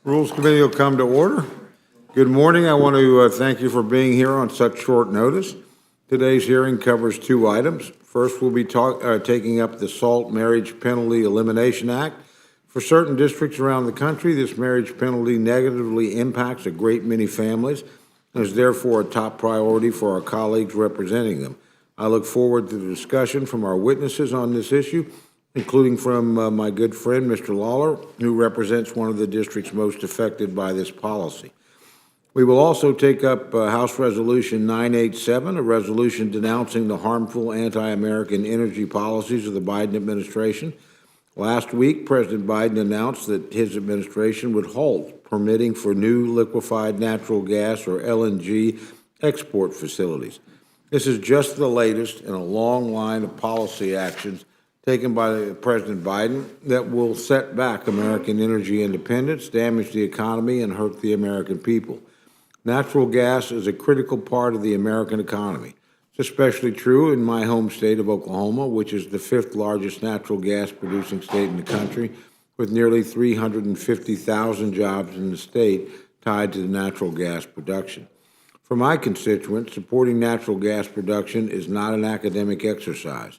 Rules Committee will come to order. Good morning. I want to thank you for being here on such short notice. Today's hearing covers two items. First, we'll be taking up the SALT Marriage Penalty Elimination Act. For certain districts around the country, this marriage penalty negatively impacts a great many families and is therefore a top priority for our colleagues representing them. I look forward to the discussion from our witnesses on this issue, including from my good friend, Mr. Lawler, who represents one of the districts most affected by this policy. We will also take up House Resolution 987, a resolution denouncing the harmful anti-American energy policies of the Biden administration. Last week, President Biden announced that his administration would halt permitting for new liquefied natural gas, or LNG, export facilities. This is just the latest in a long line of policy actions taken by President Biden that will set back American energy independence, damage the economy, and hurt the American people. Natural gas is a critical part of the American economy. It's especially true in my home state of Oklahoma, which is the fifth largest natural gas producing state in the country, with nearly 350,000 jobs in the state tied to the natural gas production. For my constituents, supporting natural gas production is not an academic exercise.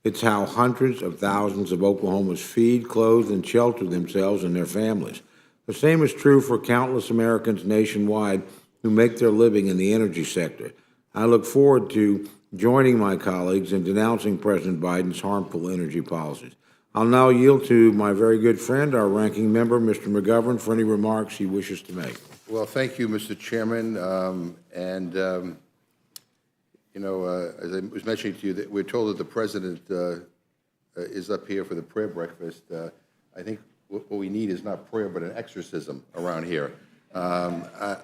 It's how hundreds of thousands of Oklahomans feed, clothe, and shelter themselves and their families. The same is true for countless Americans nationwide who make their living in the energy sector. I look forward to joining my colleagues in denouncing President Biden's harmful energy policies. I'll now yield to my very good friend, our ranking member, Mr. McGovern, for any remarks he wishes to make. Well, thank you, Mr. Chairman. As I was mentioning to you, that we're told that the President is up here for the prayer breakfast. I think what we need is not prayer, but an exorcism around here. I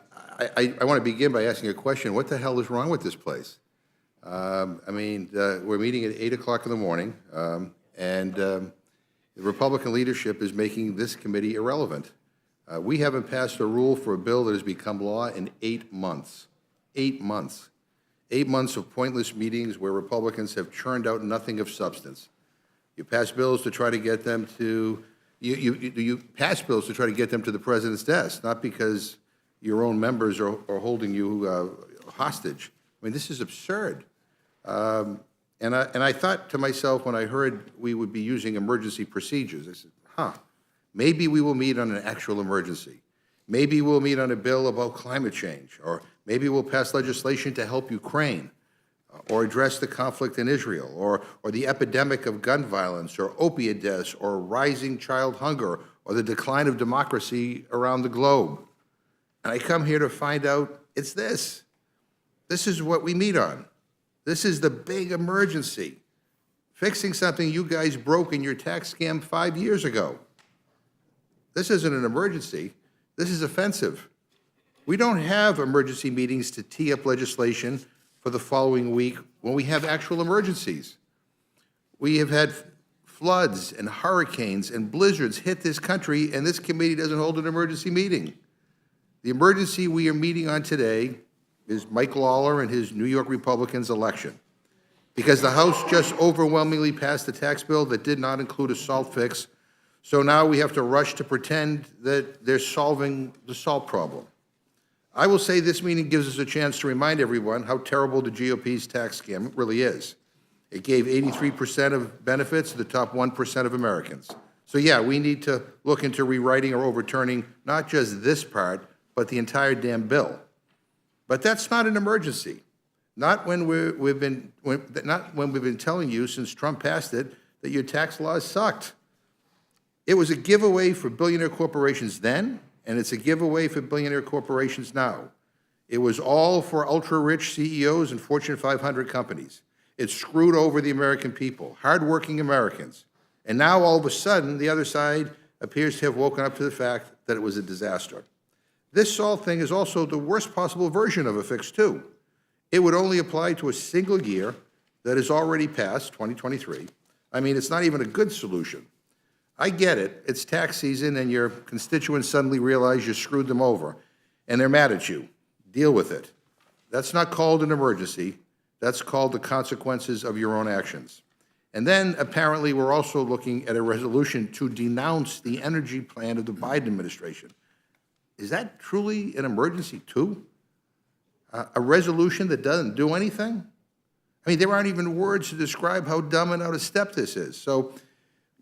want to begin by asking a question. What the hell is wrong with this place? We're meeting at 8 o'clock in the morning, and the Republican leadership is making this committee irrelevant. We haven't passed a rule for a bill that has become law in 8 months. 8 months. 8 months of pointless meetings where Republicans have churned out nothing of substance. You pass bills to try to get them to you pass bills to try to get them to the president's desk, not because your own members are holding you hostage. I mean, this is absurd. And I thought to myself when I heard we would be using emergency procedures, I said, maybe we will meet on an actual emergency. Maybe we'll meet on a bill about climate change, or maybe we'll pass legislation to help Ukraine, or address the conflict in Israel, or the epidemic of gun violence, or opiate deaths, or rising child hunger, or the decline of democracy around the globe. And I come here to find out it's this. This is what we meet on. This is the big emergency. Fixing something you guys broke in your tax scam 5 years ago. This isn't an emergency. This is offensive. We don't have emergency meetings to tee up legislation for the following week when we have actual emergencies. We have had floods and hurricanes and blizzards hit this country, and this committee doesn't hold an emergency meeting. The emergency we are meeting on today is Mike Lawler and his New York Republicans' election, because the House just overwhelmingly passed a tax bill that did not include a SALT fix. So now we have to rush to pretend that they're solving the SALT problem. I will say this meeting gives us a chance to remind everyone how terrible the GOP's tax scam really is. It gave 83% of benefits to the top 1% of Americans. So yeah, we need to look into rewriting or overturning not just this part, but the entire damn bill. But that's not an emergency. Not when we've been telling you since Trump passed it that your tax laws sucked. It was a giveaway for billionaire corporations then, and it's a giveaway for billionaire corporations now. It was all for ultra-rich CEOs and Fortune 500 companies. It screwed over the American people, hardworking Americans. And now, all of a sudden, the other side appears to have woken up to the fact that it was a disaster. This SALT thing is also the worst possible version of a fix, too. It would only apply to a single year that is already past, 2023. I mean, it's not even a good solution. I get it. It's tax season, and your constituents suddenly realize you screwed them over, and they're mad at you. Deal with it. That's not called an emergency. That's called the consequences of your own actions. And then, apparently, we're also looking at a resolution to denounce the energy plan of the Biden administration. is that truly an emergency too? A resolution that doesn't do anything? I mean, there aren't even words to describe how dumb and out of step this is. So,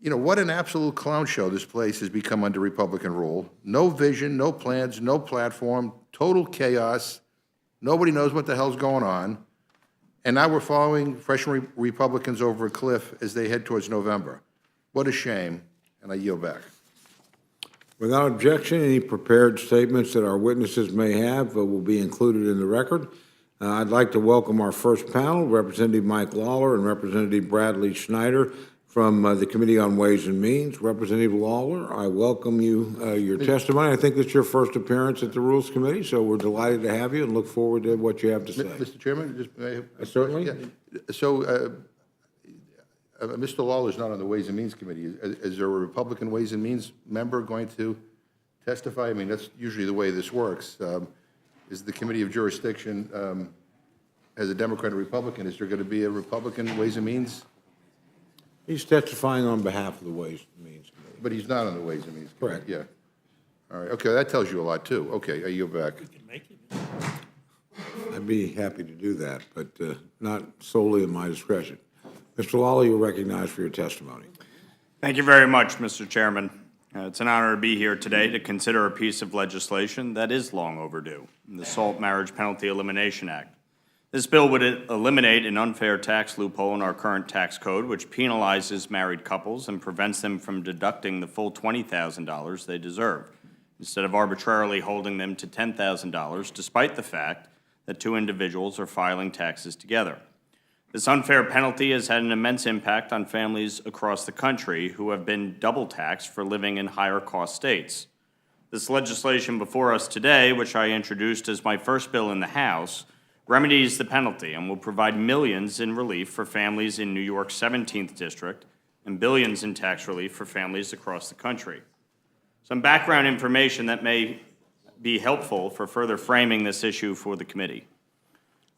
you know, what an absolute clown show this place has become under Republican rule. No vision, no plans, no platform, total chaos. Nobody knows what the hell's going on. And now we're following freshman Republicans over a cliff as they head towards November. What a shame, and I yield back. Without objection, any prepared statements that our witnesses may have will be included in the record. I'd like to welcome our first panel, Representative Mike Lawler and Representative Bradley Schneider from the Committee on Ways and Means. Representative Lawler, I welcome you, your testimony. I think it's your first appearance at the Rules Committee, so we're delighted to have you and look forward to what you have to say. Mr. Chairman, just, may I have, Certainly. yeah. So, Mr. Lawler's not on the Ways and Means Committee. Is there a Republican Ways and Means member going to testify? I mean, that's usually the way this works. Is the Committee of Jurisdiction, as a Democrat or Republican, is there going to be a Republican Ways and Means? He's testifying on behalf of the Ways and Means Committee. But he's not on the Ways and Means Committee. Correct. Yeah. All right. Okay, that tells you a lot, too. Okay, I yield back. I'd be happy to do that, but not solely in my discretion. Mr. Lawler, you're recognized for your testimony. Thank you very much, Mr. Chairman. It's an honor to be here today to consider a piece of legislation that is long overdue, the SALT Marriage Penalty Elimination Act. This bill would eliminate an unfair tax loophole in our current tax code, which penalizes married couples and prevents them from deducting the full $20,000 they deserve, instead of arbitrarily holding them to $10,000, despite the fact that two individuals are filing taxes together. This unfair penalty has had an immense impact on families across the country who have been double taxed for living in higher cost states. This legislation before us today, which I introduced as my first bill in the House, remedies the penalty and will provide millions in relief for families in New York's 17th District and billions in tax relief for families across the country. Some background information that may be helpful for further framing this issue for the committee.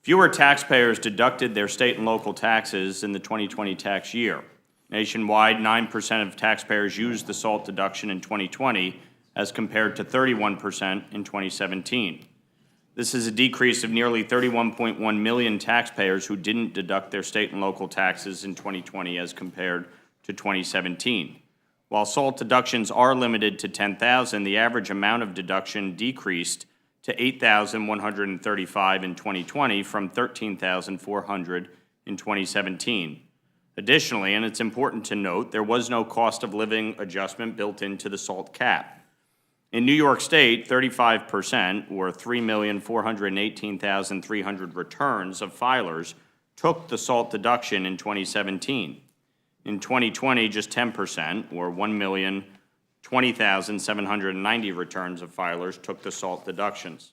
Fewer taxpayers deducted their state and local taxes in the 2020 tax year. Nationwide, 9% of taxpayers used the SALT deduction in 2020 as compared to 31% in 2017. This is a decrease of nearly 31.1 million taxpayers who didn't deduct their state and local taxes in 2020 as compared to 2017. While SALT deductions are limited to $10,000, the average amount of deduction decreased to $8,135 in 2020 from $13,400 in 2017. Additionally, and it's important to note, there was no cost of living adjustment built into the SALT cap. In New York State, 35%, or 3,418,300 returns of filers, took the SALT deduction in 2017. In 2020, just 10%, or 1,020,790 returns of filers took the SALT deductions.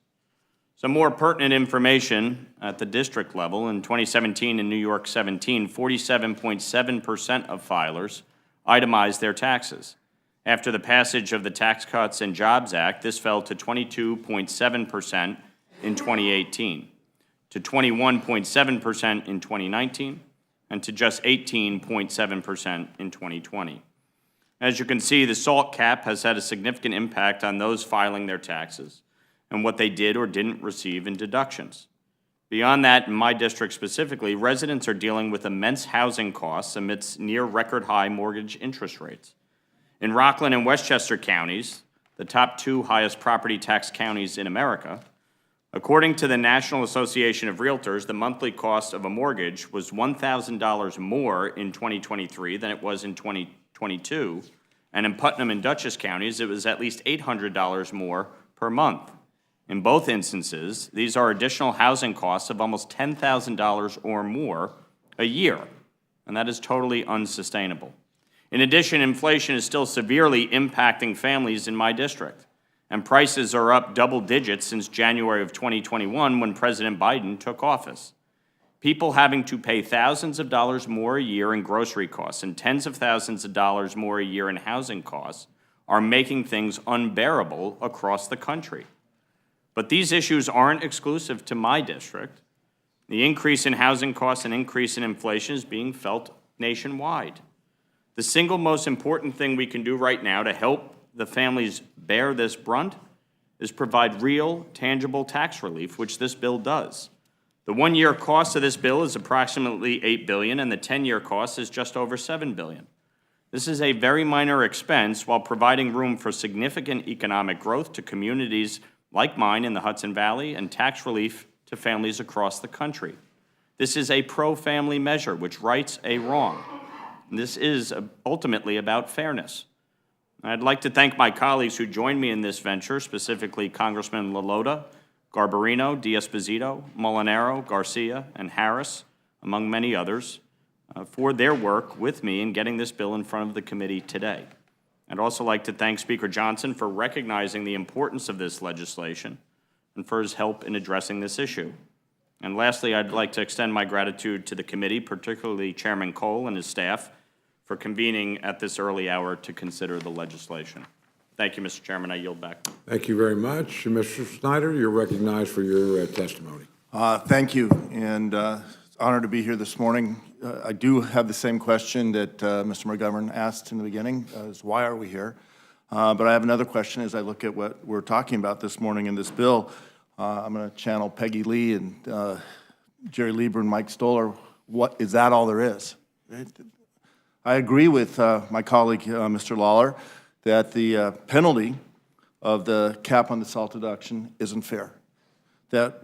Some more pertinent information at the district level. In 2017 in New York 17, 47.7% of filers itemized their taxes. After the passage of the Tax Cuts and Jobs Act, this fell to 22.7% in 2018, to 21.7% in 2019, and to just 18.7% in 2020. As you can see, the SALT cap has had a significant impact on those filing their taxes and what they did or didn't receive in deductions. Beyond that, in my district specifically, residents are dealing with immense housing costs amidst near record high mortgage interest rates. In Rockland and Westchester counties, the top two highest property tax counties in America, according to the National Association of Realtors, the monthly cost of a mortgage was $1,000 more in 2023 than it was in 2022, and in Putnam and Dutchess counties, it was at least $800 more per month. In both instances, these are additional housing costs of almost $10,000 or more a year, and that is totally unsustainable. In addition, inflation is still severely impacting families in my district, and prices are up double digits since January of 2021 when President Biden took office. People having to pay thousands of dollars more a year in grocery costs and tens of thousands of dollars more a year in housing costs are making things unbearable across the country. But these issues aren't exclusive to my district. The increase in housing costs and increase in inflation is being felt nationwide. The single most important thing we can do right now to help the families bear this brunt is provide real, tangible tax relief, which this bill does. The one-year cost of this bill is approximately $8 billion, and the 10-year cost is just over $7 billion. This is a very minor expense while providing room for significant economic growth to communities like mine in the Hudson Valley and tax relief to families across the country. This is a pro-family measure which rights a wrong. This is ultimately about fairness. I'd like to thank my colleagues who joined me in this venture, specifically Congressman LaLota, Garbarino, D'Esposito, Molinaro, Garcia, and Harris, among many others, for their work with me in getting this bill in front of the committee today. I'd also like to thank Speaker Johnson for recognizing the importance of this legislation and for his help in addressing this issue. And lastly, I'd like to extend my gratitude to the committee, particularly Chairman Cole and his staff, for convening at this early hour to consider the legislation. Thank you, Mr. Chairman. I yield back. Thank you very much. Mr. Snyder, you're recognized for your testimony. Thank you, and it's an honor to be here this morning. I do have the same question that Mr. McGovern asked in the beginning, is why are we here? But I have another question as I look at what we're talking about this morning in this bill. I'm going to channel Peggy Lee and Jerry Lieber and Mike Stoller. What is that all there is? I agree with my colleague, Mr. Lawler, that the penalty of the cap on the SALT deduction isn't fair. That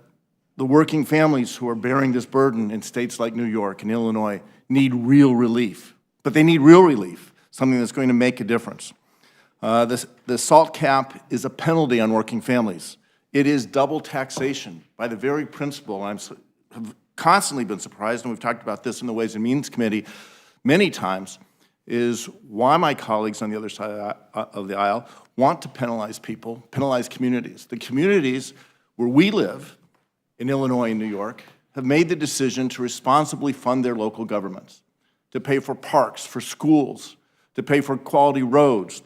the working families who are bearing this burden in states like New York and Illinois need real relief. But they need real relief, something that's going to make a difference. The SALT cap is a penalty on working families. It is double taxation by the very principle. I've constantly been surprised, and we've talked about this in the Ways and Means Committee many times, is why my colleagues on the other side of the aisle want to penalize people, penalize communities. The communities where we live, in Illinois and New York, have made the decision to responsibly fund their local governments, to pay for parks, for schools, to pay for quality roads.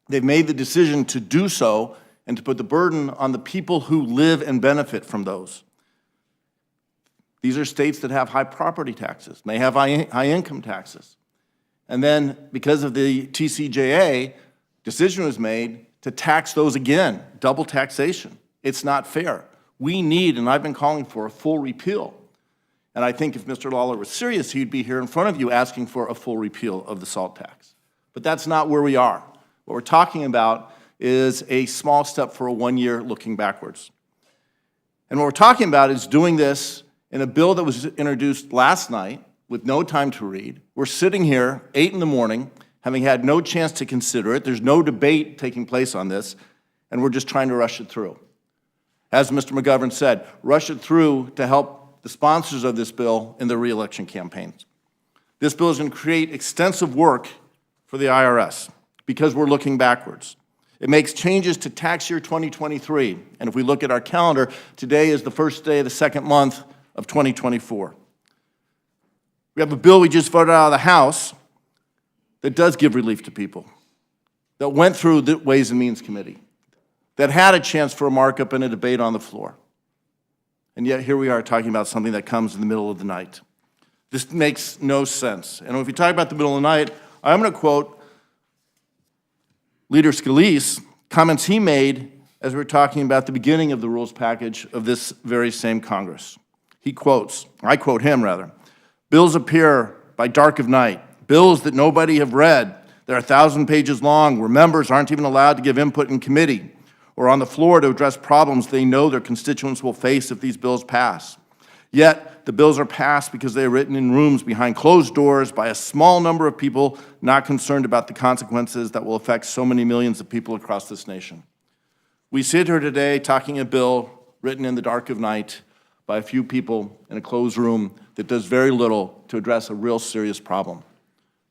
They've made the decision to do so and to put the burden on the people who live and benefit from those. These are states that have high property taxes, may have high income taxes. And then, because of the TCJA, decision was made to tax those again, double taxation. It's not fair. We need, and I've been calling for, a full repeal. And I think if Mr. Lawler was serious, he'd be here in front of you asking for a full repeal of the SALT tax. But that's not where we are. What we're talking about is a small step for a 1 year looking backwards. And what we're talking about is doing this in a bill that was introduced last night with no time to read. We're sitting here 8 in the morning, having had no chance to consider it. There's no debate taking place on this, and we're just trying to rush it through. As Mr. McGovern said, rush it through to help the sponsors of this bill in their reelection campaigns. This bill is going to create extensive work for the IRS because we're looking backwards. It makes changes to tax year 2023, and if we look at our calendar, today is the first day of the second month of 2024. We have a bill we just voted out of the House that does give relief to people, that went through the Ways and Means Committee, that had a chance for a markup and a debate on the floor. And yet here we are talking about something that comes in the middle of the night. This makes no sense. And if we talk about the middle of the night, I'm going to quote Leader Scalise, comments he made as we were talking about the beginning of the rules package of this very same Congress. He quotes, I quote him rather, "Bills appear by dark of night, bills that nobody have read. They're 1,000 pages long, where members aren't even allowed to give input in committee or on the floor to address problems they know their constituents will face if these bills pass. Yet, the bills are passed because they are written in rooms behind closed doors by a small number of people not concerned about the consequences that will affect so many millions of people across this nation." We sit here today talking a bill written in the dark of night by a few people in a closed room that does very little to address a real serious problem.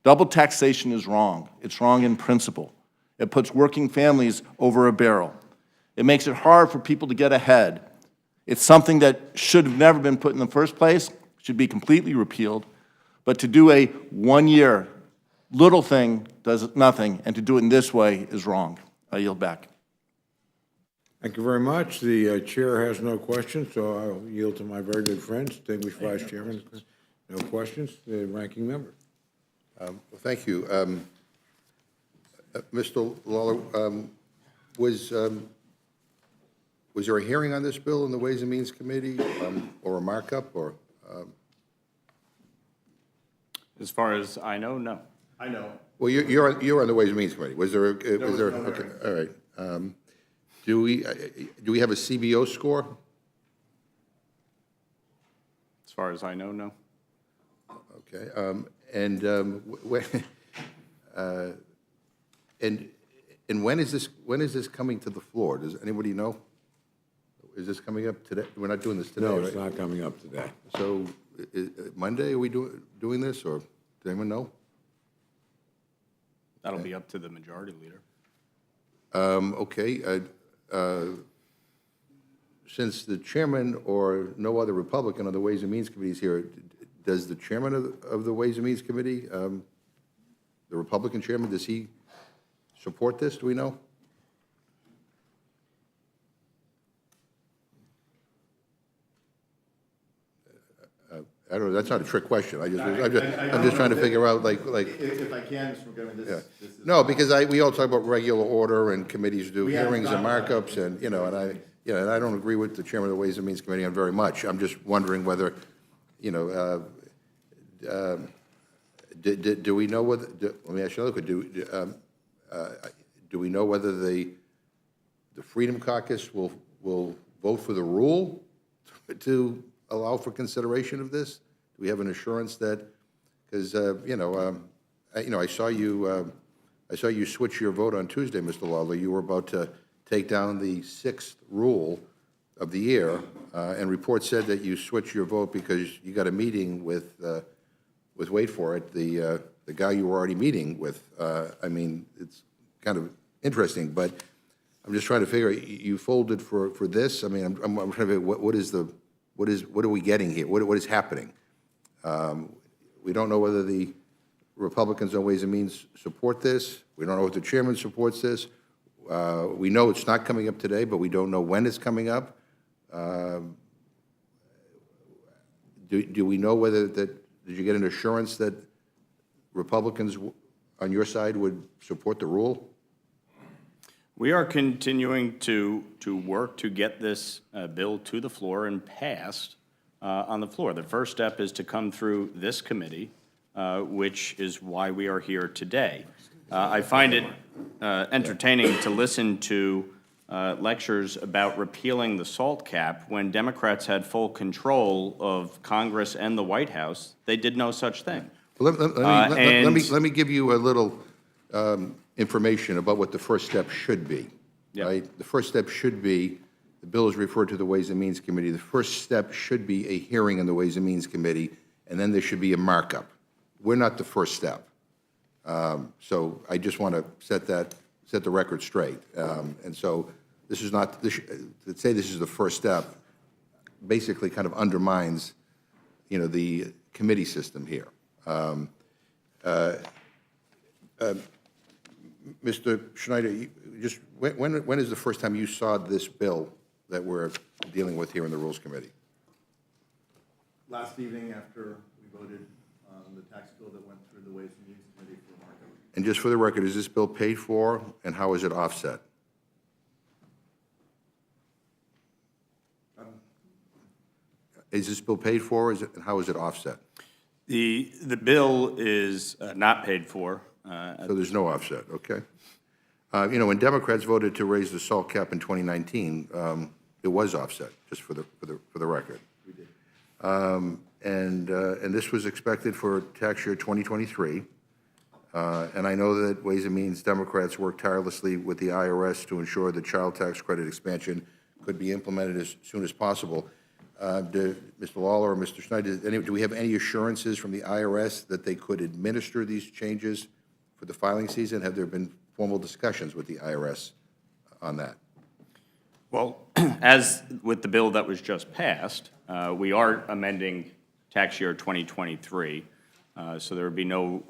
Double taxation is wrong. It's wrong in principle. It puts working families over a barrel. It makes it hard for people to get ahead. It's something that should have never been put in the first place, should be completely repealed. But to do a 1 year little thing does nothing, and to do it in this way is wrong. I yield back. Thank you very much. The chair has no questions, so I'll yield to my very good friend, distinguished Vice Chairman. No questions. The ranking member. Well, thank you. Mr. Lawler, was Was there a hearing on this bill in the Ways and Means Committee, or a markup, or? As far as I know, no. I know. Well, you're on the Ways and Means Committee. Was there, was there? no Okay, hearing. all right. Do we have a CBO score? As far as I know, no. Okay, and when is this coming to the floor? Does anybody know? Is this coming up today? We're not doing this today, No, right? it's not coming up today. So, Monday, are we doing this, or does anyone know? That'll be up to the majority leader. Okay, since the chairman or no other Republican on the Ways and Means Committee is here, does the chairman of the Ways and Means Committee, the Republican chairman, does he support this? Do we know? I don't know, that's not a trick question. I'm just trying to figure out, like. If I can, Mr. McGovern, Yeah. this is. No, because we all talk about regular order, and committees do We haven't hearings and gotten that. markups, and, and I don't agree with the chairman of the Ways and Means Committee on very much. I'm just wondering whether, do we know whether, let me ask you another question. Do we know whether the Freedom Caucus will vote for the rule to allow for consideration of this? Do we have an assurance that, because, I saw you switch your vote on Tuesday, Mr. Lawler. You were about to take down the 6th rule of the year, and reports said that you switched your vote because you got a meeting with wait for it, the guy you were already meeting with. I mean, it's kind of interesting, but I'm just trying to figure, you folded for this? I mean, I'm trying to figure, what are we getting here? What is happening? We don't know whether the Republicans on Ways and Means support this. We don't know if the chairman supports this. We know it's not coming up today, but we don't know when it's coming up. Do we know whether did you get an assurance that Republicans on your side would support the rule? We are continuing to work to get this bill to the floor and passed on the floor. The first step is to come through this committee, which is why we are here today. I find it entertaining to listen to lectures about repealing the SALT cap when Democrats had full control of Congress and the White House. They did no such thing. Let me give you a little information about what the first step should be. Yeah. Right? The first step should be, the bill is referred to the Ways and Means Committee. The first step should be a hearing in the Ways and Means Committee, and then there should be a markup. We're not the first step. So I just want to set the record straight. And so this is not, to say this is the first step basically kind of undermines, the committee system here. Mr. Schneider, when is the first time you saw this bill that we're dealing with here in the Rules Committee? Last evening after we voted on the tax bill that went through the Ways and Means Committee for markup. And just for the record, is this bill paid for, and how is it offset? Is this bill paid for, and how is it offset? The bill is not paid for. So there's no offset, okay? When Democrats voted to raise the SALT cap in 2019, it was offset, just for the record. We did. And this was expected for tax year 2023. And I know that Ways and Means Democrats worked tirelessly with the IRS to ensure the child tax credit expansion could be implemented as soon as possible. Mr. Lawler or Mr. Schneider, do we have any assurances from the IRS that they could administer these changes for the filing season? Have there been formal discussions with the IRS on that? Well, as with the bill that was just passed, we are amending tax year 2023, so there would be no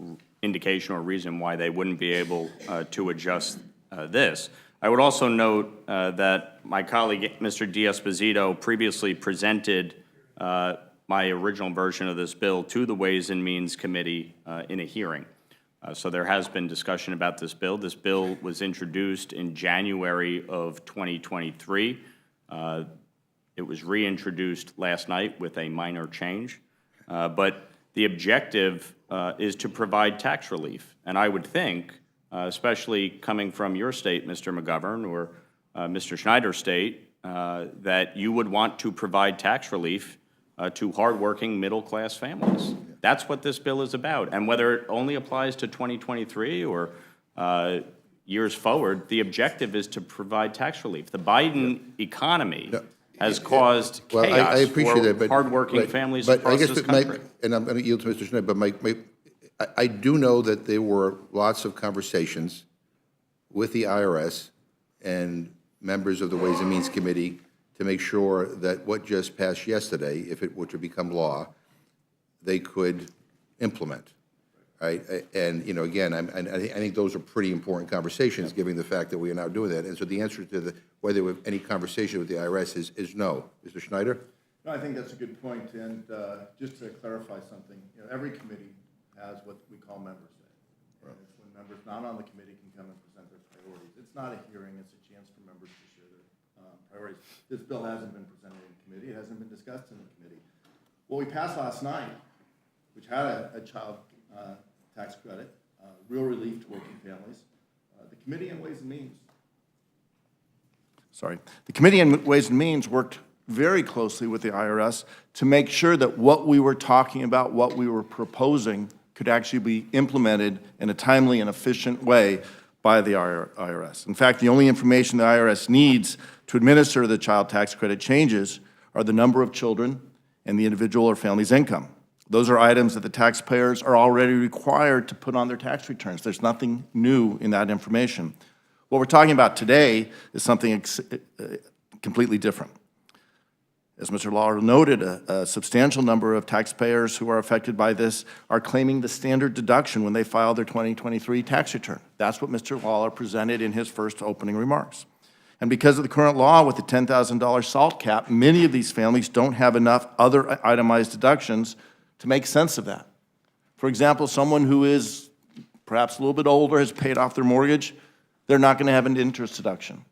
indication or reason why they wouldn't be able to adjust this. I would also note that my colleague, Mr. D'Esposito, previously presented my original version of this bill to the Ways and Means Committee in a hearing. So there has been discussion about this bill. This bill was introduced in January of 2023. It was reintroduced last night with a minor change, but the objective is to provide tax relief. And I would think, especially coming from your state, Mr. McGovern, or Mr. Schneider's state, that you would want to provide tax relief to hardworking middle-class families. That's what this bill is about. And whether it only applies to 2023 or years forward, the objective is to provide tax relief. The Biden economy has caused Well, I chaos appreciate for that, but. hardworking right, families but I across guess this that my- country. And I'm going to yield to Mr. Schneider, but I do know that there were lots of conversations with the IRS and members of the Ways and Means Committee to make sure that what just passed yesterday, if it were to become law, they could implement, right? And, you know, again, I think those are pretty important conversations, given the fact that we are now doing that. And so the answer to whether there were any conversation with the IRS is no. Mr. Schneider? No, I think that's a good point, and just to clarify something, you know, every committee has what we call Members Day. And it's when members not on the committee can come and present their priorities. It's not a hearing, it's a chance for members to share their priorities. This bill hasn't been presented in committee, it hasn't been discussed in the committee. What we passed last night, which had a child tax credit, real relief to working families, the Committee on Ways and Means. The Committee on Ways and Means worked very closely with the IRS to make sure that what we were talking about, what we were proposing, could actually be implemented in a timely and efficient way by the IRS. In fact, the only information the IRS needs to administer the child tax credit changes are the number of children and the individual or family's income. Those are items that the taxpayers are already required to put on their tax returns. There's nothing new in that information. What we're talking about today is something completely different. As Mr. Lawler noted, a substantial number of taxpayers who are affected by this are claiming the standard deduction when they file their 2023 tax return. That's what Mr. Lawler presented in his first opening remarks. And because of the current law with the $10,000 SALT cap, many of these families don't have enough other itemized deductions to make sense of that. For example, someone who is perhaps a little bit older, has paid off their mortgage, they're not going to have an interest deduction.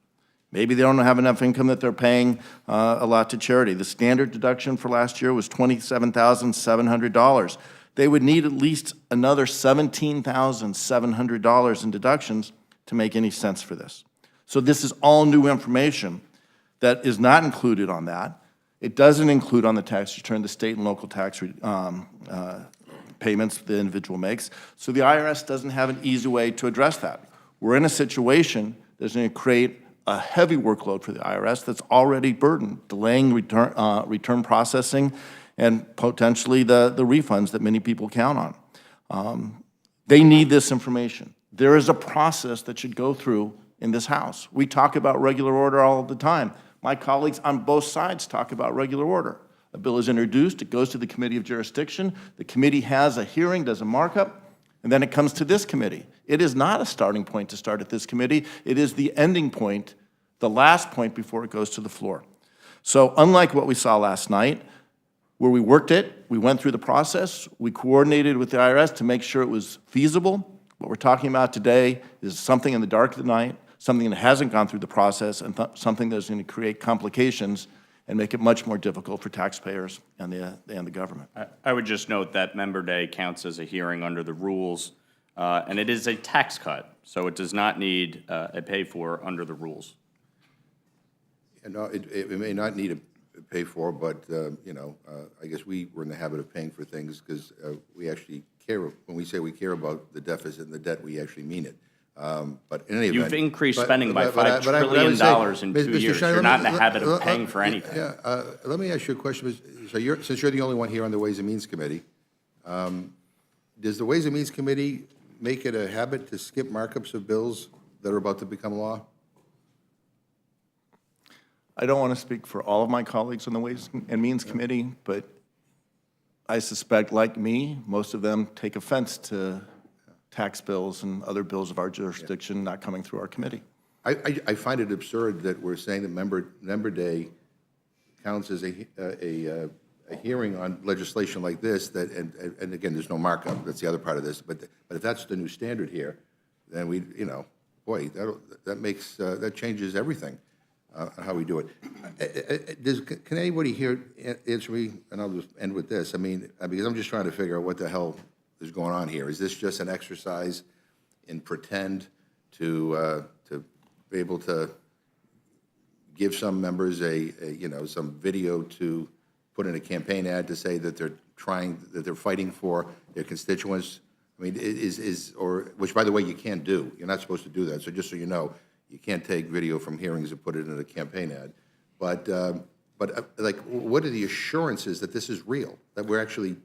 Maybe they don't have enough income that they're paying a lot to charity. The standard deduction for last year was $27,700. They would need at least another $17,700 in deductions to make any sense for this. So this is all new information that is not included on that. It doesn't include on the tax return the state and local tax payments the individual makes. So the IRS doesn't have an easy way to address that. We're in a situation that's going to create a heavy workload for the IRS that's already burdened, delaying return processing and potentially the refunds that many people count on. They need this information. There is a process that should go through in this House. We talk about regular order all the time. My colleagues on both sides talk about regular order. A bill is introduced, it goes to the Committee of Jurisdiction, the committee has a hearing, does a markup, and then it comes to this committee. It is not a starting point to start at this committee, it is the ending point, the last point before it goes to the floor. So unlike what we saw last night, where we worked it, we went through the process, we coordinated with the IRS to make sure it was feasible, what we're talking about today is something in the dark of the night, something that hasn't gone through the process, and something that's going to create complications and make it much more difficult for taxpayers and the government. I would just note that Member Day counts as a hearing under the rules, and it is a tax cut, so it does not need a pay-for under the rules. No, it may not need a pay for, but, you know, I guess we were in the habit of paying for things because we actually care. When we say we care about the deficit and the debt, we actually mean it. But in any event. You've increased spending by $5 trillion in 2 years. You're not in the habit of paying for anything. Yeah, let me ask you a question. So since you're the only one here on the Ways and Means Committee, does the Ways and Means Committee make it a habit to skip markups of bills that are about to become law? I don't want to speak for all of my colleagues on the Ways and Means Committee, but I suspect, like me, most of them take offense to tax bills and other bills of our jurisdiction not coming through our committee. I find it absurd that we're saying that Member Day counts as a hearing on legislation like this, that, and again, there's no markup, that's the other part of this, but if that's the new standard here, then we, you know, boy, that changes everything. how we do it. Can anybody here answer me, and I'll just end with this, I mean, because I'm just trying to figure out what the hell is going on here. Is this just an exercise in pretend to be able to give some members some video to put in a campaign ad to say that they're fighting for their constituents? I mean, which, by the way, you can't do. You're not supposed to do that. So just so you know, you can't take video from hearings and put it in a campaign ad. But like, what are the assurances that this is real? That we're actually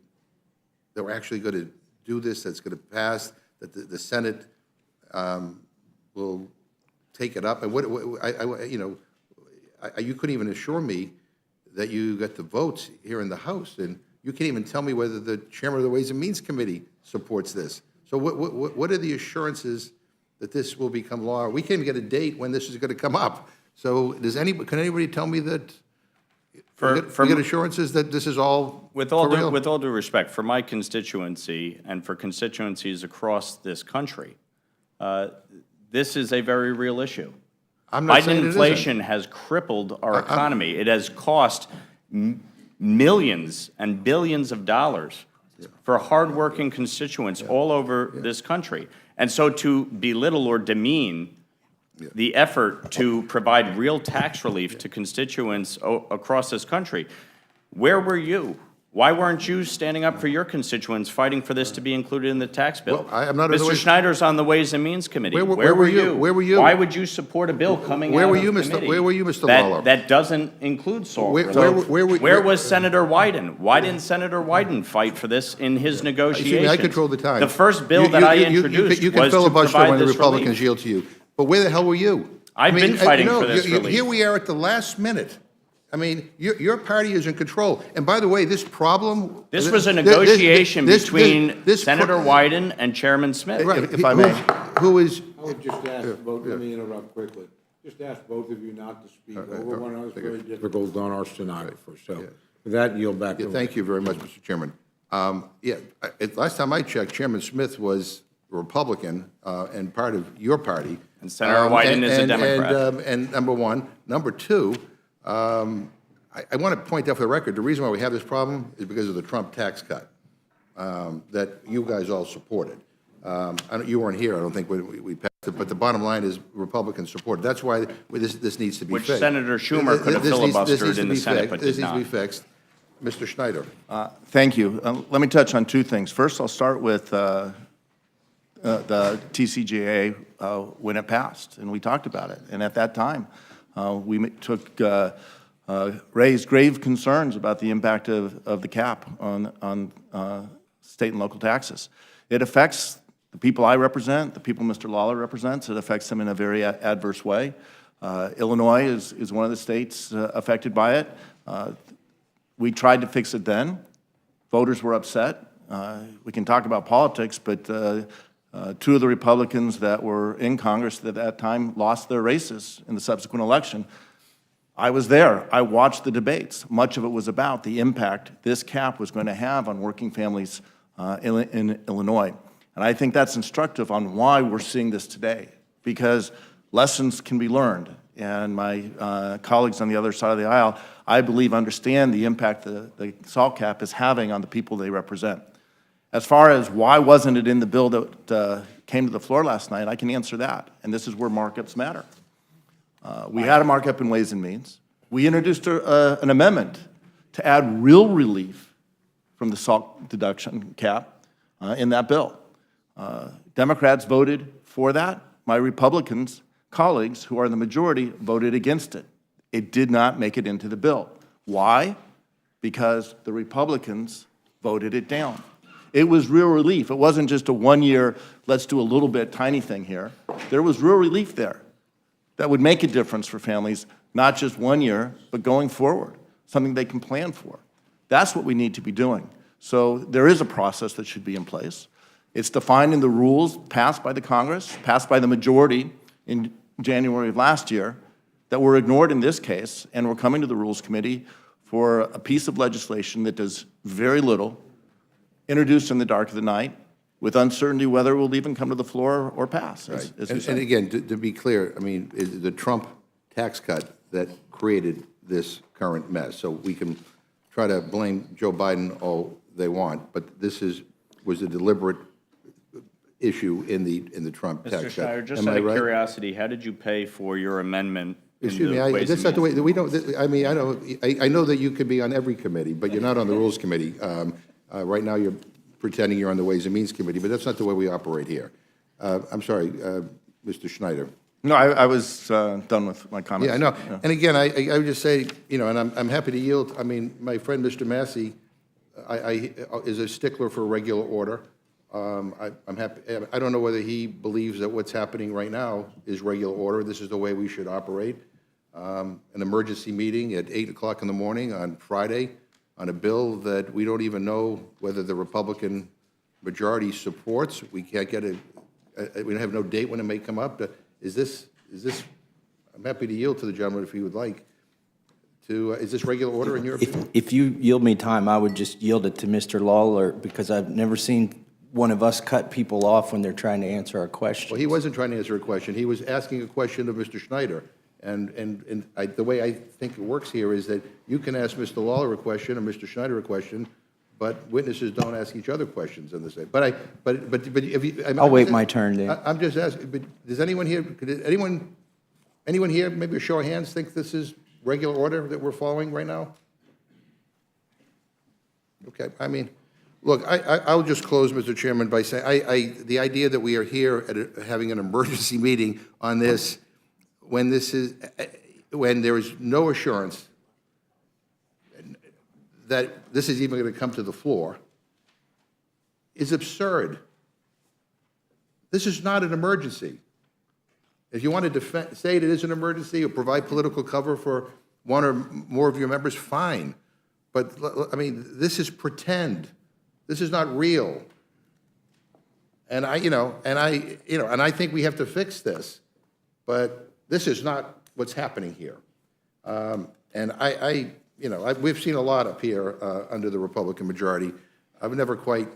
going to do this? That's going to pass? That the Senate will take it up? And you couldn't even assure me that you got the votes here in the House, and you can't even tell me whether the chairman of the Ways and Means Committee supports this. So what are the assurances that this will become law? We can't even get a date when this is going to come up. So can anybody tell me that we get assurances that this is all With for real? with all due respect, for my constituency and for constituencies across this country, this is a very real issue. I'm not saying it Biden isn't. inflation has crippled our economy. It has cost millions and billions of dollars for hardworking constituents all over this country. And so to belittle or demean the effort to provide real tax relief to constituents across this country, where were you? Why weren't you standing up for your constituents, fighting for this to be included in the tax bill? Well, I'm not in the Mr. way- Schneider's on the Ways and Means Committee. Where Where were were you? you? Where were you? Why would you support a bill coming Where out were of you, Mr. committee Where were you, Mr. that- Lawler? That doesn't include salt Where- relief? where- was Senator Wyden? Why didn't Senator Wyden fight for this in his negotiations? Excuse me, I control the time. The first bill that I introduced you can was to filibuster provide when the this Republicans relief. yield to you. But where the hell were you? I've been fighting for this relief. Here we are at the last minute. I mean, your party is in control. And by the way, this problem... This was a negotiation between this Senator Wyden and Chairman Smith. Right, If I may. Who is... I would just ask both, let me interrupt quickly. Just ask both of you not to speak over one another. It's very difficult on our stenographer. So with that, yield back to... Thank you very much, Mr. Chairman. Last time I checked, Chairman Smith was a Republican and part of your party. And Senator Wyden is a Democrat. And number one. Number two, I want to point out for the record, the reason why we have this problem is because of the Trump tax cut that you guys all supported. You weren't here, I don't think, when we passed it, but the bottom line is Republicans supported. That's why this needs to be fixed. Which Senator Schumer could have filibustered in the Senate, but This did needs to be not. fixed. Mr. Schneider. Thank you. Let me touch on two things. First, I'll start with the TCJA when it passed, and we talked about it. And at that time, we raised grave concerns about the impact of the cap on state and local taxes. It affects the people I represent, the people Mr. Lawler represents. It affects them in a very adverse way. Illinois is one of the states affected by it. We tried to fix it then. Voters were upset. We can talk about politics, but two of the Republicans that were in Congress at that time lost their races in the subsequent election. I was there. I watched the debates. Much of it was about the impact this cap was going to have on working families in Illinois. And I think that's instructive on why we're seeing this today, because lessons can be learned. And my colleagues on the other side of the aisle, I believe, understand the impact the SALT cap is having on the people they represent. As far as why wasn't it in the bill that came to the floor last night, I can answer that. And this is where markups matter. We had a markup in Ways and Means. We introduced an amendment to add real relief from the SALT deduction cap in that bill. Democrats voted for that. My Republicans colleagues, who are the majority, voted against it. It did not make it into the bill. Why? Because the Republicans voted it down. It was real relief. It wasn't just a one-year, let's do a little bit tiny thing here. There was real relief there that would make a difference for families, not just 1 year, but going forward, something they can plan for. That's what we need to be doing. So there is a process that should be in place. It's defined in the rules passed by the Congress, passed by the majority in January of last year, that were ignored in this case, and we're coming to the Rules Committee for a piece of legislation that does very little, introduced in the dark of the night, with uncertainty whether it will even come to the floor or pass. Right. As you And said. again, to be clear, I mean, the Trump tax cut that created this current mess. So we can try to blame Joe Biden all they want, but this was a deliberate issue in the Trump tax Mr. cut. Schneider, just Am out I of right? curiosity, how did you pay for your amendment? in Excuse the me, Ways that's and not the way, Means? we don't, I mean, I know that you could be on every committee, but you're not on the Rules Committee. Right now, you're pretending you're on the Ways and Means Committee, but that's not the way we operate here. I'm sorry, Mr. Schneider. No, I was done with my comments. Yeah, I know. And again, I would just say, you know, and I'm happy to yield. I mean, my friend, Mr. Massey, is a stickler for regular order. I'm happy, I don't know whether he believes that what's happening right now is regular order. This is the way we should operate. An emergency meeting at 8 o'clock in the morning on Friday on a bill that we don't even know whether the Republican majority supports. We can't get we have no date when it may come up. Is this, I'm happy to yield to the gentleman if he would like. Is this regular order in your opinion? If you yield me time, I would just yield it to Mr. Lawler, because I've never seen one of us cut people off when they're trying to answer our question. Well, he wasn't trying to answer a question. He was asking a question of Mr. Schneider. And the way I think it works here is that you can ask Mr. Lawler a question or Mr. Schneider a question, but witnesses don't ask each other questions in this. But if you, I'll wait my turn then. I'm just asking. But does anyone here? Could anyone here, maybe a show of hands, think this is regular order that we're following right now? Okay. I mean, look, I'll just close, Mr. Chairman, by saying the idea that we are here at having an emergency meeting on this when there is no assurance that this is even going to come to the floor is absurd. This is not an emergency. If you want to say it is an emergency or provide political cover for one or more of your members, fine. But, I mean, this is pretend. This is not real. And I think we have to fix this. But this is not what's happening here. And we've seen a lot up here under the Republican majority. I've never quite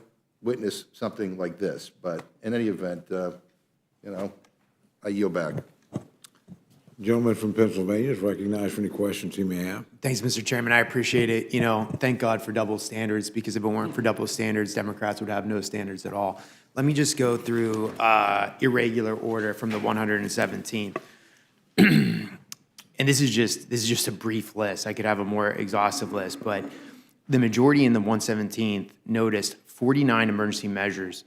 witnessed something like this. But in any event, I yield back. Gentleman from Pennsylvania is recognized for any questions he may have. Thanks, Mr. Chairman. I appreciate it. Thank God for double standards, because if it weren't for double standards, Democrats would have no standards at all. Let me just go through irregular order from the 117th. And this is just a brief list. I could have a more exhaustive list, but the majority in the 117th noticed 49 emergency measures.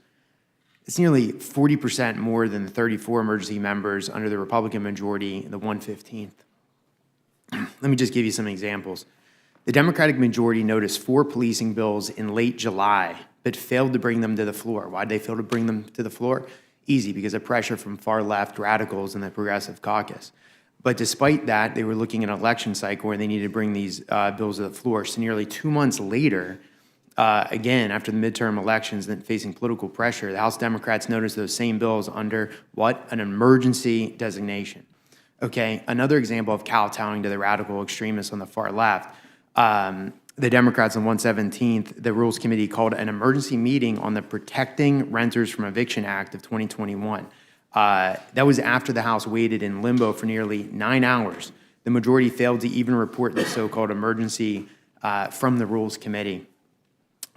It's nearly 40% more than the 34 emergency members under the Republican majority in the 115th. Let me just give you some examples. The Democratic majority noticed 4 policing bills in late July, but failed to bring them to the floor. Why did they fail to bring them to the floor? Easy, because of pressure from far-left radicals in the Progressive Caucus. But despite that, they were looking at an election cycle where they needed to bring these bills to the floor. So nearly 2 months later, again, after the midterm elections and facing political pressure, the House Democrats noticed those same bills under what? An emergency designation. Okay, another example of kowtowing to the radical extremists on the far left. The Democrats on 117th, the Rules Committee called an emergency meeting on the Protecting Renters from Eviction Act of 2021. That was after the House waited in limbo for nearly 9 hours. The majority failed to even report the so-called emergency from the Rules Committee.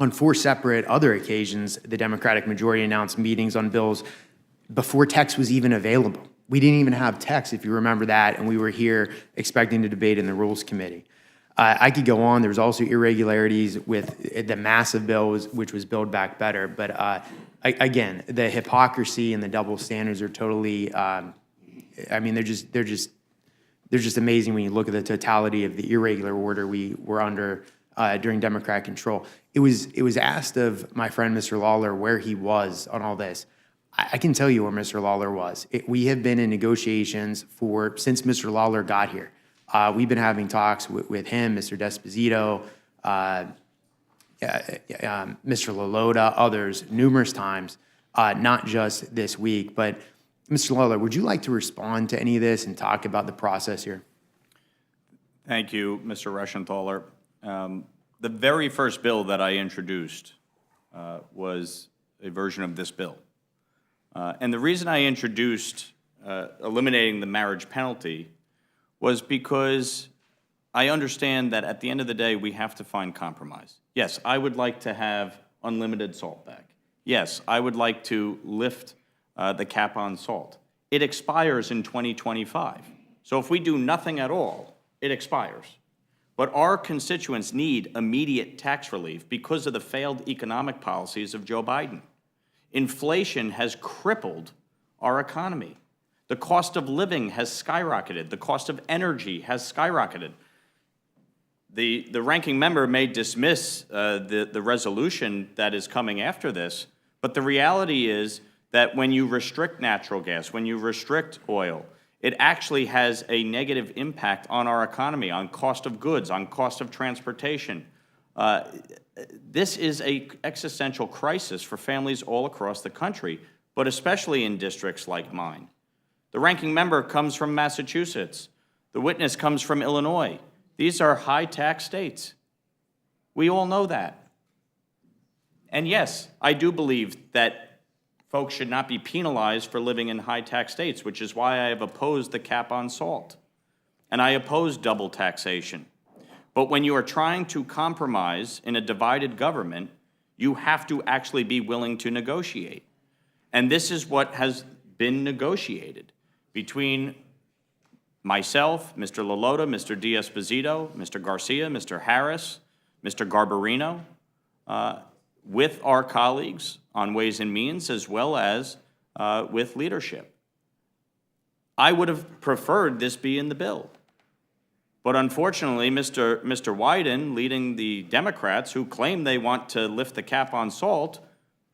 On 4 separate other occasions, the Democratic majority announced meetings on bills before text was even available. We didn't even have text, if you remember that, and we were here expecting to debate in the Rules Committee. I could go on. There was also irregularities with the massive bill, which was Build Back Better. But again, the hypocrisy and the double standards are totally, they're just amazing when you look at the totality of the irregular order we were under during Democrat control. It was asked of my friend, Mr. Lawler, where he was on all this. I can tell you where Mr. Lawler was. We have been in negotiations since Mr. Lawler got here. We've been having talks with him, Mr. Desposito, Mr. Laloda, others, numerous times, not just this week. But Mr. Lawler, would you like to respond to any of this and talk about the process here? Thank you, Mr. Reschenthaler. The very first bill that I introduced was a version of this bill. And the reason I introduced eliminating the marriage penalty was because I understand that at the end of the day, we have to find compromise. Yes, I would like to have unlimited salt back. Yes, I would like to lift the cap on salt. It expires in 2025. So if we do nothing at all, it expires. But our constituents need immediate tax relief because of the failed economic policies of Joe Biden. Inflation has crippled our economy. The cost of living has skyrocketed. The cost of energy has skyrocketed. The ranking member may dismiss the resolution that is coming after this, but the reality is that when you restrict natural gas, when you restrict oil, it actually has a negative impact on our economy, on cost of goods, on cost of transportation. This is an existential crisis for families all across the country, but especially in districts like mine. The ranking member comes from Massachusetts. The witness comes from Illinois. These are high-tax states. We all know that. And yes, I do believe that folks should not be penalized for living in high-tax states, which is why I have opposed the cap on salt. And I oppose double taxation. But when you are trying to compromise in a divided government, you have to actually be willing to negotiate. And this is what has been negotiated between myself, Mr. Lalotta, Mr. D'Esposito, Mr. Garcia, Mr. Harris, Mr. Garbarino, with our colleagues on Ways and Means, as well as with leadership. I would have preferred this be in the bill. But unfortunately, Mr. Wyden, leading the Democrats, who claim they want to lift the cap on salt,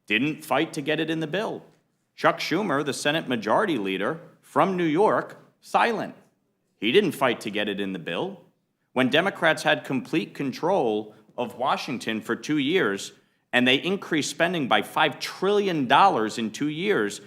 didn't fight to get it in the bill. Chuck Schumer, the Senate Majority Leader from New York, silent. He didn't fight to get it in the bill. When Democrats had complete control of Washington for 2 years, and they increased spending by $5 trillion in 2 years,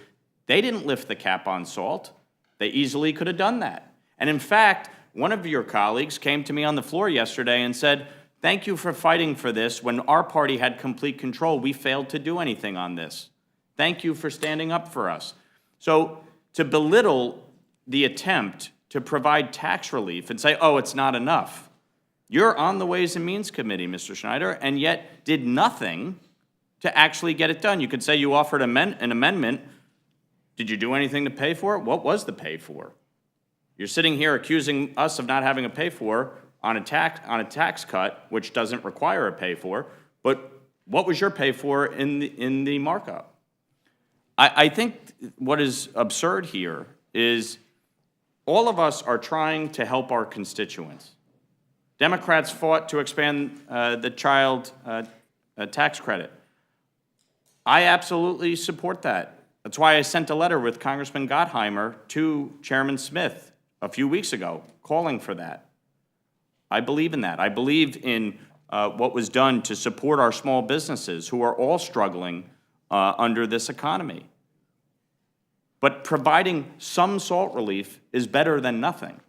they didn't lift the cap on salt. They easily could have done that. And in fact, one of your colleagues came to me on the floor yesterday and said, "Thank you for fighting for this. When our party had complete control, we failed to do anything on this. Thank you for standing up for us." So to belittle the attempt to provide tax relief and say, oh, it's not enough. You're on the Ways and Means Committee, Mr. Schneider, and yet did nothing to actually get it done. You could say you offered an amendment. Did you do anything to pay for it? What was the pay for? You're sitting here accusing us of not having a pay for on a tax cut, which doesn't require a pay for, but what was your pay for in the markup? I think what is absurd here is all of us are trying to help our constituents. Democrats fought to expand the child tax credit. I absolutely support that. That's why I sent a letter with Congressman Gottheimer to Chairman Smith a few weeks ago, calling for that. I believe in that. I believe in what was done to support our small businesses who are all struggling under this economy. But providing some salt relief is better than nothing.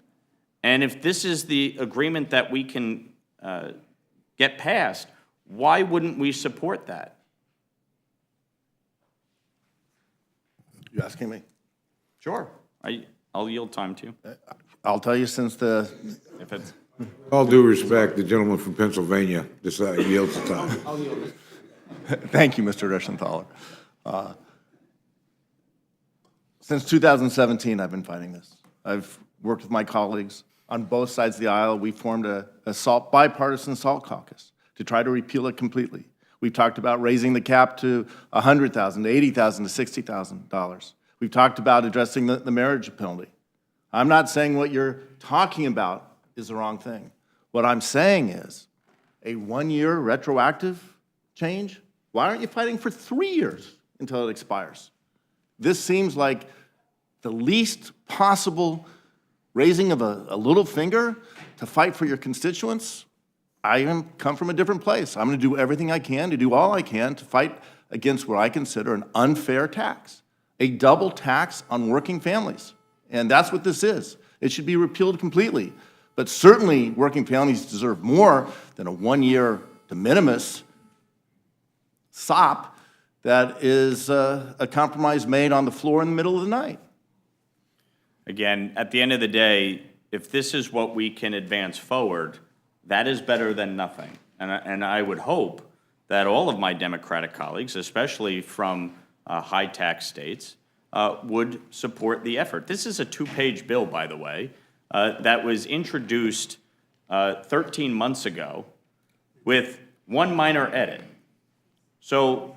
And if this is the agreement that we can get passed, why wouldn't we support that? You asking me? Sure. I'll yield time to you. I'll tell you since the, If it's, All due respect, the gentleman from Pennsylvania decided to yield the time. thank you, Mr. Reschenthaler. Since 2017, I've been fighting this. I've worked with my colleagues on both sides of the aisle. We formed a bipartisan salt caucus to try to repeal it completely. We've talked about raising the cap to $100,000, to $80,000, to $60,000. We've talked about addressing the marriage penalty. I'm not saying what you're talking about is the wrong thing. What I'm saying is a 1-year retroactive change? Why aren't you fighting for 3 years until it expires? This seems like the least possible raising of a little finger to fight for your constituents. I come from a different place. I'm going to do everything I can, to do all I can to fight against what I consider an unfair tax, a double tax on working families. And that's what this is. It should be repealed completely. But certainly, working families deserve more than a 1-year de minimis sop that is a compromise made on the floor in the middle of the night. again, at the end of the day, if this is what we can advance forward, that is better than nothing. And I would hope that all of my Democratic colleagues, especially from high-tax states, would support the effort. This is a two-page bill, by the way, that was introduced 13 months ago with one minor edit. So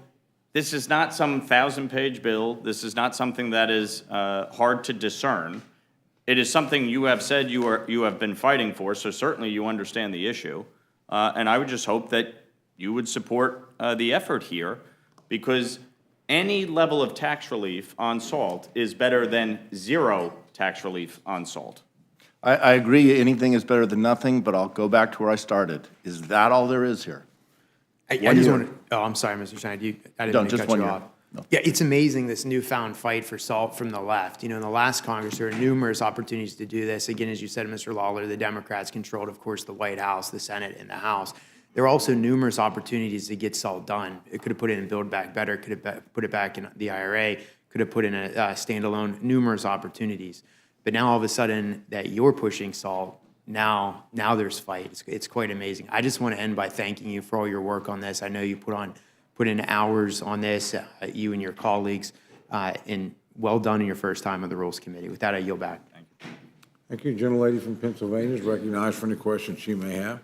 this is not some 1,000-page bill. This is not something that is hard to discern. It is something you have said you have been fighting for, so certainly you understand the issue. And I would just hope that you would support the effort here, because any level of tax relief on salt is better than zero tax relief on salt. I agree, anything is better than nothing, but I'll go back to where I started. Is that all there is here? I just want to, oh, I'm sorry, Mr. Stein, I didn't No, mean to just cut one you year. off. No. Yeah, it's amazing, this newfound fight for salt from the left. You know, in the last Congress, there were numerous opportunities to do this. Again, as you said, Mr. Lawler, the Democrats controlled, of course, the White House, the Senate, and the House. There were also numerous opportunities to get salt done. It could have put it in Build Back Better, could have put it back in the IRA, could have put in a standalone, numerous opportunities. But now all of a sudden that you're pushing salt, now there's fight. It's quite amazing. I just want to end by thanking you for all your work on this. I know you put in hours on this, you and your colleagues, and well done in your first time on the Rules Committee. With that, I yield back. Thank you. Gentlelady from Pennsylvania is recognized for any questions she may have.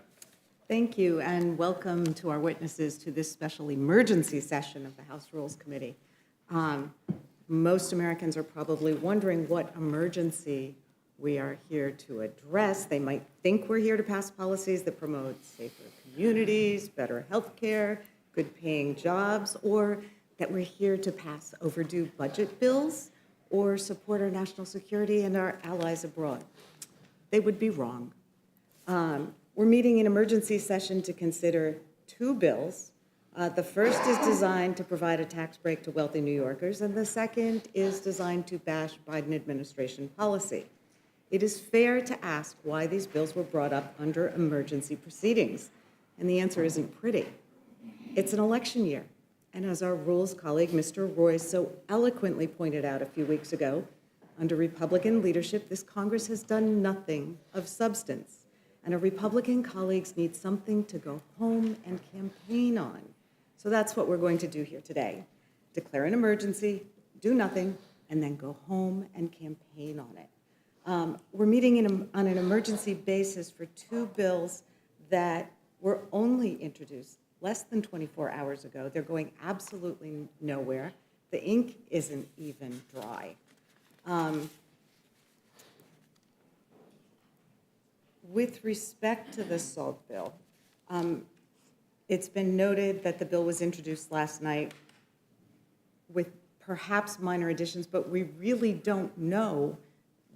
Thank you, and welcome to our witnesses to this special emergency session of the House Rules Committee. Most Americans are probably wondering what emergency we are here to address. They might think we're here to pass policies that promote safer communities, better health care, good-paying jobs, or that we're here to pass overdue budget bills or support our national security and our allies abroad. They would be wrong. We're meeting an emergency session to consider two bills. The first is designed to provide a tax break to wealthy New Yorkers, and the second is designed to bash Biden administration policy. It is fair to ask why these bills were brought up under emergency proceedings, and the answer isn't pretty. It's an election year, and as our Rules colleague, Mr. Roy, so eloquently pointed out a few weeks ago, under Republican leadership, this Congress has done nothing of substance, and our Republican colleagues need something to go home and campaign on. So that's what we're going to do here today. Declare an emergency, do nothing, and then go home and campaign on it. We're meeting on an emergency basis for two bills that were only introduced less than 24 hours ago. They're going absolutely nowhere. The ink isn't even dry. With respect to the SALT bill, it's been noted that the bill was introduced last night with perhaps minor additions, but we really don't know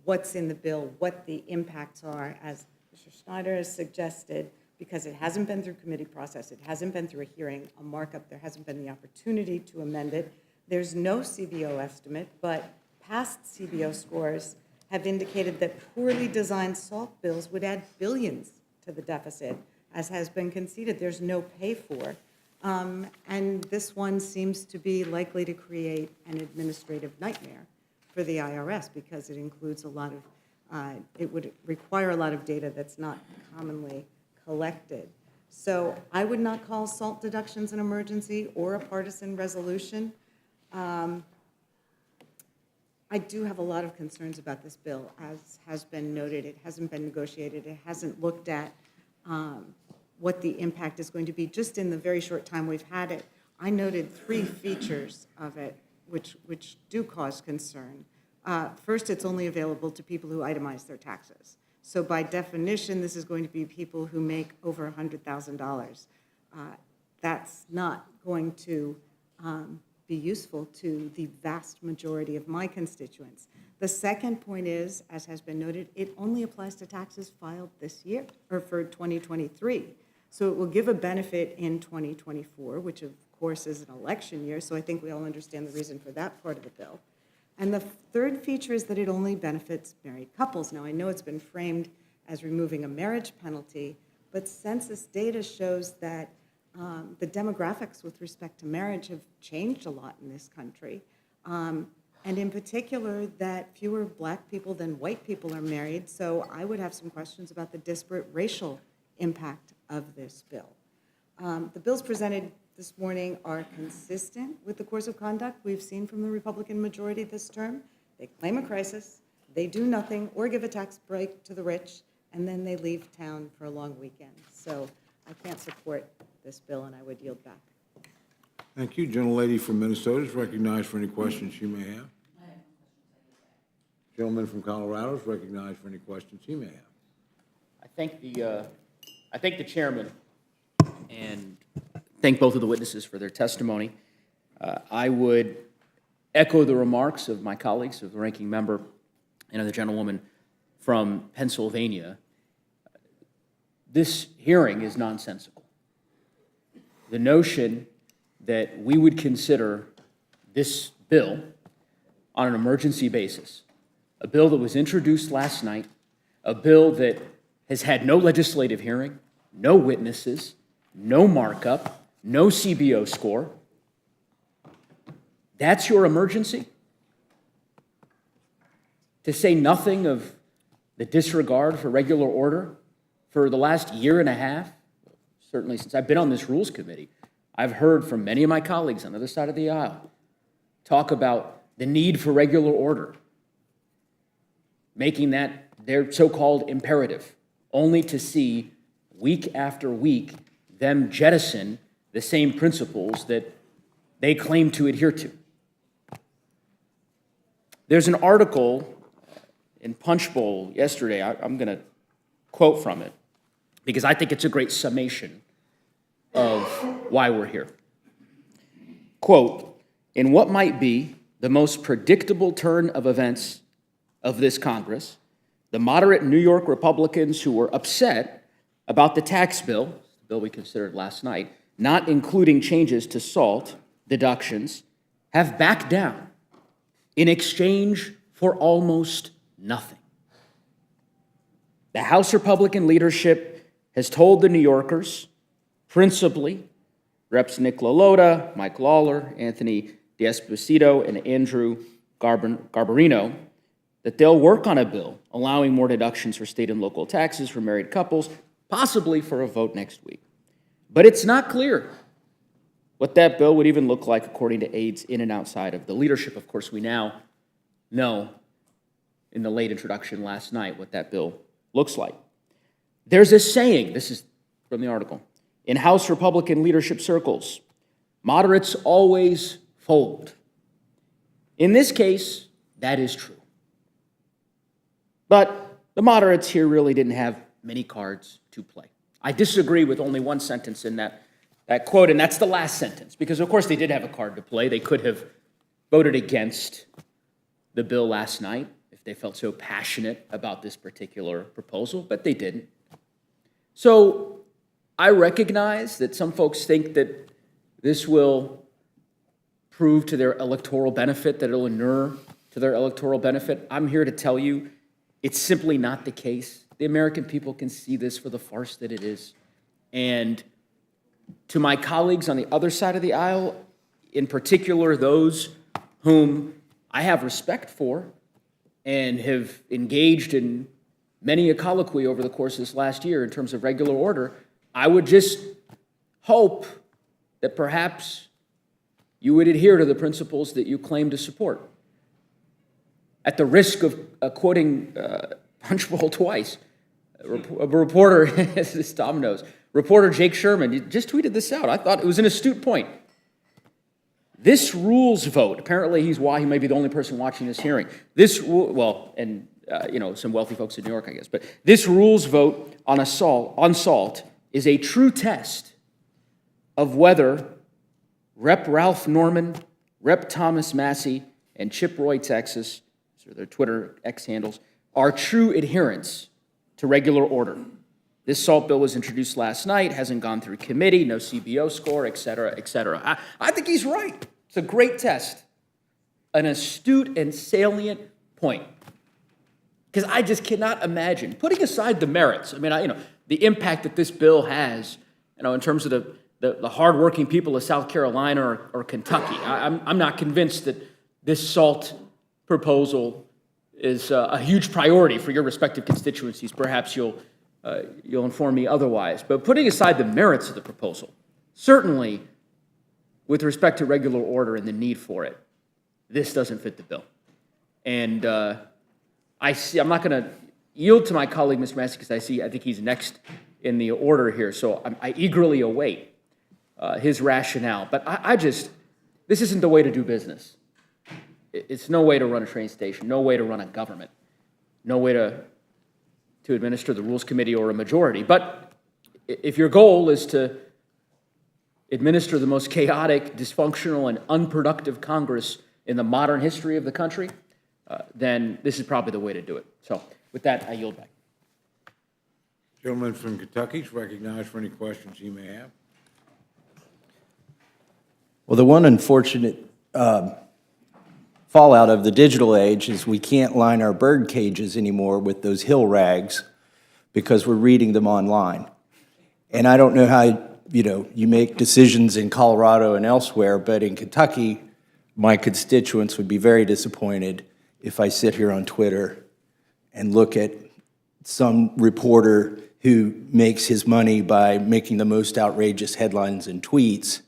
what's in the bill, what the impacts are, as Mr. Schneider has suggested, because it hasn't been through committee process, it hasn't been through a hearing, a markup, there hasn't been the opportunity to amend it. There's no CBO estimate, but past CBO scores have indicated that poorly designed SALT bills would add billions to the deficit, as has been conceded. There's no pay for. And this one seems to be likely to create an administrative nightmare for the IRS because it includes a lot of, it would require a lot of data that's not commonly collected. So I would not call SALT deductions an emergency or a partisan resolution. I do have a lot of concerns about this bill. As has been noted, it hasn't been negotiated. It hasn't looked at what the impact is going to be. Just in the very short time we've had it, I noted 3 features of it which do cause concern. First, it's only available to people who itemize their taxes. So by definition, this is going to be people who make over $100,000. That's not going to be useful to the vast majority of my constituents. The second point is, as has been noted, it only applies to taxes filed this year, or for 2023. So it will give a benefit in 2024, which of course is an election year, so I think we all understand the reason for that part of the bill. And the third feature is that it only benefits married couples. Now, I know it's been framed as removing a marriage penalty, but census data shows that the demographics with respect to marriage have changed a lot in this country. and in particular, that fewer black people than white people are married. So I would have some questions about the disparate racial impact of this bill. The bills presented this morning are consistent with the course of conduct we've seen from the Republican majority this term. They claim a crisis, they do nothing or give a tax break to the rich, and then they leave town for a long weekend. So I can't support this bill, and I would yield back. Thank you. Gentlelady from Minnesota is recognized for any questions she may have. Gentleman from Colorado is recognized for any questions he may have. I thank the chairman and thank both of the witnesses for their testimony. I would echo the remarks of my colleagues, of the ranking member and of the gentlewoman from Pennsylvania. This hearing is nonsensical. The notion that we would consider this bill on an emergency basis, a bill that was introduced last night, a bill that has had no legislative hearing, no witnesses, no markup, no CBO score. That's your emergency? To say nothing of the disregard for regular order for the last year and a half, certainly since I've been on this Rules Committee, I've heard from many of my colleagues on the other side of the aisle talk about the need for regular order, making that their so-called imperative, only to see week after week them jettison the same principles that they claim to adhere to. There's an article in Punchbowl yesterday, I'm going to quote from it, because I think it's a great summation of why we're here. Quote, "In what might be the most predictable turn of events of this Congress, the moderate New York Republicans who were upset about the tax bill, the bill we considered last night, not including changes to SALT deductions, have backed down in exchange for almost nothing. The House Republican leadership has told the New Yorkers, principally Reps Nick LaLota, Mike Lawler, Anthony D'Esposito, and Andrew Garbarino, that they'll work on a bill allowing more deductions for state and local taxes for married couples, possibly for a vote next week. But it's not clear what that bill would even look like according to aides in and outside of the leadership. Of course, we now know in the late introduction last night what that bill looks like. There's a saying, this is from the article, in House Republican leadership circles, moderates always fold. In this case, that is true. But the moderates here really didn't have many cards to play. I disagree with only one sentence in that quote, and that's the last sentence, because of course they did have a card to play. They could have voted against the bill last night if they felt so passionate about this particular proposal, but they didn't. So I recognize that some folks think that this will prove to their electoral benefit, that it'll inure to their electoral benefit. I'm here to tell you it's simply not the case. The American people can see this for the farce that it is. And to my colleagues on the other side of the aisle, in particular those whom I have respect for and have engaged in many a colloquy over the course of this last year in terms of regular order, I would just hope that perhaps you would adhere to the principles that you claim to support. At the risk of quoting Punchbowl twice, a reporter, as Tom knows, reporter Jake Sherman just tweeted this out. I thought it was an astute point. This rules vote, apparently he may be the only person watching this hearing. Some wealthy folks in New York, I guess, but this rules vote on SALT is a true test of whether Rep. Ralph Norman, Rep. Thomas Massey, and Chip Roy Texas, or their Twitter X handles, are true adherents to regular order. This SALT bill was introduced last night, hasn't gone through committee, no CBO score, et cetera, et cetera. I think he's right. It's a great test, an astute and salient point. Because I just cannot imagine, putting aside the merits, the impact that this bill has, in terms of the hardworking people of South Carolina or Kentucky. I'm not convinced that this SALT proposal is a huge priority for your respective constituencies. Perhaps you'll inform me otherwise. But putting aside the merits of the proposal, certainly with respect to regular order and the need for it, this doesn't fit the bill. And I'm not going to yield to my colleague, Mr. Massey, because I think he's next in the order here. So I eagerly await his rationale. But this isn't the way to do business. It's no way to run a train station, no way to run a government, no way to administer the Rules Committee or a majority. But if your goal is to administer the most chaotic, dysfunctional, and unproductive Congress in the modern history of the country, then this is probably the way to do it. So with that, I yield back. Gentleman from Kentucky is recognized for any questions he may have. Well, the one unfortunate fallout of the digital age is we can't line our bird cages anymore with those hill rags because we're reading them online. And I don't know how, you make decisions in Colorado and elsewhere, but in Kentucky, my constituents would be very disappointed if I sit here on Twitter and look at some reporter who makes his money by making the most outrageous headlines and tweets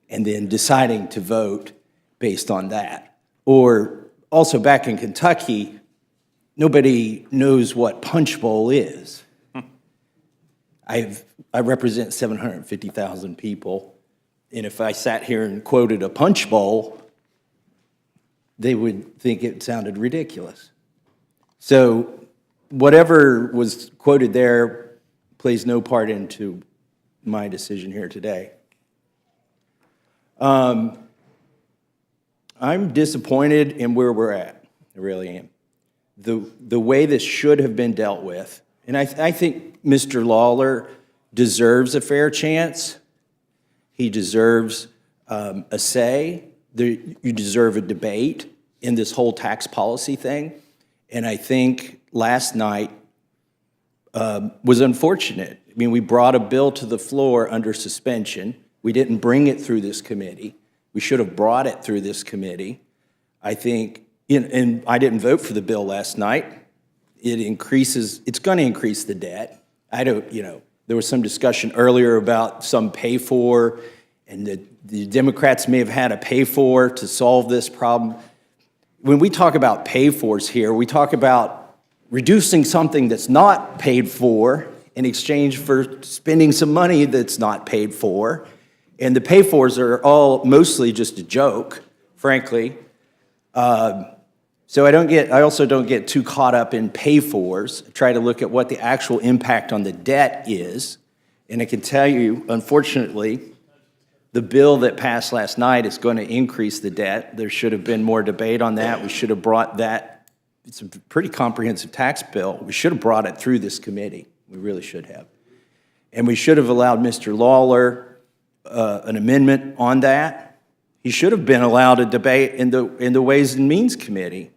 and then deciding to vote based on that. Or also back in Kentucky, nobody knows what Punch Bowl is. I represent 750,000 people, and if I sat here and quoted a Punch Bowl, they would think it sounded ridiculous. So whatever was quoted there plays no part into my decision here today. I'm disappointed in where we're at. I really am. The way this should have been dealt with, and I think Mr. Lawler deserves a fair chance. He deserves a say. You deserve a debate in this whole tax policy thing. And I think last night was unfortunate. I mean, we brought a bill to the floor under suspension. We didn't bring it through this committee. We should have brought it through this committee. I think, and I didn't vote for the bill last night. It's going to increase the debt. There was some discussion earlier about some pay for, and the Democrats may have had a pay for to solve this problem. When we talk about pay fors here, we talk about reducing something that's not paid for in exchange for spending some money that's not paid for. And the pay fors are all mostly just a joke, frankly. So I also don't get too caught up in pay fors. I try to look at what the actual impact on the debt is. And I can tell you, unfortunately, the bill that passed last night is going to increase the debt. There should have been more debate on that. We should have brought that. It's a pretty comprehensive tax bill. We should have brought it through this committee. We really should have. And we should have allowed Mr. Lawler an amendment on that. He should have been allowed a debate in the Ways and Means Committee.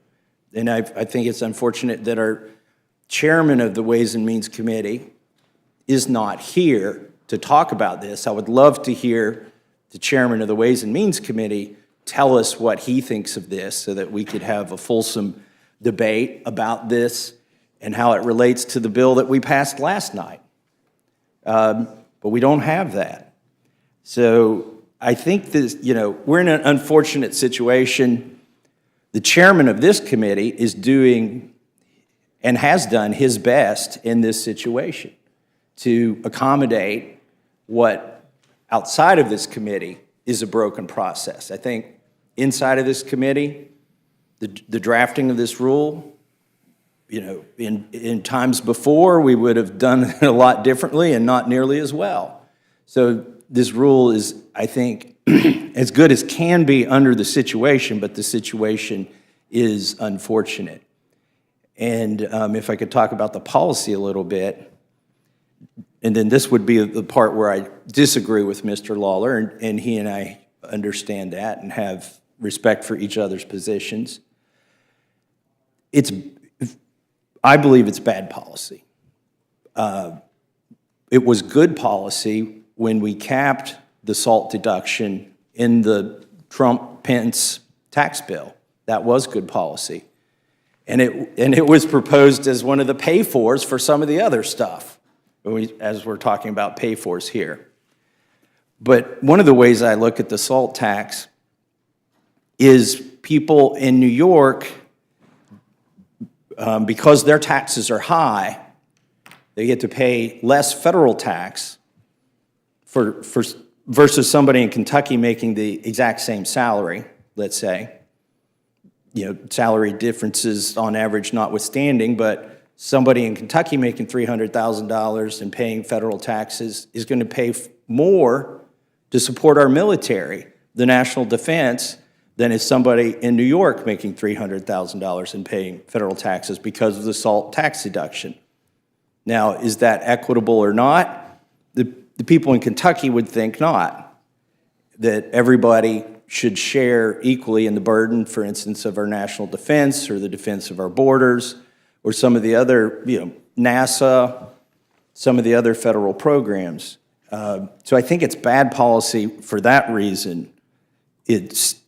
And I think it's unfortunate that our chairman of the Ways and Means Committee is not here to talk about this. I would love to hear the chairman of the Ways and Means Committee tell us what he thinks of this so that we could have a fulsome debate about this and how it relates to the bill that we passed last night. But we don't have that. So I think this, we're in an unfortunate situation. The chairman of this committee is doing and has done his best in this situation to accommodate what outside of this committee is a broken process. I think inside of this committee, the drafting of this rule, in times before, we would have done it a lot differently and not nearly as well. So this rule is, I think, as good as can be under the situation, but the situation is unfortunate. And if I could talk about the policy a little bit, and then this would be the part where I disagree with Mr. Lawler, and he and I understand that and have respect for each other's positions. I believe it's bad policy. It was good policy when we capped the SALT deduction in the Trump-Pence tax bill. That was good policy. And it was proposed as one of the pay-fors for some of the other stuff, as we're talking about pay-fors here. But one of the ways I look at the SALT tax is people in New York, because their taxes are high, they get to pay less federal tax versus somebody in Kentucky making the exact same salary, let's say. You know, salary differences on average notwithstanding, but somebody in Kentucky making $300,000 and paying federal taxes is going to pay more to support our military, the national defense, than is somebody in New York making $300,000 and paying federal taxes because of the SALT tax deduction. Now, is that equitable or not? The people in Kentucky would think not, that everybody should share equally in the burden, for instance, of our national defense or the defense of our borders or some of the other, NASA, some of the other federal programs. So I think it's bad policy for that reason. It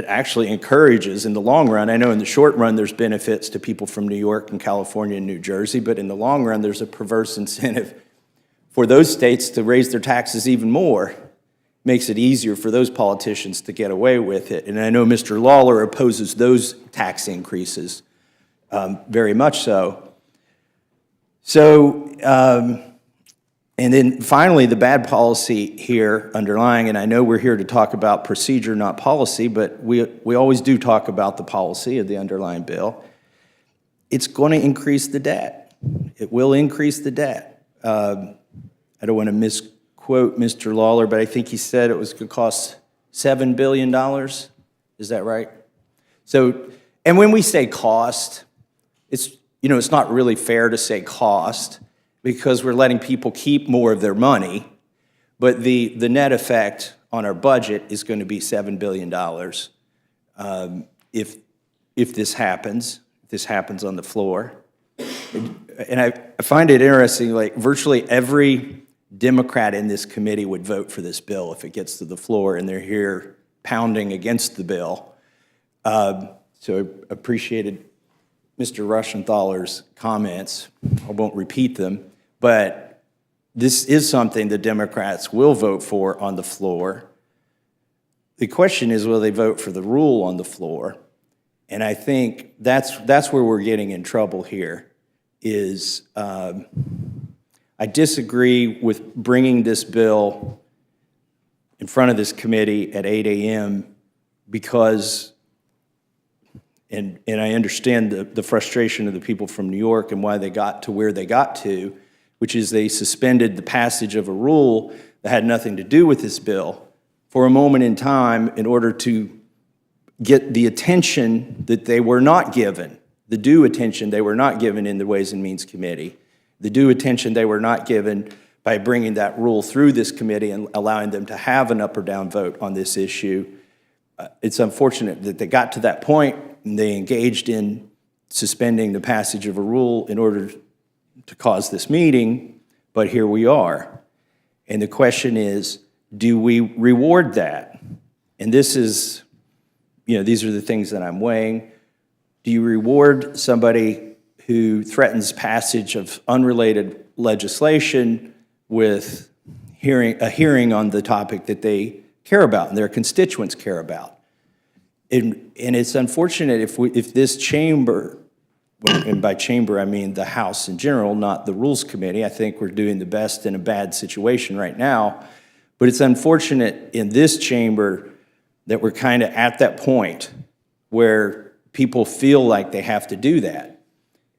actually encourages in the long run. I know in the short run there's benefits to people from New York and California and New Jersey, but in the long run there's a perverse incentive for those states to raise their taxes even more. Makes it easier for those politicians to get away with it. And I know Mr. Lawler opposes those tax increases very much so. So, and then finally, the bad policy here underlying, and I know we're here to talk about procedure, not policy, but we always do talk about the policy of the underlying bill. It's going to increase the debt. It will increase the debt. I don't want to misquote Mr. Lawler, but I think he said it was going to cost $7 billion. Is that right? So, and when we say cost, it's not really fair to say cost because we're letting people keep more of their money, but the net effect on our budget is going to be $7 billion if this happens on the floor. And I find it interesting, like virtually every Democrat in this committee would vote for this bill if it gets to the floor, and they're here pounding against the bill. So I appreciated Mr. Rushenthaler's comments. I won't repeat them, but this is something the Democrats will vote for on the floor. The question is, will they vote for the rule on the floor? And I think that's where we're getting in trouble here, is I disagree with bringing this bill in front of this committee at 8 a.m. because, and I understand the frustration of the people from New York and why they got to where they got to, which is they suspended the passage of a rule that had nothing to do with this bill for a moment in time in order to get the attention that they were not given, the due attention they were not given in the Ways and Means Committee, the due attention they were not given by bringing that rule through this committee and allowing them to have an up or down vote on this issue. It's unfortunate that they got to that point and they engaged in suspending the passage of a rule in order to cause this meeting, but here we are. And the question is, do we reward that? And this is, these are the things that I'm weighing. Do you reward somebody who threatens passage of unrelated legislation with a hearing on the topic that they care about and their constituents care about? And it's unfortunate if this chamber, and by chamber I mean the House in general, not the Rules Committee. I think we're doing the best in a bad situation right now. But it's unfortunate in this chamber that we're kind of at that point where people feel like they have to do that.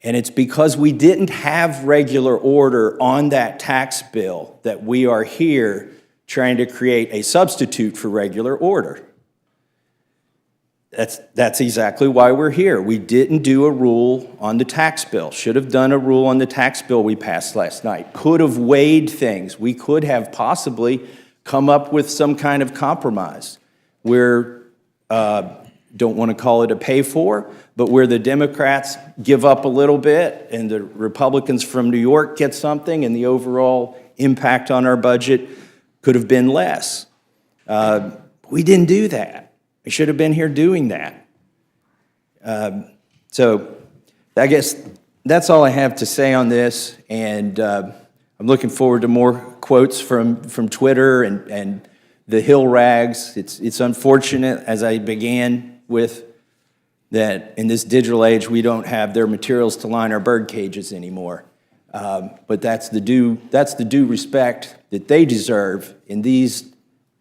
And it's because we didn't have regular order on that tax bill that we are here trying to create a substitute for regular order. That's exactly why we're here. We didn't do a rule on the tax bill. Should have done a rule on the tax bill we passed last night. Could have weighed things. We could have possibly come up with some kind of compromise where, don't want to call it a pay-for, but where the Democrats give up a little bit and the Republicans from New York get something and the overall impact on our budget could have been less. We didn't do that. I should have been here doing that. So I guess that's all I have to say on this, and I'm looking forward to more quotes from Twitter and the Hill rags. It's unfortunate, as I began with, that in this digital age, we don't have their materials to line our bird cages anymore. But that's the due respect that they deserve in these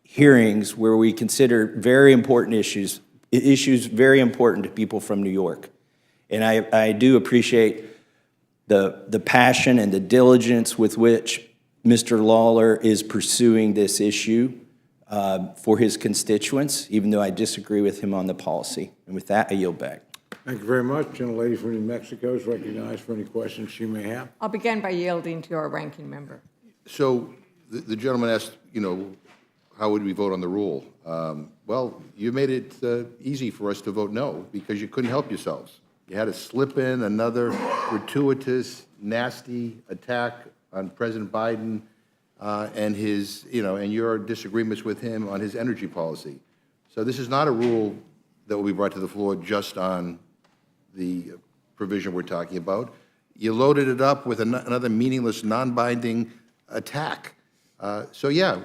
hearings where we consider very important issues very important to people from New York. And I do appreciate the passion and the diligence with which Mr. Lawler is pursuing this issue for his constituents, even though I disagree with him on the policy. And with that, I yield back. Thank you very much. Gentlelady from New Mexico is recognized for any questions she may have. I'll begin by yielding to our ranking member. So the gentleman asked, how would we vote on the rule? Well, you made it easy for us to vote no because you couldn't help yourselves. You had to slip in another gratuitous, nasty attack on President Biden and his, and your disagreements with him on his energy policy. So this is not a rule that will be brought to the floor just on the provision we're talking about. You loaded it up with another meaningless, non-binding attack. So yeah,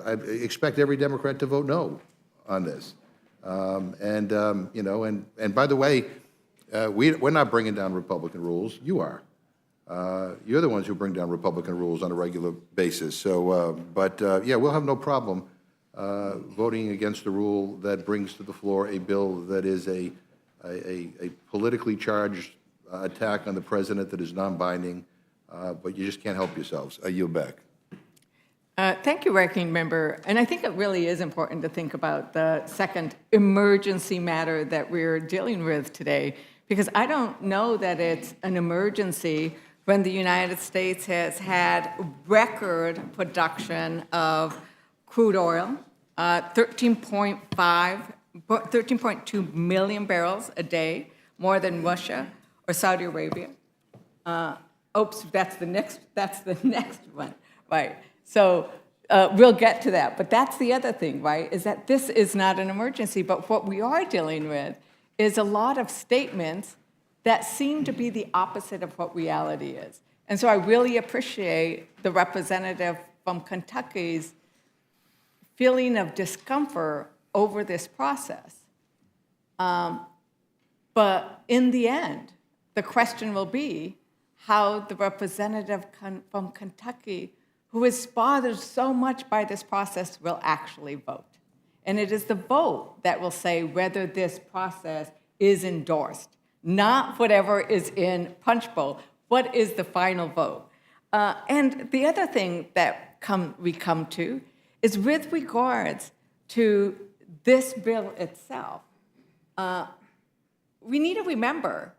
I expect every Democrat to vote no on this. And by the way, we're not bringing down Republican rules. You are. You're the ones who bring down Republican rules on a regular basis. So, yeah, we'll have no problem voting against the rule that brings to the floor a bill that is a politically charged attack on the president that is non-binding, but you just can't help yourselves. I yield back. Thank you, Ranking Member. And I think it really is important to think about the second emergency matter that we're dealing with today, because I don't know that it's an emergency when the United States has had record production of crude oil, 13.2 million barrels a day, more than Russia or Saudi Arabia. Oops, that's the next one, right? So we'll get to that, but that's the other thing, right, is that this is not an emergency, but what we are dealing with is a lot of statements that seem to be the opposite of what reality is. And so I really appreciate the representative from Kentucky's feeling of discomfort over this process. But in the end, the question will be how the representative from Kentucky, who is bothered so much by this process, will actually vote. And it is the vote that will say whether this process is endorsed, not whatever is in Punch Bowl. What is the final vote? And the other thing that we come to is with regards to this bill itself, we need to remember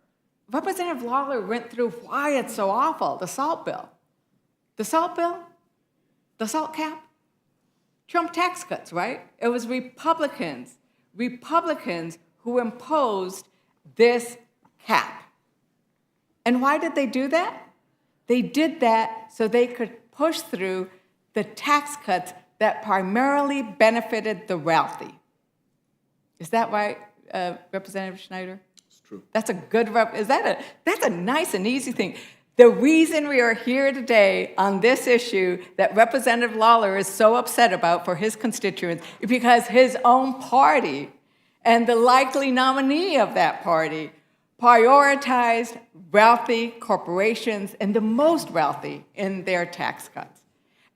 Representative Lawler went through why it's so awful, the SALT bill. The SALT bill, the SALT cap, Trump tax cuts, right? It was Republicans who imposed this cap. And why did they do that? They did that so they could push through the tax cuts that primarily benefited the wealthy. Is that right, Representative Schneider? It's true. That's a good that's a nice and easy thing. The reason we are here today on this issue that Representative Lawler is so upset about for his constituents is because his own party and the likely nominee of that party prioritized wealthy corporations and the most wealthy in their tax cuts.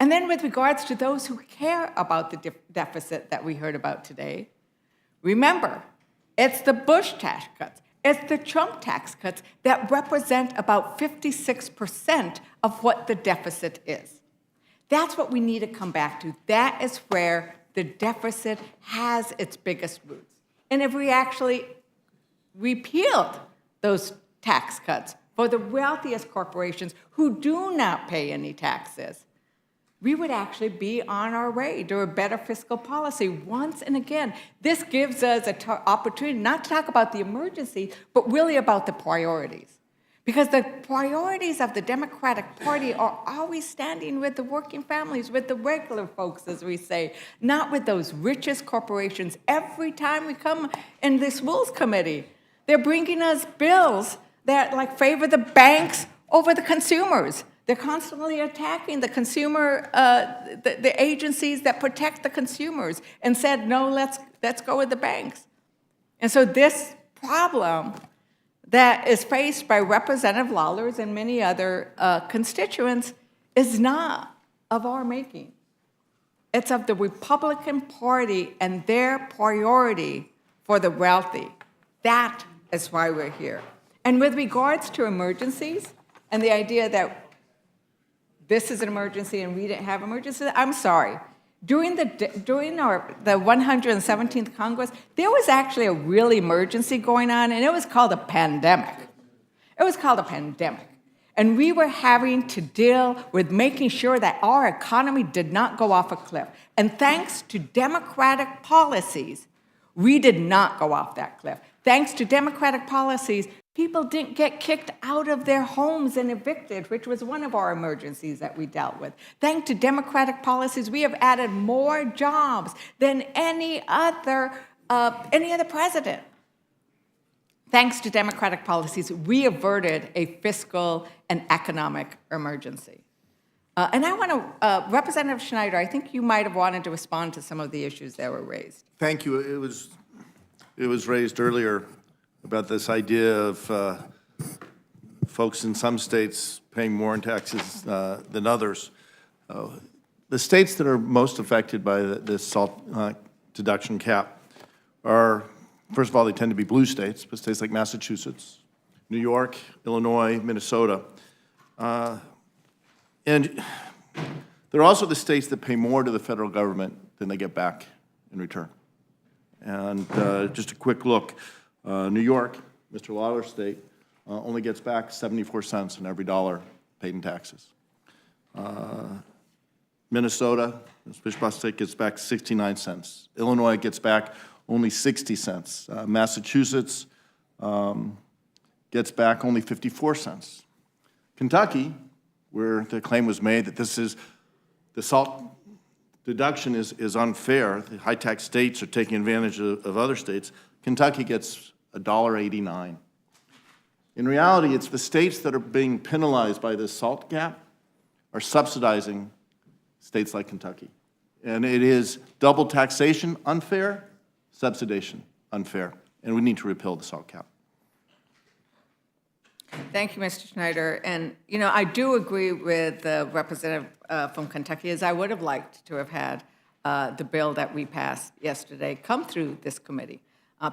And then with regards to those who care about the deficit that we heard about today, remember, it's the Bush tax cuts, it's the Trump tax cuts that represent about 56% of what the deficit is. That's what we need to come back to. That is where the deficit has its biggest roots. And if we actually repealed those tax cuts for the wealthiest corporations who do not pay any taxes, we would actually be on our way to a better fiscal policy once and again. This gives us an opportunity not to talk about the emergency, but really about the priorities. Because the priorities of the Democratic Party are always standing with the working families, with the regular folks, as we say, not with those richest corporations. Every time we come in this Rules Committee, they're bringing us bills that like favor the banks over the consumers. They're constantly attacking the consumer, the agencies that protect the consumers, and said, no, let's go with the banks. And so this problem that is faced by Representative Lawlers and many other constituents is not of our making. It's of the Republican Party and their priority for the wealthy. That is why we're here. And with regards to emergencies and the idea that this is an emergency and we didn't have emergencies, I'm sorry. During the 117th Congress, there was actually a real emergency going on, and it was called a pandemic. It was called a pandemic. And we were having to deal with making sure that our economy did not go off a cliff. And thanks to Democratic policies, we did not go off that cliff. Thanks to Democratic policies, people didn't get kicked out of their homes and evicted, which was one of our emergencies that we dealt with. Thanks to Democratic policies, we have added more jobs than any other president. Thanks to Democratic policies, we averted a fiscal and economic emergency. And I want to, Representative Schneider, I think you might have wanted to respond to some of the issues that were raised. Thank you. It was raised earlier about this idea of folks in some states paying more in taxes than others. The states that are most affected by this SALT deduction cap are, first of all, they tend to be blue states, but states like Massachusetts, New York, Illinois, Minnesota. And they're also the states that pay more to the federal government than they get back in return. And just a quick look, New York, Mr. Lawler's state, only gets back 74 cents on every dollar paid in taxes. Minnesota, Mr. Bishop's state, gets back 69 cents. Illinois gets back only 60 cents. Massachusetts gets back only 54 cents. Kentucky, where the claim was made that the SALT deduction is unfair, the high-tax states are taking advantage of other states, Kentucky gets $1.89. In reality, it's the states that are being penalized by this SALT gap are subsidizing states like Kentucky. And it is double taxation unfair, subsidization unfair, and we need to repeal the SALT cap. Thank you, Mr. Schneider. And, you know, I do agree with the representative from Kentucky, as I would have liked to have had the bill that we passed yesterday come through this committee,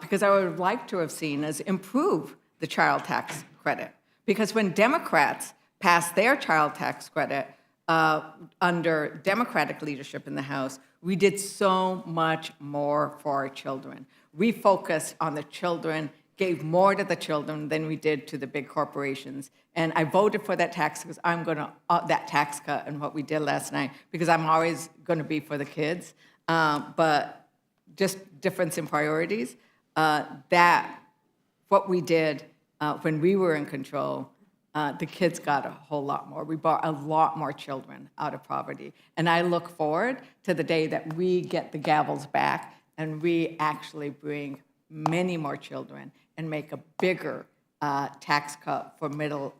because I would have liked to have seen us improve the child tax credit. Because when Democrats passed their child tax credit under Democratic leadership in the House, we did so much more for our children. We focused on the children, gave more to the children than we did to the big corporations. And I voted for that tax because I'm going to, that tax cut and what we did last night, because I'm always going to be for the kids. But just difference in priorities, what we did when we were in control, the kids got a whole lot more. We brought a lot more children out of poverty. And I look forward to the day that we get the gavels back and we actually bring many more children and make a bigger tax cut for middle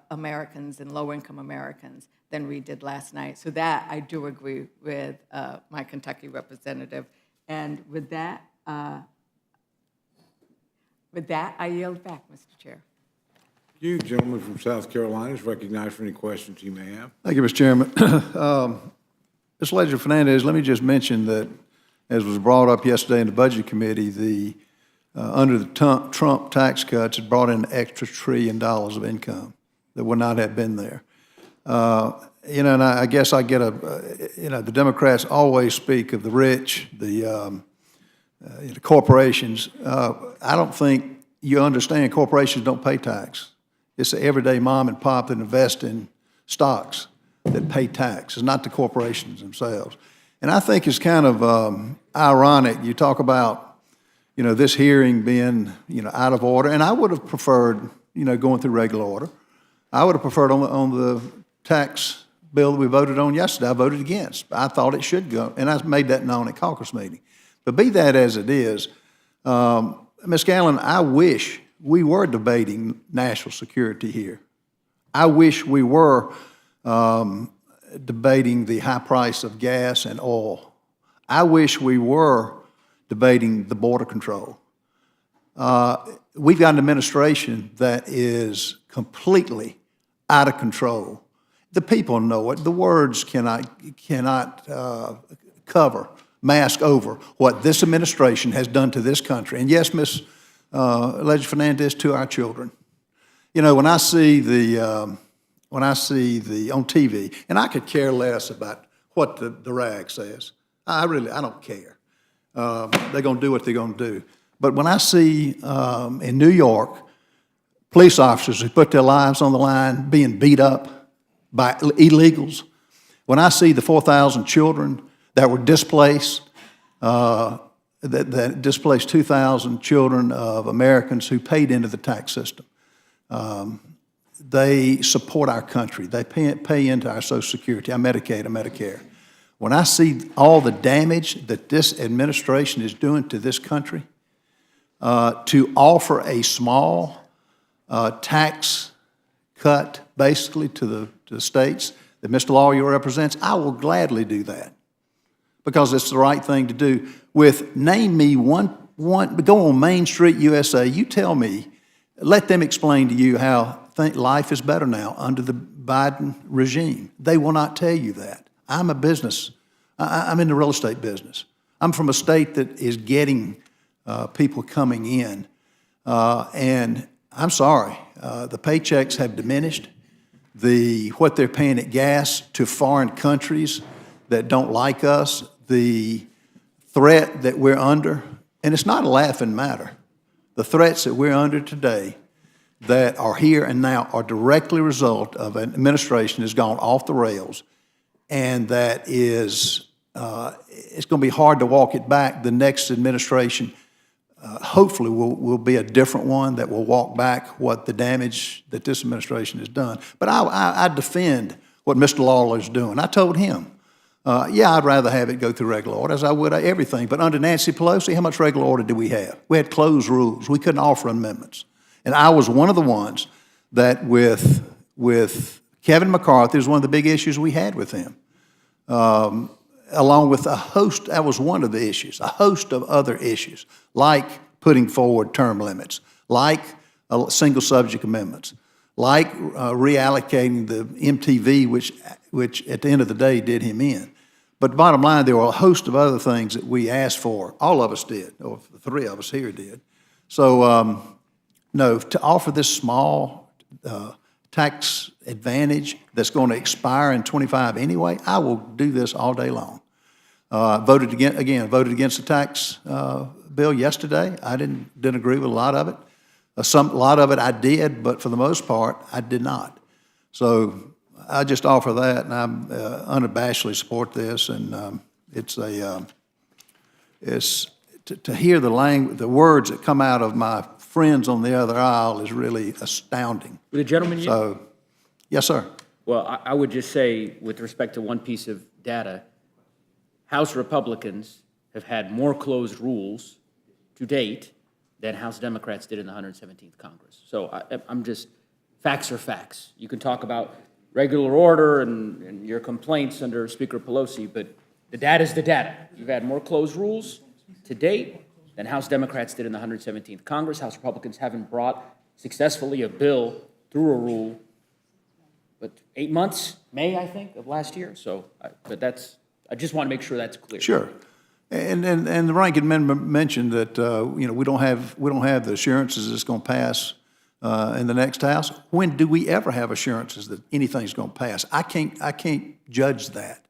Americans and low-income Americans than we did last night. So that I do agree with my Kentucky representative. And with that, I yield back, Mr. Chair. You, gentleman from South Carolina, is recognized for any questions you may have. Thank you, Mr. Chairman. Mr. Legislator Fernandez, let me just mention that, as was brought up yesterday in the Budget Committee, under the Trump tax cuts, it brought in an extra $1 trillion of income that would not have been there. You know, and I guess I get the Democrats always speak of the rich, the corporations. I don't think you understand corporations don't pay tax. It's the everyday mom and pop that invest in stocks that pay tax. It's not the corporations themselves. And I think it's kind of ironic. You talk about, this hearing being, out of order. And I would have preferred, going through regular order. I would have preferred on the tax bill that we voted on yesterday, I voted against. I thought it should go, and I made that known at caucus meeting. But be that as it is, Ms. Gallen, I wish we were debating national security here. I wish we were debating the high price of gas and oil. I wish we were debating the border control. We've got an administration that is completely out of control. The people know it. The words cannot mask over what this administration has done to this country. And yes, Ms. Ledger Fernandez, to our children. When I see the on TV, and I could care less about what the rag says. I don't care. They're going to do what they're going to do. But when I see in New York, police officers who put their lives on the line being beat up by illegals, when I see the 4,000 children that were displaced, that displaced 2,000 children of Americans who paid into the tax system, they support our country. They pay into our Social Security, our Medicaid, our Medicare. When I see all the damage that this administration is doing to this country, to offer a small tax cut basically to the states that Mr. Lawyer represents, I will gladly do that because it's the right thing to do. Name me one, go on Main Street, USA, you tell me, let them explain to you how life is better now under the Biden regime. They will not tell you that. I'm in the real estate business. I'm from a state that is getting people coming in. And I'm sorry, the paychecks have diminished. What they're paying at gas to foreign countries that don't like us, the threat that we're under, and it's not a laughing matter. The threats that we're under today that are here and now are directly a result of an administration that's gone off the rails, and that is, it's going to be hard to walk it back. The next administration hopefully will be a different one that will walk back what the damage that this administration has done. But I defend what Mr. Lawler is doing. I told him, I'd rather have it go through regular order, as I would everything. But under Nancy Pelosi, how much regular order did we have? We had closed rules. We couldn't offer amendments. And I was one of the ones that with Kevin McCarthy, was one of the big issues we had with him. Along with a host, that was one of the issues, a host of other issues, like putting forward term limits, like single subject amendments, like reallocating the MTV, which at the end of the day did him in. But bottom line, there were a host of other things that we asked for. All of us did, or the three of us here did. So, no, to offer this small tax advantage that's going to expire in 25 anyway, I will do this all day long. Voted against the tax bill yesterday. I didn't agree with a lot of it. A lot of it I did, but for the most part, I did not. So I just offer that, and I unabashedly support this. And to hear the words that come out of my friends on the other aisle is really astounding. Will the gentleman So, yes, sir. Well, I would just say, with respect to one piece of data, House Republicans have had more closed rules to date than House Democrats did in the 117th Congress. So I'm just, facts are facts. You can talk about regular order and your complaints under Speaker Pelosi, but the data is the data. You've had more closed rules to date than House Democrats did in the 117th Congress. House Republicans haven't brought successfully a bill through a rule, but 8 months, May, I think, of last year. So, I just want to make sure that's clear. Sure. And the ranking member mentioned that, we don't have the assurances it's going to pass in the next House. When do we ever have assurances that anything's going to pass? I can't judge that.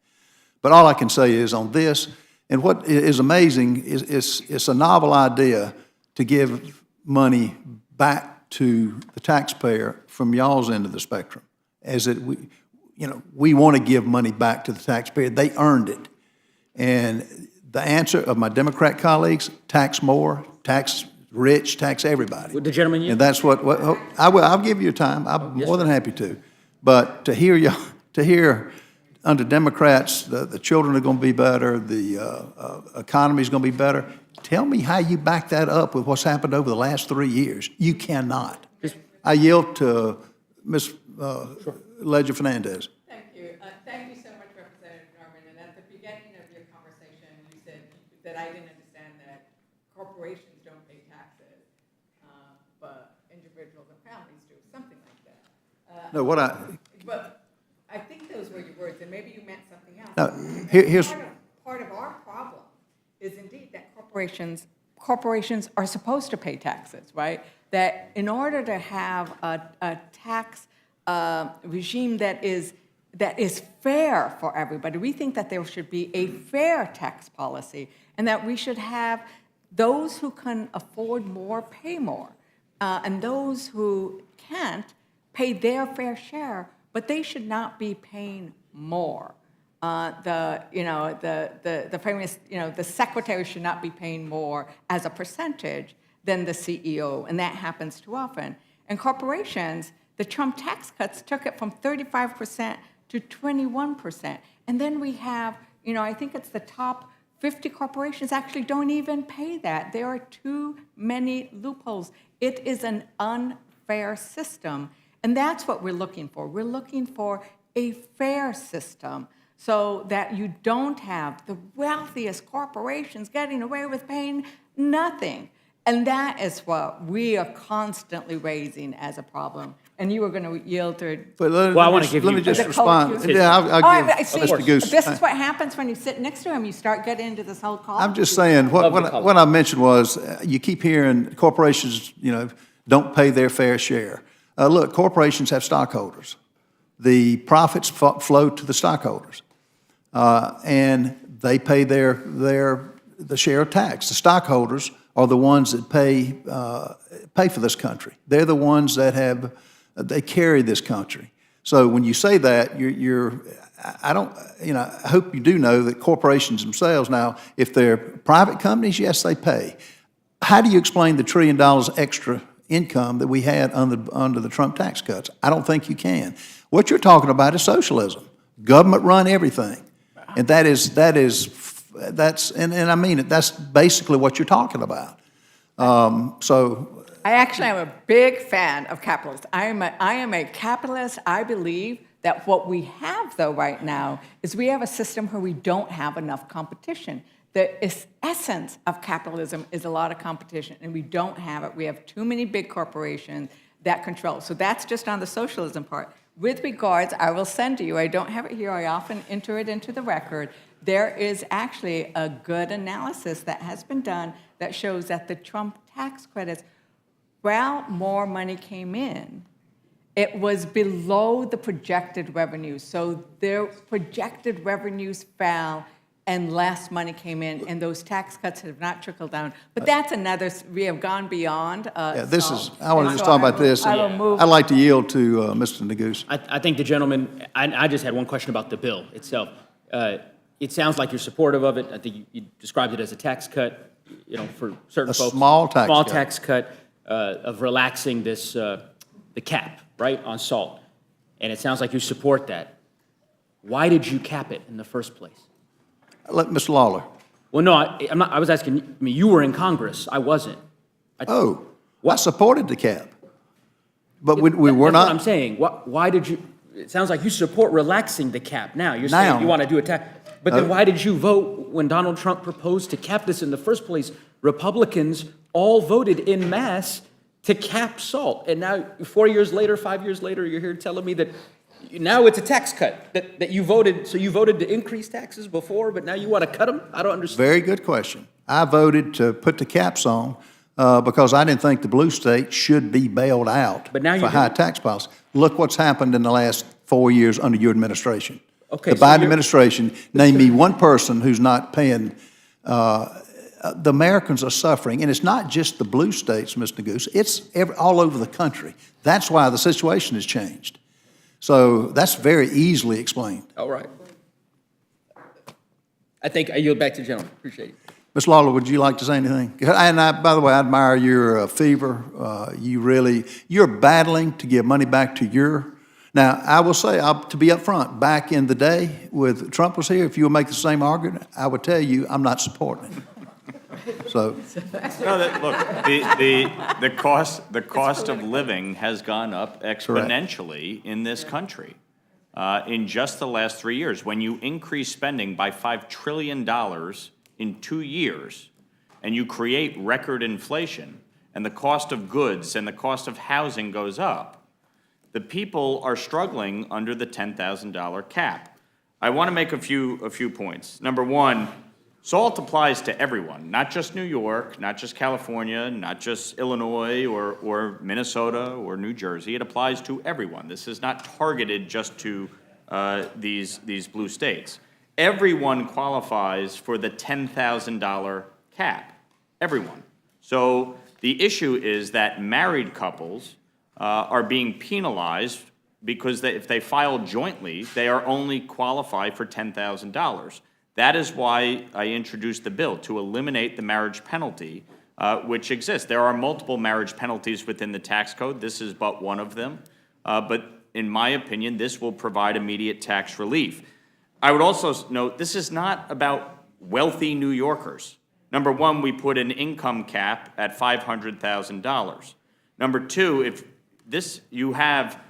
But all I can say is on this, and what is amazing is it's a novel idea to give money back to the taxpayer from y'all's end of the spectrum. We want to give money back to the taxpayer. They earned it. And the answer of my Democrat colleagues, tax more, tax rich, tax everybody. Would the gentleman yield? And that's what I'll give you time. I'm more than happy to. But to hear under Democrats, the children are going to be better, the economy's going to be better. Tell me how you back that up with what's happened over the last 3 years. You cannot. I yield to Ms. Ledger Fernandez. Thank you. Thank you so much, Representative Norman. And at the beginning of your conversation, you said that I didn't understand that corporations don't pay taxes, but individuals and families do, something like that. No, But I think those were your words, and maybe you meant something else. No, here's. Part of our problem is indeed that corporations are supposed to pay taxes, right? That in order to have a tax regime that is fair for everybody, we think that there should be a fair tax policy, and that we should have those who can afford more pay more, and those who can't pay their fair share, but they should not be paying more. The famous, the secretary should not be paying more as a percentage than the CEO, and that happens too often. And corporations, the Trump tax cuts took it from 35% to 21%. And then we have, I think it's the top 50 corporations actually don't even pay that. There are too many loopholes. It is an unfair system. And that's what we're looking for. We're looking for a fair system so that you don't have the wealthiest corporations getting away with paying nothing. And that is what we are constantly raising as a problem. And you were going to yield to... Well, I want to give you... Let me just The respond. co-accusers. Yeah, I'll give See, Mr. Goose. this is what happens when you sit next to him. You start getting into this whole call. I'm just saying, what I mentioned was, you keep hearing corporations, don't pay their fair share. Look, corporations have stockholders. The profits flow to the stockholders, and they pay the share of tax. The stockholders are the ones that pay for this country. They're the ones that they carry this country. So when you say that, I hope you do know that corporations themselves now, if they're private companies, yes, they pay. How do you explain the $1 trillion extra income that we had under the Trump tax cuts? I don't think you can. What you're talking about is socialism. Government run everything. And that's I mean it, that's basically what you're talking about. I actually am a big fan of capitalists. I am a capitalist. I believe that what we have, though, right now is we have a system where we don't have enough competition. The essence of capitalism is a lot of competition, and we don't have it. We have too many big corporations that control. So that's just on the socialism part. With regards, I will send to you, I don't have it here, I often enter it into the record. There is actually a good analysis that has been done that shows that the Trump tax credits, while more money came in, it was below the projected revenues. So their projected revenues fell and less money came in, and those tax cuts have not trickled down. But that's another, we have gone beyond. I want to just talk about this. I'd like to yield to Mr. Neguse. I think the gentleman, I just had one question about the bill itself. It sounds like you're supportive of it. I think you described it as a tax cut, for certain folks. Small tax tax cut of relaxing this, the cap, right, on salt. And it sounds like you support that. Why did you cap it in the first place? Let Mr. Lawler. Well, no, I was asking, you were in Congress. I wasn't. I supported the cap. But we were That's not. what I'm saying. Why did you, it sounds like you support relaxing the cap now. You're saying you want to do a tax. But then why did you vote when Donald Trump proposed to cap this in the first place? Republicans all voted en masse to cap salt. And now 4 years later, 5 years later, you're here telling me that now it's a tax cut, that you voted, so you voted to increase taxes before, but now you want to cut them? I don't understand. Very good question. I voted to put the caps on because I didn't think the blue states should be bailed out for high tax policy. Look what's happened in the last 4 years under your administration. Okay, the Biden administration, name me one person who's not paying. The Americans are suffering, and it's not just the blue states, Mr. Goose. It's all over the country. That's why the situation has changed. So that's very easily explained. All right. I think I yield back to the gentleman. Appreciate it. Ms. Lawler, would you like to say anything? And by the way, I admire your fever. You're battling to give money back to your. Now, I will say, to be upfront, back in the day with Trump was here, if you would make the same argument, I would tell you I'm not supporting it. So, No, look, the cost of living has gone up exponentially in this country in just the last 3 years. When you increase spending by $5 trillion in 2 years, and you create record inflation, and the cost of goods and the cost of housing goes up, the people are struggling under the $10,000 cap. I want to make a few points. Number one, SALT applies to everyone, not just New York, not just California, not just Illinois or Minnesota or New Jersey. It applies to everyone. This is not targeted just to these blue states. Everyone qualifies for the $10,000 cap, everyone. So the issue is that married couples are being penalized because if they file jointly, they are only qualified for $10,000. That is why I introduced the bill, to eliminate the marriage penalty, which exists. There are multiple marriage penalties within the tax code. This is but one of them. But in my opinion, this will provide immediate tax relief. I would also note, this is not about wealthy New Yorkers. Number one, we put an income cap at $500,000. Number two, you have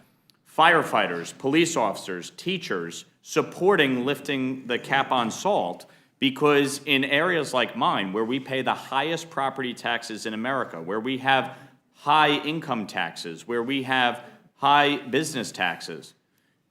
firefighters, police officers, teachers supporting lifting the cap on SALT, because in areas like mine, where we pay the highest property taxes in America, where we have high income taxes, where we have high business taxes,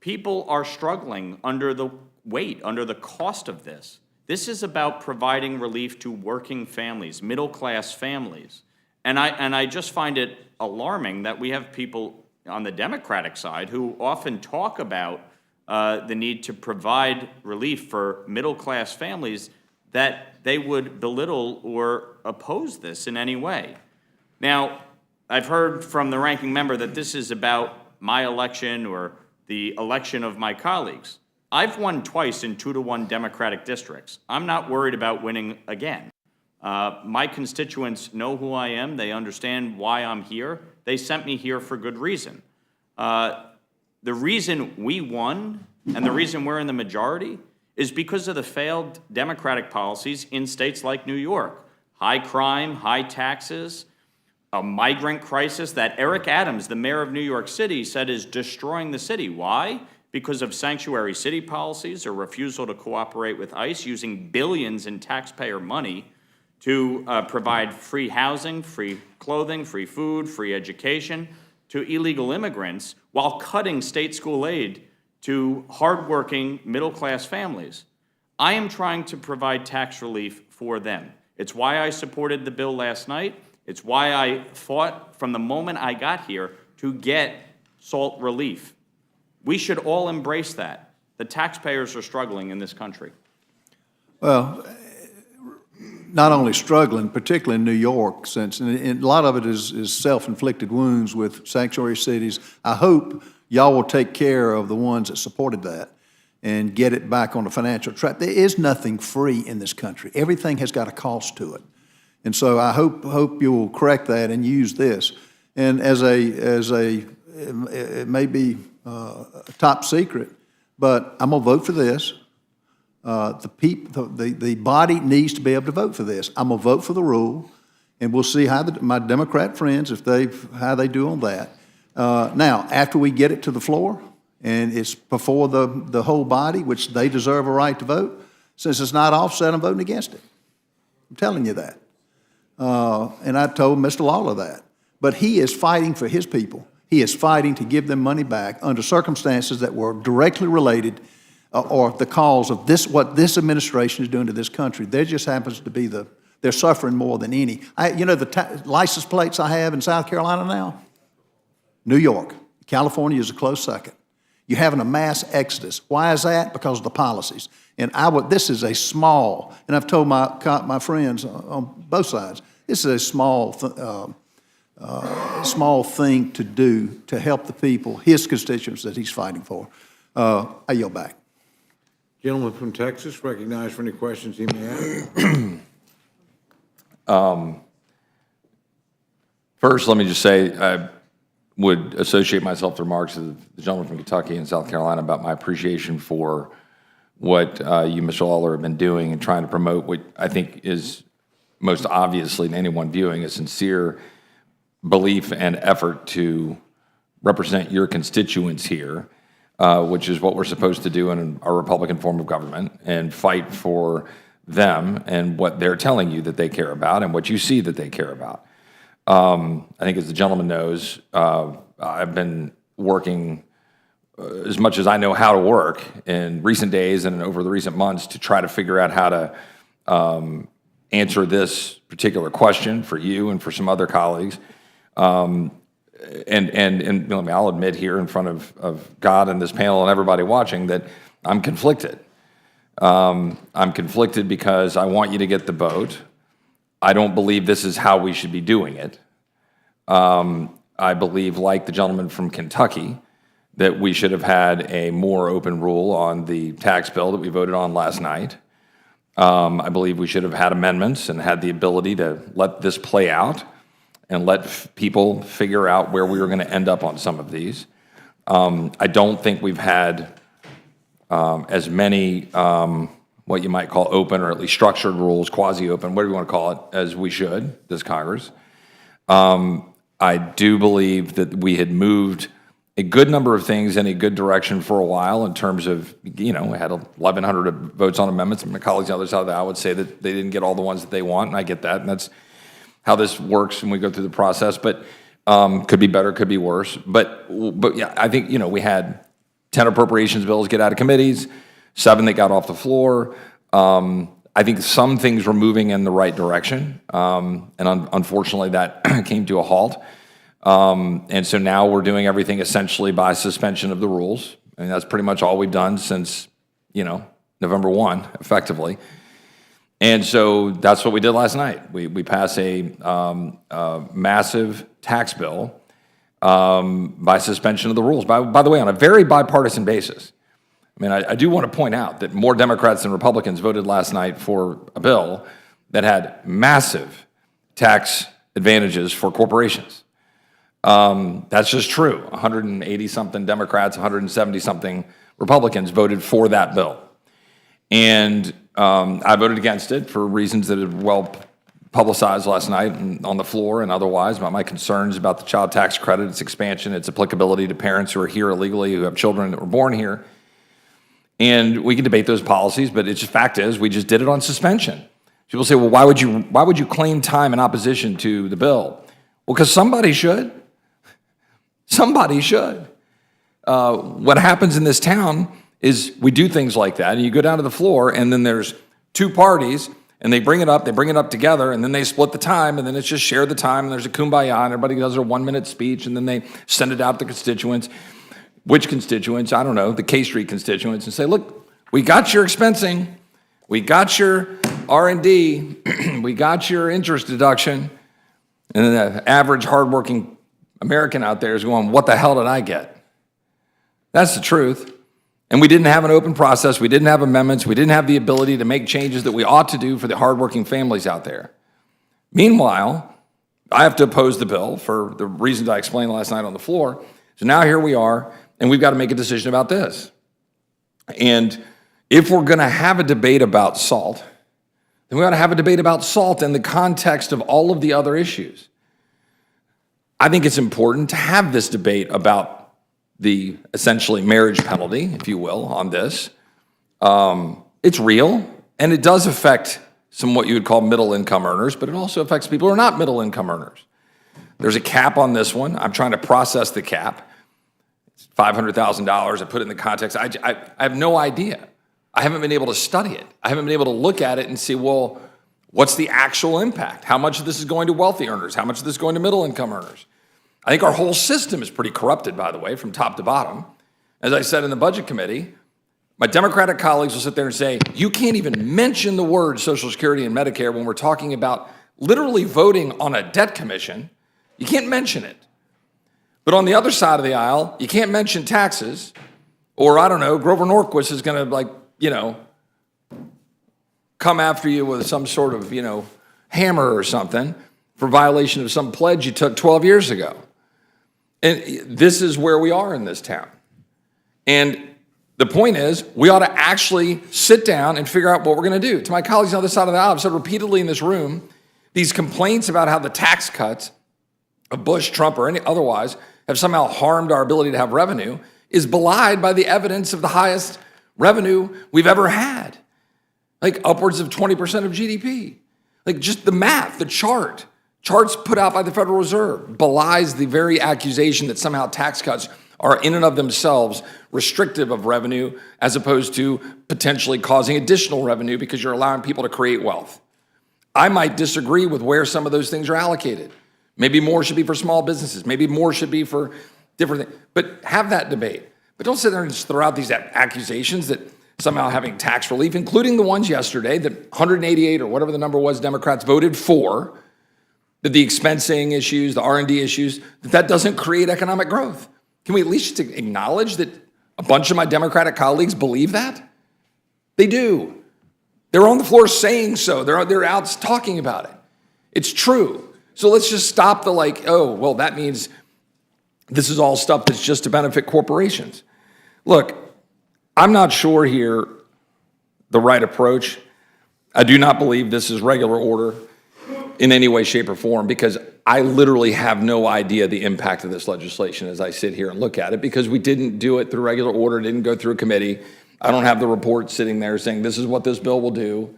people are struggling under the weight, under the cost of this. This is about providing relief to working families, middle-class families. And I just find it alarming that we have people on the Democratic side who often talk about the need to provide relief for middle-class families, that they would belittle or oppose this in any way. Now, I've heard from the ranking member that this is about my election or the election of my colleagues. I've won twice in 2-to-1 Democratic districts. I'm not worried about winning again. My constituents know who I am. They understand why I'm here. They sent me here for good reason. The reason we won and the reason we're in the majority is because of the failed Democratic policies in states like New York. High crime, high taxes, a migrant crisis that Eric Adams, the mayor of New York City, said is destroying the city. Why? Because of sanctuary city policies or refusal to cooperate with ICE, using billions in taxpayer money to provide free housing, free clothing, free food, free education to illegal immigrants, while cutting state school aid to hardworking middle-class families. I am trying to provide tax relief for them. It's why I supported the bill last night. It's why I fought from the moment I got here to get SALT relief. We should all embrace that. The taxpayers are struggling in this country. well, not only struggling, particularly in New York, since and a lot of it is self-inflicted wounds with sanctuary cities. I hope y'all will take care of the ones that supported that and get it back on the financial track. There is nothing free in this country. Everything has got a cost to it. And so I hope you will correct that and use this. And it may be top secret, but I'm gonna vote for this. The body needs to be able to vote for this. I'm gonna vote for the rule, and we'll see how my Democrat friends, how they do on that. Now, after we get it to the floor, and it's before the whole body, which they deserve a right to vote, since it's not offset, I'm voting against it. I'm telling you that. And I told Mr. Lawler that. But he is fighting for his people. He is fighting to give them money back under circumstances that were directly related or the cause of what this administration is doing to this country. There just happens to be they're suffering more than any. The license plates I have in South Carolina now, New York. California is a close second. You're having a mass exodus. Why is that? Because of the policies. And this is a small, and I've told my friends on both sides, this is a small thing to do to help the people, his constituents that he's fighting for. I yield back. Gentleman from Texas, recognized for any questions he may have. First, let me just say I would associate myself to remarks of the gentleman from Kentucky and South Carolina about my appreciation for what you, Mr. Lawler, have been doing and trying to promote what I think is most obviously to anyone viewing a sincere belief and effort to represent your constituents here, which is what we're supposed to do in our Republican form of government, and fight for them and what they're telling you that they care about and what you see that they care about. I think, as the gentleman knows, I've been working as much as I know how to work in recent days and over the recent months to try to figure out how to answer this particular question for you and for some other colleagues. And I'll admit here in front of God and this panel and everybody watching that I'm conflicted. I'm conflicted because I want you to get the vote. I don't believe this is how we should be doing it. I believe, like the gentleman from Kentucky, that we should have had a more open rule on the tax bill that we voted on last night. I believe we should have had amendments and had the ability to let this play out and let people figure out where we were going to end up on some of these. I don't think we've had as many what you might call open or at least structured rules, quasi-open, whatever you want to call it, as we should, this Congress. I do believe that we had moved a good number of things in a good direction for a while in terms of, we had 1,100 votes on amendments, and my colleagues on the other side of the aisle would say that they didn't get all the ones that they want, and I get that, and that's how this works when we go through the process, but could be better, could be worse. But yeah, I think, we had 10 appropriations bills get out of committees, 7 that got off the floor. I think some things were moving in the right direction, and unfortunately that came to a halt. And so now we're doing everything essentially by suspension of the rules. I mean, that's pretty much all we've done since, November 1, effectively. And so that's what we did last night. We passed a massive tax bill by suspension of the rules. By the way, on a very bipartisan basis. I mean, I do want to point out that more Democrats than Republicans voted last night for a bill that had massive tax advantages for corporations. That's just true. 180-something Democrats, 170-something Republicans voted for that bill. And I voted against it for reasons that are well publicized last night and on the floor and otherwise, about my concerns about the child tax credit, its expansion, its applicability to parents who are here illegally, who have children that were born here. And we can debate those policies, but it's just fact is we just did it on suspension. People say, well, why would you claim time in opposition to the bill? Well, because somebody should. Somebody should. What happens in this town is we do things like that, and you go down to the floor, and then there's two parties, and they bring it up together, and then they split the time, and then it's just share the time, and there's a kumbaya, and everybody does their 1-minute speech, and then they send it out to constituents. Which constituents? I don't know, the K Street constituents, and say, look, we got your expensing, we got your R&D, we got your interest deduction, and then the average hardworking American out there is going, what the hell did I get? That's the truth. And we didn't have an open process, we didn't have amendments, we didn't have the ability to make changes that we ought to do for the hardworking families out there. Meanwhile, I have to oppose the bill for the reasons I explained last night on the floor. So now here we are, and we've got to make a decision about this. And if we're going to have a debate about SALT, then we ought to have a debate about SALT in the context of all of the other issues. I think it's important to have this debate about the essentially marriage penalty, if you will, on this. It's real, and it does affect some what you would call middle-income earners, but it also affects people who are not middle-income earners. There's a cap on this one. I'm trying to process the cap. It's $500,000. I put it in the context. I have no idea. I haven't been able to study it. I haven't been able to look at it and see, well, what's the actual impact? How much of this is going to wealthy earners? How much of this is going to middle-income earners? I think our whole system is pretty corrupted, by the way, from top to bottom. As I said in the Budget Committee, my Democratic colleagues will sit there and say, you can't even mention the word Social Security and Medicare when we're talking about literally voting on a debt commission. You can't mention it. But on the other side of the aisle, you can't mention taxes, or I don't know, Grover Norquist is going to come after you with some sort of, hammer or something for violation of some pledge you took 12 years ago. And this is where we are in this town. And the point is, we ought to actually sit down and figure out what we're going to do. To my colleagues on the other side of the aisle, I've said repeatedly in this room, these complaints about how the tax cuts of Bush, Trump, or any otherwise have somehow harmed our ability to have revenue is belied by the evidence of the highest revenue we've ever had. Like upwards of 20% of GDP. Like just the math, the charts put out by the Federal Reserve belies the very accusation that somehow tax cuts are in and of themselves restrictive of revenue as opposed to potentially causing additional revenue because you're allowing people to create wealth. I might disagree with where some of those things are allocated. Maybe more should be for small businesses. Maybe more should be for different things. But have that debate. But don't sit there and just throw out these accusations that somehow having tax relief, including the ones yesterday that 188 or whatever the number was Democrats voted for, that the expensing issues, the R&D issues, that doesn't create economic growth. Can we at least acknowledge that a bunch of my Democratic colleagues believe that? They do. They're on the floor saying so. They're out talking about it. It's true. So let's just stop the that means this is all stuff that's just to benefit corporations. Look, I'm not sure here the right approach. I do not believe this is regular order in any way, shape, or form because I literally have no idea the impact of this legislation as I sit here and look at it because we didn't do it through regular order, didn't go through a committee. I don't have the report sitting there saying this is what this bill will do.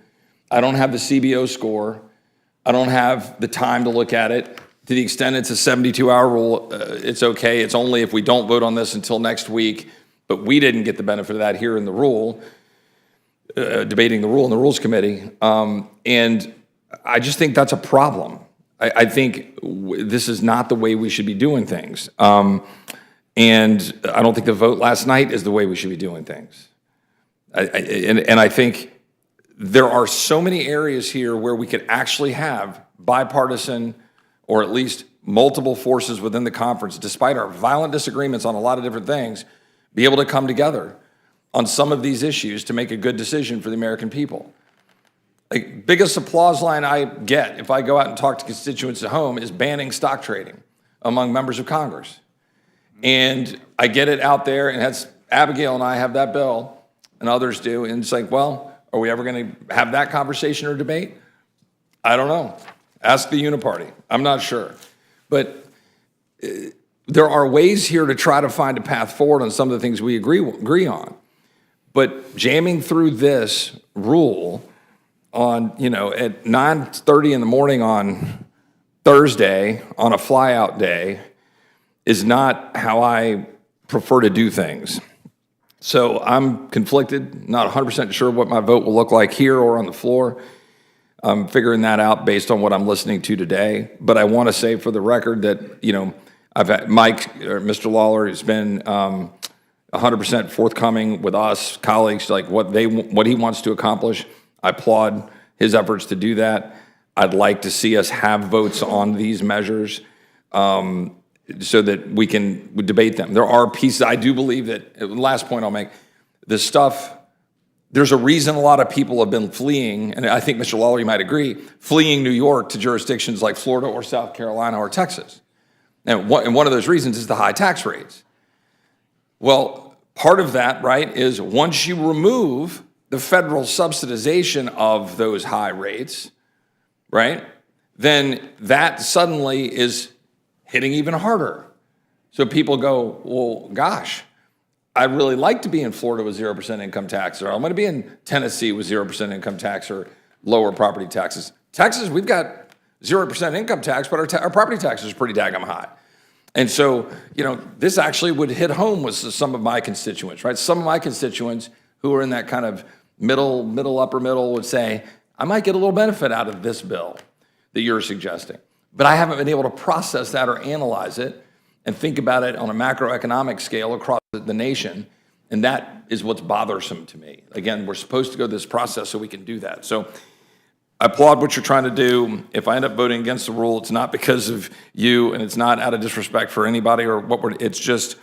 I don't have the CBO score. I don't have the time to look at it. To the extent it's a 72-hour rule, it's okay. It's only if we don't vote on this until next week. But we didn't get the benefit of that here in the rule, debating the rule in the Rules Committee. And I just think that's a problem. I think this is not the way we should be doing things. And I don't think the vote last night is the way we should be doing things. And I think there are so many areas here where we could actually have bipartisan or at least multiple forces within the conference, despite our violent disagreements on a lot of different things, be able to come together on some of these issues to make a good decision for the American people. Like, biggest applause line I get if I go out and talk to constituents at home is banning stock trading among members of Congress. And I get it out there, and that's Abigail and I have that bill, and others do, and it's like, well, are we ever going to have that conversation or debate? I don't know. Ask the Uniparty. I'm not sure. But there are ways here to try to find a path forward on some of the things we agree on. But jamming through this rule on, at 9:30 in the morning on Thursday on a fly-out day is not how I prefer to do things. So I'm conflicted, not 100% sure what my vote will look like here or on the floor. I'm figuring that out based on what I'm listening to today. But I want to say for the record that, I've had Mike, or Mr. Lawler, has been 100% forthcoming with us, colleagues, like what he wants to accomplish. I applaud his efforts to do that. I'd like to see us have votes on these measures so that we can debate them. There are pieces, I do believe that, last point I'll make, this stuff, there's a reason a lot of people have been fleeing, and I think Mr. Lawler, you might agree, fleeing New York to jurisdictions like Florida or South Carolina or Texas. And one of those reasons is the high tax rates. Well, part of that, right, is once you remove the federal subsidization of those high rates, right, then that suddenly is hitting even harder. So people go, well, gosh, I'd really like to be in Florida with 0% income tax, or I'm going to be in Tennessee with 0% income tax or lower property taxes. Texas, we've got 0% income tax, but our property taxes are pretty daggum high. And so, this actually would hit home with some of my constituents, right? Some of my constituents who are in that kind of upper middle would say, I might get a little benefit out of this bill that you're suggesting. But I haven't been able to process that or analyze it and think about it on a macroeconomic scale across the nation. And that is what's bothersome to me. Again, we're supposed to go this process so we can do that. So I applaud what you're trying to do. If I end up voting against the rule, it's not because of you, and it's not out of disrespect for anybody or it's just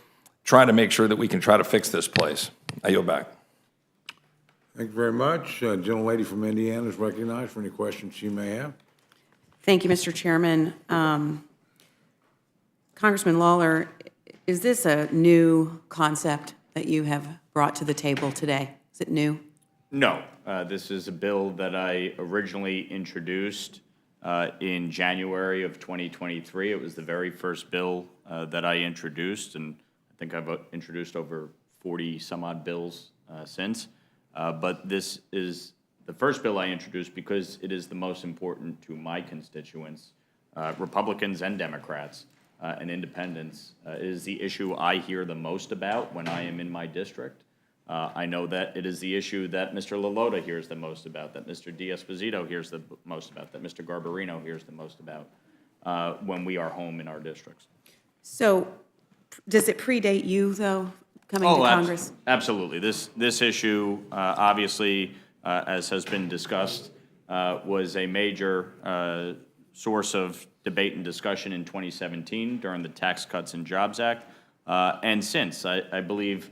trying to make sure that we can try to fix this place. I yield back. Thank you very much. Gentlelady from Indiana is recognized for any questions she may have. Thank you, Mr. Chairman. Congressman Lawler, is this a new concept that you have brought to the table today? Is it new? No, this is a bill that I originally introduced in January of 2023. It was the very first bill that I introduced, and I think I've introduced over 40 some odd bills since. But this is the first bill I introduced because it is the most important to my constituents, Republicans and Democrats and independents. It is the issue I hear the most about when I am in my district. I know that it is the issue that Mr. Lolota hears the most about, that Mr. D'Esposito hears the most about, that Mr. Garbarino hears the most about when we are home in our districts. So does it predate you, though, coming to Congress? Absolutely. This issue, obviously, as has been discussed, was a major source of debate and discussion in 2017 during the Tax Cuts and Jobs Act. And since, I believe,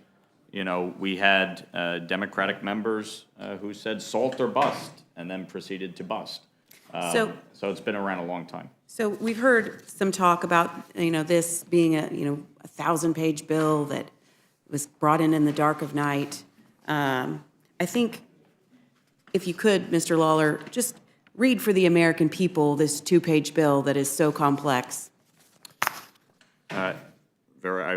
we had Democratic members who said salt or bust and then proceeded to bust. So it's been around a long time. So we've heard some talk about, this being a 1,000-page bill that was brought in the dark of night. I think if you could, Mr. Lawler, just read for the American people this 2-page bill that is so complex. I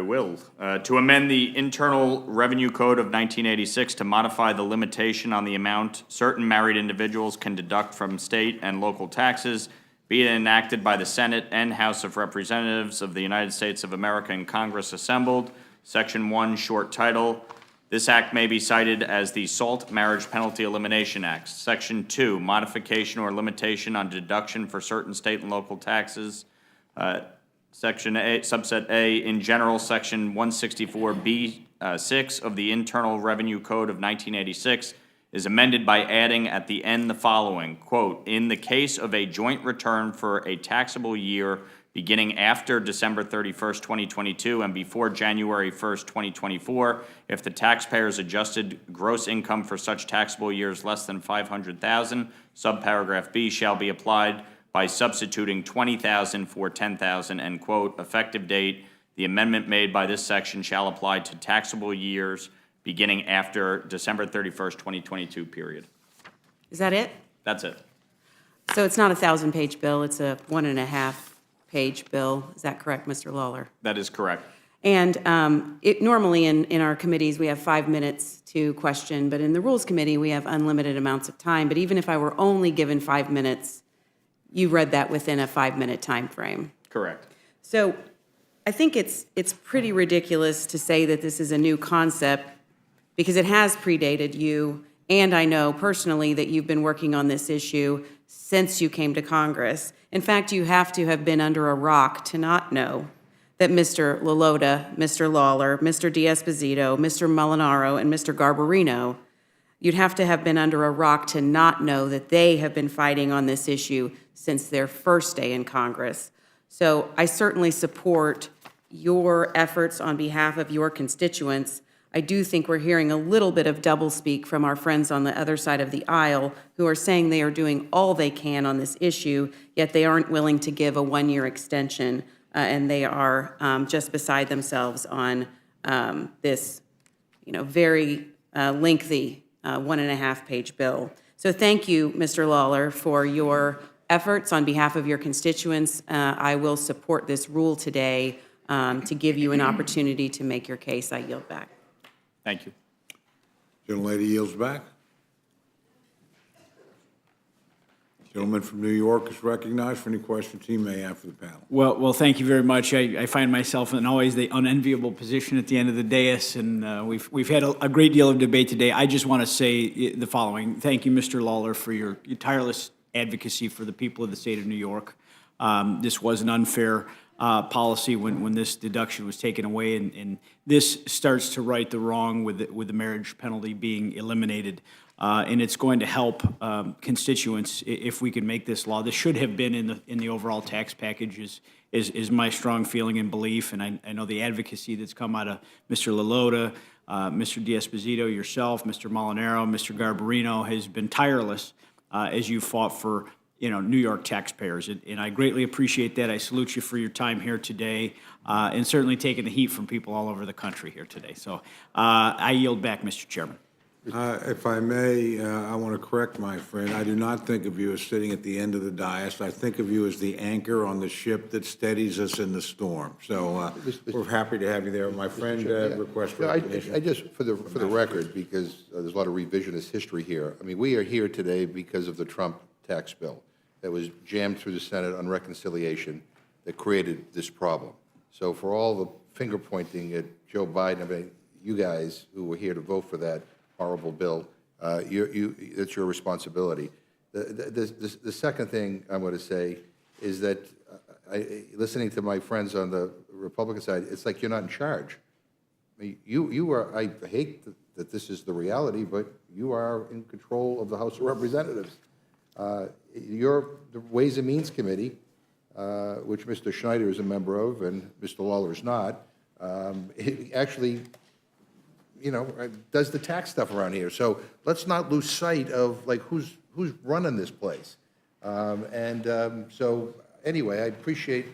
will. To amend the Internal Revenue Code of 1986 to modify the limitation on the amount certain married individuals can deduct from state and local taxes, be it enacted by the Senate and House of Representatives of the United States of America and Congress assembled. Section 1, short title. This act may be cited as the SALT Marriage Penalty Elimination Act. Section 2, modification or limitation on deduction for certain state and local taxes. Section A, subset A, in general, Section 164B6 of the Internal Revenue Code of 1986 is amended by adding at the end the following, quote, in the case of a joint return for a taxable year beginning after December 31st, 2022 and before January 1st, 2024, if the taxpayer's adjusted gross income for such taxable years less than $500,000, subparagraph B shall be applied by substituting 20,000 for 10,000, and quote, effective date, the amendment made by this section shall apply to taxable years beginning after December 31st, 2022, period. Is that it? That's it. So it's not a 1,000-page bill, it's a 1.5-page bill. Is that correct, Mr. Lawler? That is correct. And normally in our committees, we have 5 minutes to question, but in the Rules Committee, we have unlimited amounts of time. But even if I were only given 5 minutes, you read that within a 5-minute time frame. Correct. So I think it's pretty ridiculous to say that this is a new concept because it has predated you, and I know personally that you've been working on this issue since you came to Congress. In fact, you have to have been under a rock to not know that Mr. Lolota, Mr. Lawler, Mr. D'Esposito, Mr. Molinaro, and Mr. Garbarino, you'd have to have been under a rock to not know that they have been fighting on this issue since their first day in Congress. So I certainly support your efforts on behalf of your constituents. I do think we're hearing a little bit of doublespeak from our friends on the other side of the aisle who are saying they are doing all they can on this issue, yet they aren't willing to give a 1-year extension, and they are just beside themselves on this, very lengthy 1.5-page bill. So thank you, Mr. Lawler, for your efforts on behalf of your constituents. I will support this rule today to give you an opportunity to make your case. I yield back. Thank you. Gentlelady yields back. Gentleman from New York is recognized for any questions he may have for the panel. Well, thank you very much. I find myself in always the unenviable position at the end of the dais, and we've had a great deal of debate today. I just want to say the following. Thank you, Mr. Lawler, for your tireless advocacy for the people of the state of New York. This was an unfair policy when this deduction was taken away, and this starts to right the wrong with the marriage penalty being eliminated. and it's going to help constituents if we can make this law. This should have been in the overall tax package is my strong feeling and belief, and I know the advocacy that's come out of Mr. LaLota, Mr. D'Esposito, yourself, Mr. Molinaro, Mr. Garbarino has been tireless as you fought for New York taxpayers, and I greatly appreciate that. I salute you for your time here today, and certainly taking the heat from people all over the country here today. So I yield back, Mr. Chairman. If I may, I want to correct my friend. I do not think of you as sitting at the end of the dais. I think of you as the anchor on the ship that steadies us in the storm. So we're happy to have you there. My friend requests recognition. I just, for the record, because there's a lot of revisionist history here, I mean, we are here today because of the Trump tax bill that was jammed through the Senate on reconciliation that created this problem. So for all the finger pointing at Joe Biden, I mean, you guys who were here to vote for that horrible bill, it's your responsibility. The second thing I'm going to say is that listening to my friends on the Republican side, it's like you're not in charge. I mean, you are, I hate that this is the reality, but you are in control of the House of Representatives. The Ways and Means Committee, which Mr. Schneider is a member of and Mr. Lawler is not, it actually does the tax stuff around here. So let's not lose sight of like who's running this place. So anyway, I appreciate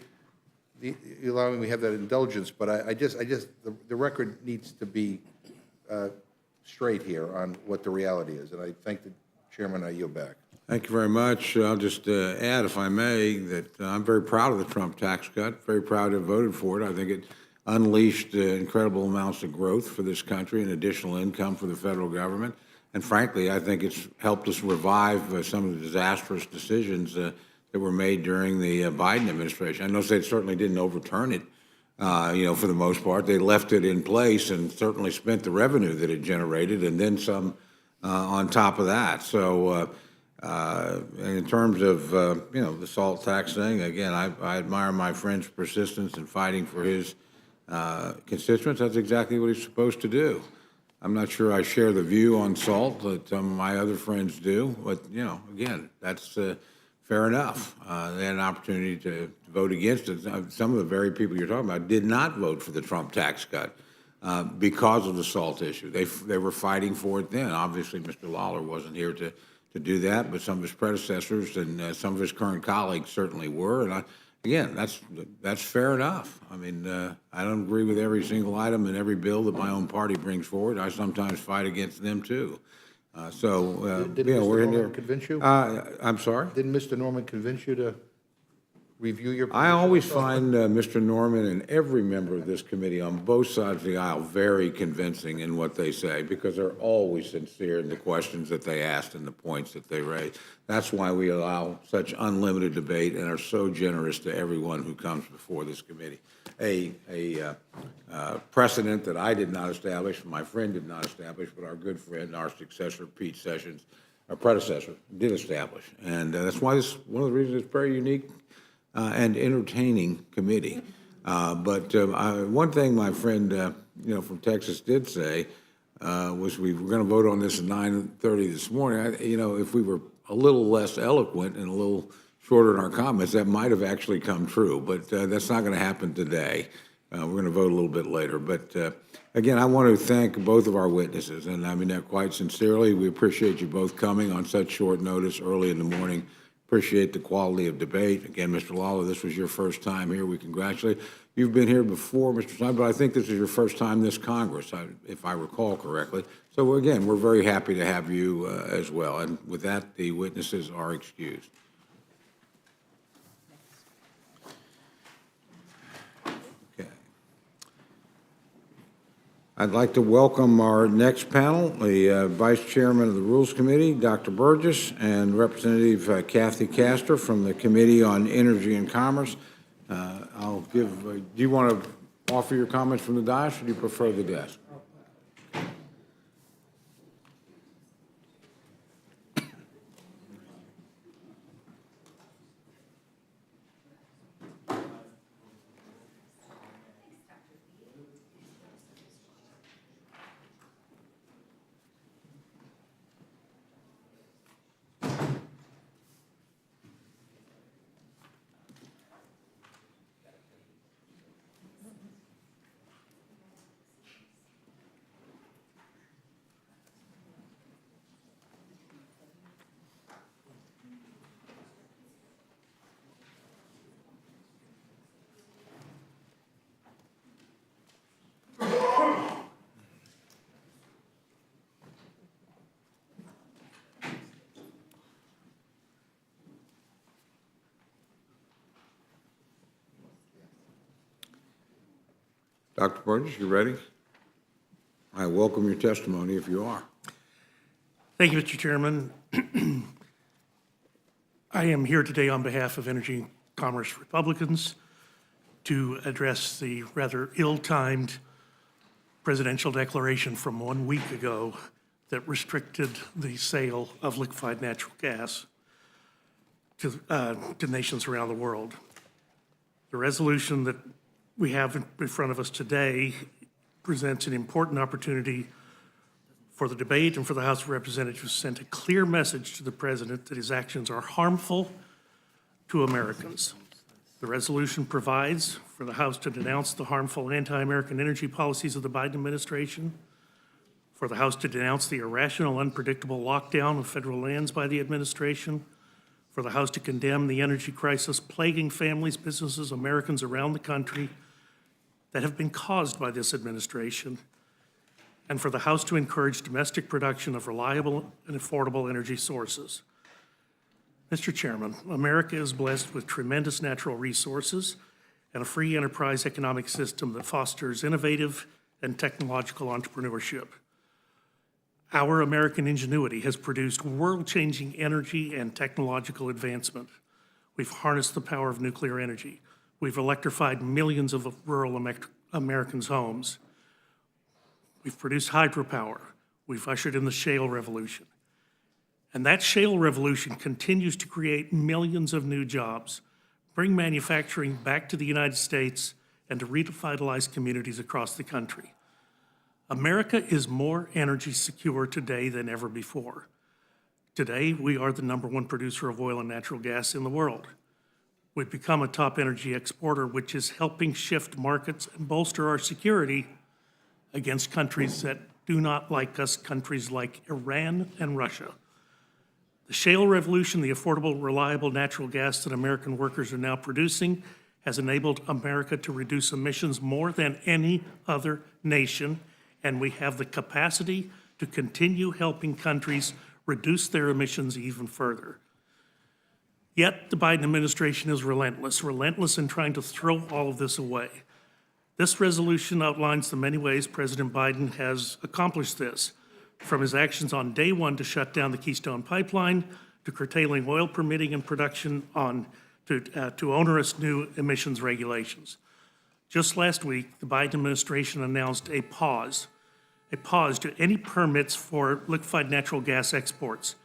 you allowing me to have that indulgence, but I just the record needs to be straight here on what the reality is. And I thank the chairman. I yield back. Thank you very much. I'll just add, if I may, that I'm very proud of the Trump tax cut, very proud to have voted for it. I think it unleashed incredible amounts of growth for this country and additional income for the federal government. And frankly, I think it's helped us revive some of the disastrous decisions that were made during the Biden administration. I know they certainly didn't overturn it, for the most part. They left it in place and certainly spent the revenue that it generated and then some on top of that. So in terms of, the SALT tax thing, again, I admire my friend's persistence in fighting for his constituents. That's exactly what he's supposed to do. I'm not sure I share the view on SALT that my other friends do, but, again, that's fair enough. They had an opportunity to vote against it. Some of the very people you're talking about did not vote for the Trump tax cut because of the SALT issue. They were fighting for it then. Obviously, Mr. Lawler wasn't here to do that, but some of his predecessors and some of his current colleagues certainly were. And again, that's fair enough. I mean, I don't agree with every single item in every bill that my own party brings forward. I sometimes fight against them too. Did Mr. we're in Norman there. convince you? I'm sorry? Didn't Mr. Norman convince you to review your position? I always find Mr. Norman and every member of this committee on both sides of the aisle very convincing in what they say because they're always sincere in the questions that they ask and the points that they raise. That's why we allow such unlimited debate and are so generous to everyone who comes before this committee. A precedent that I did not establish, my friend did not establish, but our good friend, our successor, Pete Sessions, our predecessor, did establish. And that's why this one of the reasons it's very unique and entertaining committee. But one thing my friend, from Texas did say was we were going to vote on this at 9:30 this morning. If we were a little less eloquent and a little shorter in our comments, that might have actually come true. But that's not going to happen today. We're going to vote a little bit later. But again, I want to thank both of our witnesses, and I mean that quite sincerely. We appreciate you both coming on such short notice early in the morning. Appreciate the quality of debate. Again, Mr. Lawler, this was your first time here. We congratulate you. You've been here before, Mr. Snyder, but I think this is your first time this Congress, if I recall correctly. So again, we're very happy to have you as well. And with that, the witnesses are excused. Okay. I'd like to welcome our next panel, the Vice Chairman of the Rules Committee, Dr. Burgess, and Representative Kathy Castor from the Committee on Energy and Commerce. Do you want to offer your comments from the dais, or do you prefer the desk? Dr. Burgess, you ready? I welcome your testimony if you are. Thank you, Mr. Chairman. I am here today on behalf of Energy and Commerce Republicans to address the rather ill-timed presidential declaration from 1 week ago that restricted the sale of liquefied natural gas to nations around the world. The resolution that we have in front of us today presents an important opportunity for the debate and for the House of Representatives to send a clear message to the President that his actions are harmful to Americans. The resolution provides for the House to denounce the harmful anti-American energy policies of the Biden administration, for the House to denounce the irrational, unpredictable lockdown of federal lands by the administration, for the House to condemn the energy crisis plaguing families, businesses, Americans around the country that have been caused by this administration, and for the House to encourage domestic production of reliable and affordable energy sources. Mr. Chairman, America is blessed with tremendous natural resources and a free enterprise economic system that fosters innovative and technological entrepreneurship. Our American ingenuity has produced world-changing energy and technological advancement. We've harnessed the power of nuclear energy. We've electrified millions of rural Americans' homes. We've produced hydropower. We've ushered in the shale revolution. And that shale revolution continues to create millions of new jobs, bring manufacturing back to the United States, and to revitalize communities across the country. America is more energy secure today than ever before. Today, we are the #1 producer of oil and natural gas in the world. We've become a top energy exporter, which is helping shift markets and bolster our security against countries that do not like us, countries like Iran and Russia. The shale revolution, the affordable, reliable natural gas that American workers are now producing, has enabled America to reduce emissions more than any other nation, and we have the capacity to continue helping countries reduce their emissions even further. Yet the Biden administration is relentless in trying to throw all of this away. This resolution outlines the many ways President Biden has accomplished this, from his actions on day one to shut down the Keystone Pipeline, to curtailing oil permitting and production to onerous new emissions regulations. Just last week, the Biden administration announced a pause to any permits for liquefied natural gas exports,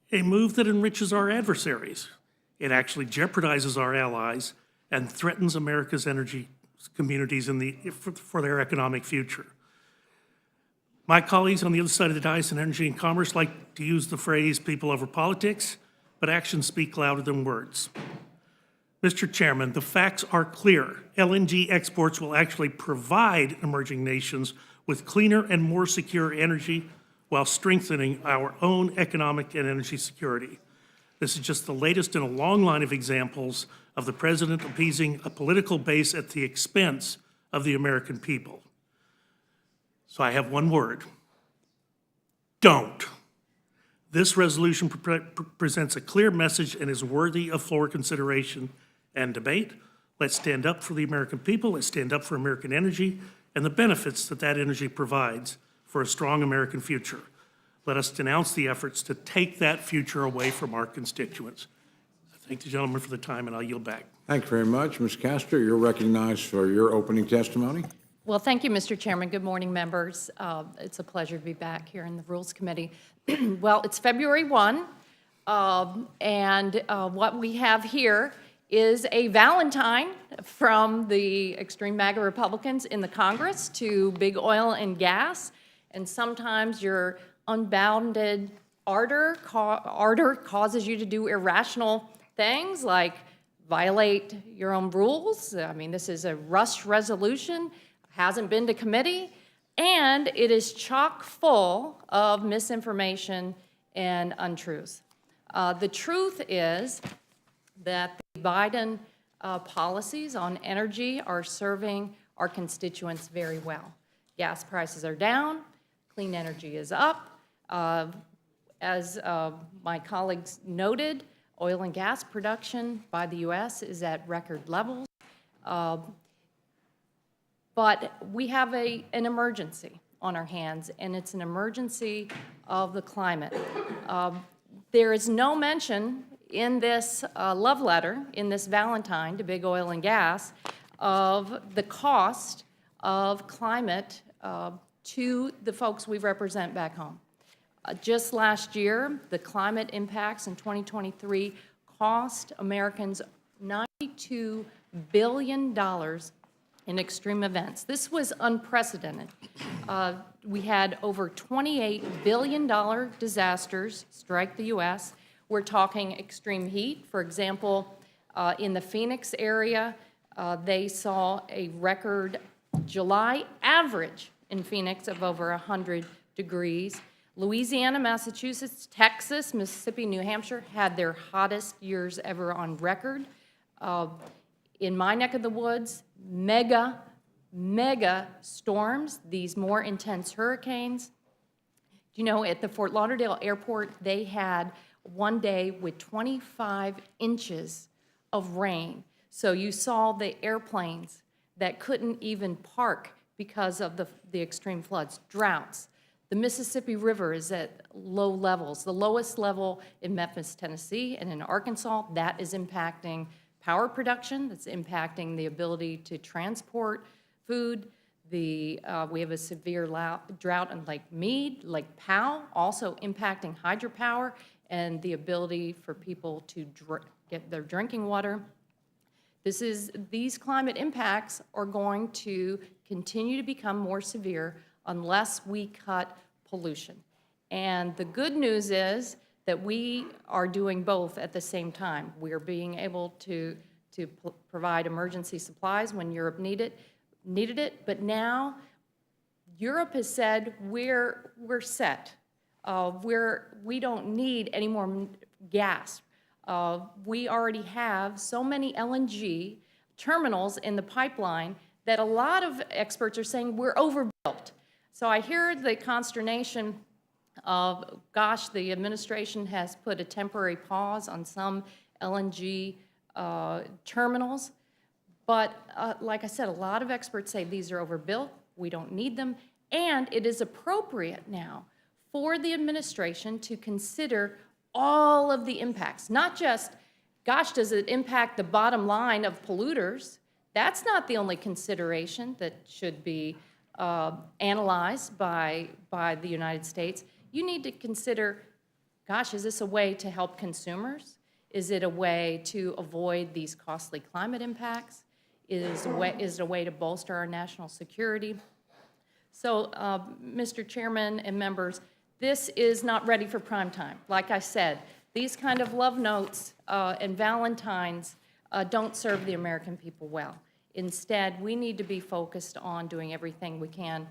a move that enriches our adversaries. It actually jeopardizes our allies and threatens America's energy communities for their economic future. My colleagues on the other side of the dais in Energy and Commerce like to use the phrase people over politics, but actions speak louder than words. Mr. Chairman, the facts are clear. LNG exports will actually provide emerging nations with cleaner and more secure energy while strengthening our own economic and energy security. This is just the latest in a long line of examples of the president appeasing a political base at the expense of the American people. So I have one word: don't. This resolution presents a clear message and is worthy of floor consideration and debate. Let's stand up for the American people. Let's stand up for American energy and the benefits that that energy provides for a strong American future. Let us denounce the efforts to take that future away from our constituents. I thank the gentleman for the time, and I'll yield back. Thank you very much. Ms. Castor, you're recognized for your opening testimony. Well, thank you, Mr. Chairman. Good morning, members. It's a pleasure to be back here in the Rules Committee. Well, it's February 1, and what we have here is a Valentine from the extreme MAGA Republicans in the Congress to big oil and gas, and sometimes your unbounded ardor causes you to do irrational things like violate your own rules. I mean, this is a rush resolution, hasn't been to committee, and it is chock full of misinformation and untruths. The truth is that the Biden policies on energy are serving our constituents very well. Gas prices are down, clean energy is up. As my colleagues noted, oil and gas production by the U.S. is at record levels. But we have an emergency on our hands, and it's an emergency of the climate. There is no mention in this love letter, in this Valentine to big oil and gas, of the cost of climate to the folks we represent back home. Just last year, the climate impacts in 2023 cost Americans $92 billion in extreme events. This was unprecedented. We had over $28 billion disasters strike the U.S. We're talking extreme heat. For example, in the Phoenix area, they saw a record July average in Phoenix of over 100 degrees. Louisiana, Massachusetts, Texas, Mississippi, New Hampshire had their hottest years ever on record. In my neck of the woods, mega storms, these more intense hurricanes. You know, at the Fort Lauderdale airport, they had one day with 25 inches of rain. So you saw the airplanes that couldn't even park because of the extreme floods, droughts. The Mississippi River is at low levels, the lowest level in Memphis, Tennessee, and in Arkansas. That is impacting power production, that's impacting the ability to transport food. We have a severe drought in Lake Mead, Lake Powell, also impacting hydropower and the ability for people to get their drinking water. These climate impacts are going to continue to become more severe unless we cut pollution. And the good news is that we are doing both at the same time. We are being able to provide emergency supplies when Europe needed it, but now Europe has said we're set. We don't need any more gas. We already have so many LNG terminals in the pipeline that a lot of experts are saying we're overbuilt. So I hear the consternation of, gosh, the administration has put a temporary pause on some LNG terminals. But like I said, a lot of experts say these are overbuilt, we don't need them, and it is appropriate now for the administration to consider all of the impacts, not just, gosh, does it impact the bottom line of polluters? That's not the only consideration that should be analyzed by the United States. You need to consider, gosh, is this a way to help consumers? Is it a way to avoid these costly climate impacts? Is it a way to bolster our national security? So, Mr. Chairman and members, this is not ready for prime time. Like I said, these kind of love notes and Valentines don't serve the American people well. Instead, we need to be focused on doing everything we can,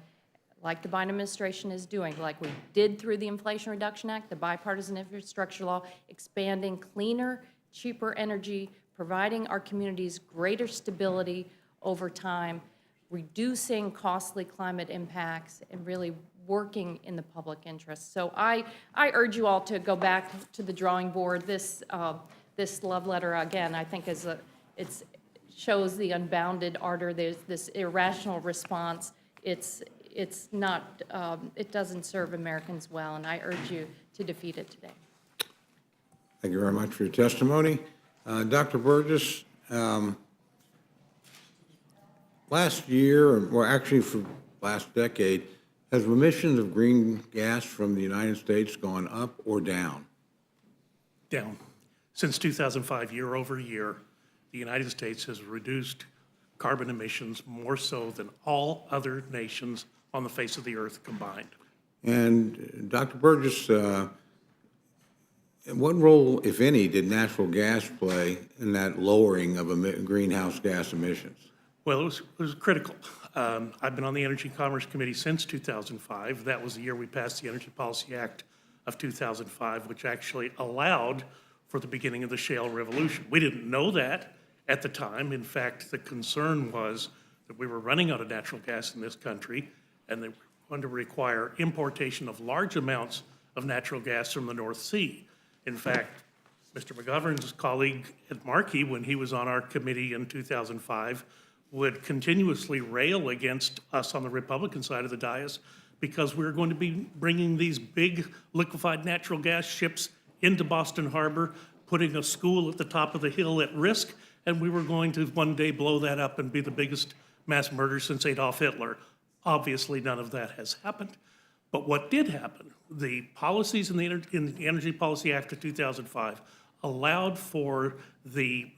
like the Biden administration is doing, like we did through the Inflation Reduction Act, the bipartisan infrastructure law, expanding cleaner, cheaper energy, providing our communities greater stability over time, reducing costly climate impacts, and really working in the public interest. So I urge you all to go back to the drawing board. This love letter, again, I think it shows the unbounded ardor. There's this irrational response. It's not, it doesn't serve Americans well, and I urge you to defeat it today. Thank you very much for your testimony. Dr. Burgess, last year, or actually for last decade, has emissions of green gas from the United States gone up or down? Down. Since 2005, year over year, the United States has reduced carbon emissions more so than all other nations on the face of the earth combined. And Dr. Burgess, what role, if any, did natural gas play in that lowering of greenhouse gas emissions? Well, it was critical. I've been on the Energy and Commerce Committee since 2005. That was the year we passed the Energy Policy Act of 2005, which actually allowed for the beginning of the shale revolution. We didn't know that at the time. In fact, the concern was that we were running out of natural gas in this country, and they were going to require importation of large amounts of natural gas from the North Sea. In fact, Mr. McGovern's colleague at Markey, when he was on our committee in 2005, would continuously rail against us on the Republican side of the dais because we're going to be bringing these big liquefied natural gas ships into Boston Harbor, putting a school at the top of the hill at risk, and we were going to one day blow that up and be the biggest mass murder since Adolf Hitler. Obviously, none of that has happened. But what did happen, the policies in the Energy Policy Act of 2005 allowed for the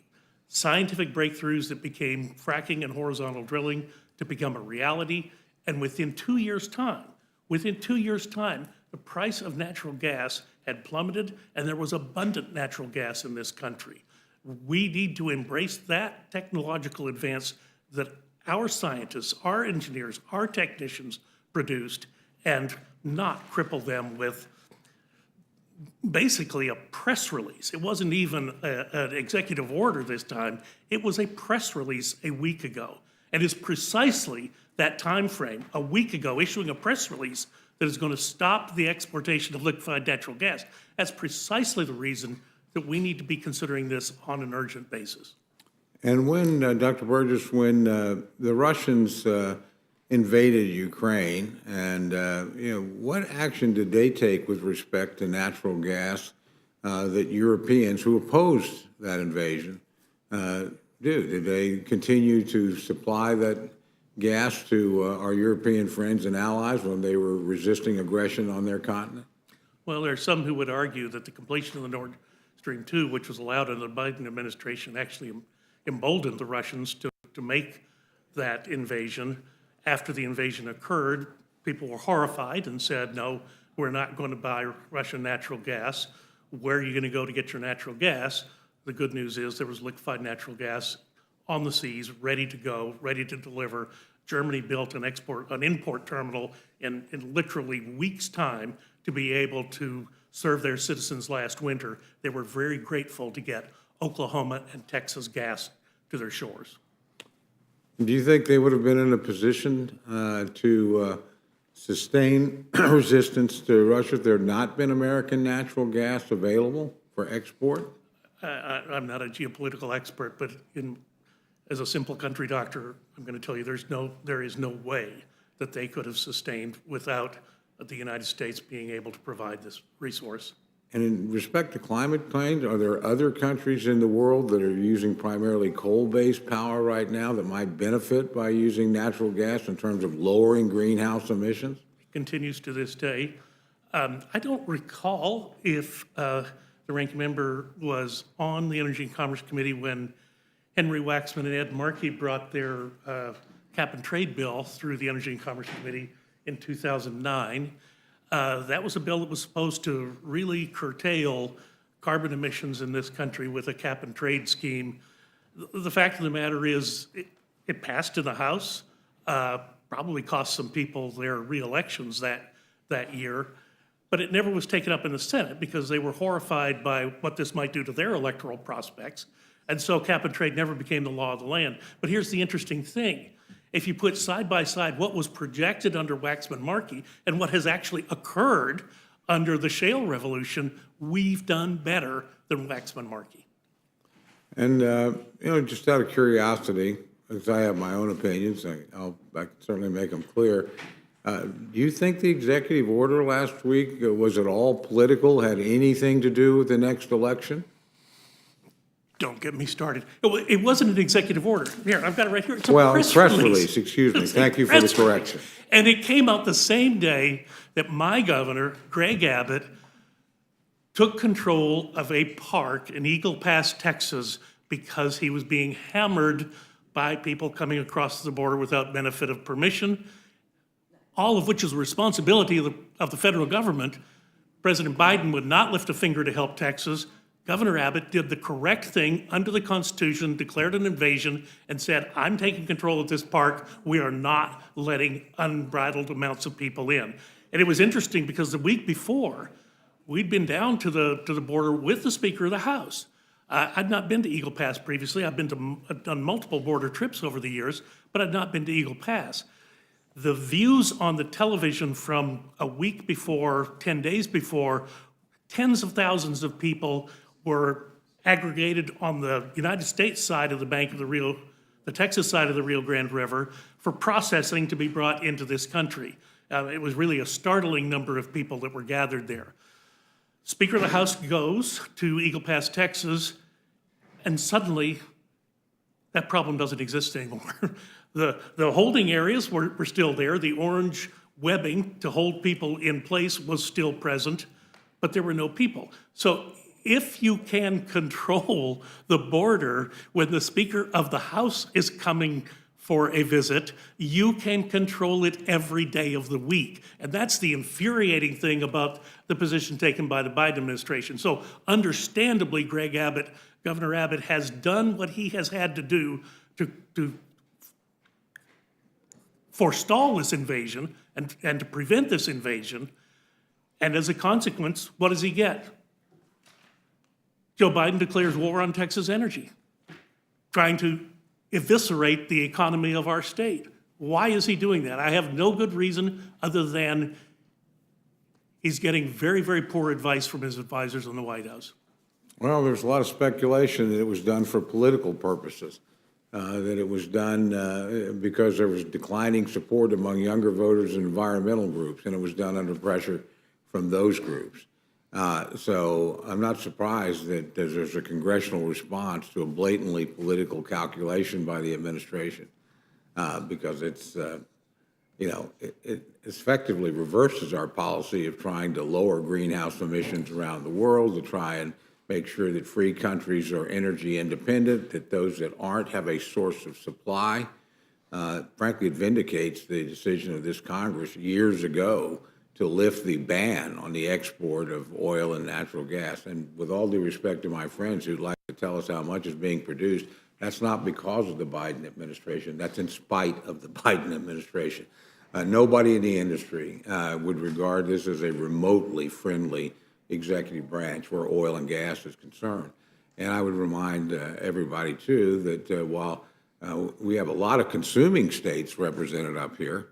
scientific breakthroughs that became fracking and horizontal drilling to become a reality. And within 2 years' time, the price of natural gas had plummeted and there was abundant natural gas in this country. We need to embrace that technological advance that our scientists, our engineers, our technicians produced and not cripple them with basically a press release. It wasn't even an executive order this time. It was a press release a week ago. And it's precisely that time frame, a week ago, issuing a press release that is going to stop the exportation of liquefied natural gas. That's precisely the reason that we need to be considering this on an urgent basis. And when, Dr. Burgess, when the Russians invaded Ukraine, and what action did they take with respect to natural gas that Europeans who opposed that invasion do? Did they continue to supply that gas to our European friends and allies when they were resisting aggression on their continent? Well, there are some who would argue that the completion of the Nord Stream 2, which was allowed under the Biden administration, actually emboldened the Russians to make that invasion. After the invasion occurred, people were horrified and said, no, we're not going to buy Russian natural gas. Where are you going to go to get your natural gas? The good news is there was liquefied natural gas on the seas, ready to go, ready to deliver. Germany built an import terminal in literally weeks' time to be able to serve their citizens last winter. They were very grateful to get Oklahoma and Texas gas to their shores. Do you think they would have been in a position to sustain resistance to Russia if there had not been American natural gas available for export? I'm not a geopolitical expert, but as a simple country doctor, I'm going to tell you there is no way that they could have sustained without the United States being able to provide this resource. And in respect to climate change, are there other countries in the world that are using primarily coal-based power right now that might benefit by using natural gas in terms of lowering greenhouse emissions? It continues to this day. I don't recall if the ranking member was on the Energy and Commerce Committee when Henry Waxman and Ed Markey brought their cap and trade bill through the Energy and Commerce Committee in 2009. That was a bill that was supposed to really curtail carbon emissions in this country with a cap and trade scheme. The fact of the matter is it passed in the House, probably cost some people their re-elections that year, but it never was taken up in the Senate because they were horrified by what this might do to their electoral prospects. And so cap and trade never became the law of the land. But here's the interesting thing. If you put side by side what was projected under Waxman-Markey and what has actually occurred under the shale revolution, we've done better than Waxman-Markey. And, just out of curiosity, because I have my own opinions, I can certainly make them clear. Do you think the executive order last week, was it all political, had anything to do with the next election? Don't get me started. It wasn't an executive order. Here, I've got it right here. It's a press release. Excuse me. Thank you for the correction. And it came out the same day that my governor, Greg Abbott, took control of a park in Eagle Pass, Texas, because he was being hammered by people coming across the border without benefit of permission, all of which is the responsibility of the federal government. President Biden would not lift a finger to help Texas. Governor Abbott did the correct thing under the Constitution, declared an invasion, and said, I'm taking control of this park. We are not letting unbridled amounts of people in. And it was interesting because the week before, we'd been down to the border with the Speaker of the House. I'd not been to Eagle Pass previously. I've done multiple border trips over the years, but I'd not been to Eagle Pass. The views on the television from a week before, 10 days before, tens of thousands of people were aggregated on the United States side of the bank of the the Texas side of the Rio Grande River, for processing to be brought into this country. It was really a startling number of people that were gathered there. Speaker of the House goes to Eagle Pass, Texas, and suddenly that problem doesn't exist anymore. The holding areas were still there. The orange webbing to hold people in place was still present, but there were no people. So if you can control the border when the Speaker of the House is coming for a visit, you can control it every day of the week. And that's the infuriating thing about the position taken by the Biden administration. So understandably, Governor Abbott has done what he has had to do to forestall this invasion and to prevent this invasion. And as a consequence, what does he get? Joe Biden declares war on Texas energy, trying to eviscerate the economy of our state. Why is he doing that? I have no good reason other than he's getting very, very poor advice from his advisors in the White House. Well, there's a lot of speculation that it was done for political purposes, that it was done because there was declining support among younger voters and environmental groups, and it was done under pressure from those groups. So I'm not surprised that there's a congressional response to a blatantly political calculation by the administration, because it's, it effectively reverses our policy of trying to lower greenhouse emissions around the world, to try and make sure that free countries are energy independent, that those that aren't have a source of supply. Frankly, it vindicates the decision of this Congress years ago to lift the ban on the export of oil and natural gas. And with all due respect to my friends who'd like to tell us how much is being produced, that's not because of the Biden administration. That's in spite of the Biden administration. Nobody in the industry would regard this as a remotely friendly executive branch where oil and gas is concerned. And I would remind everybody, too, that while we have a lot of consuming states represented up here,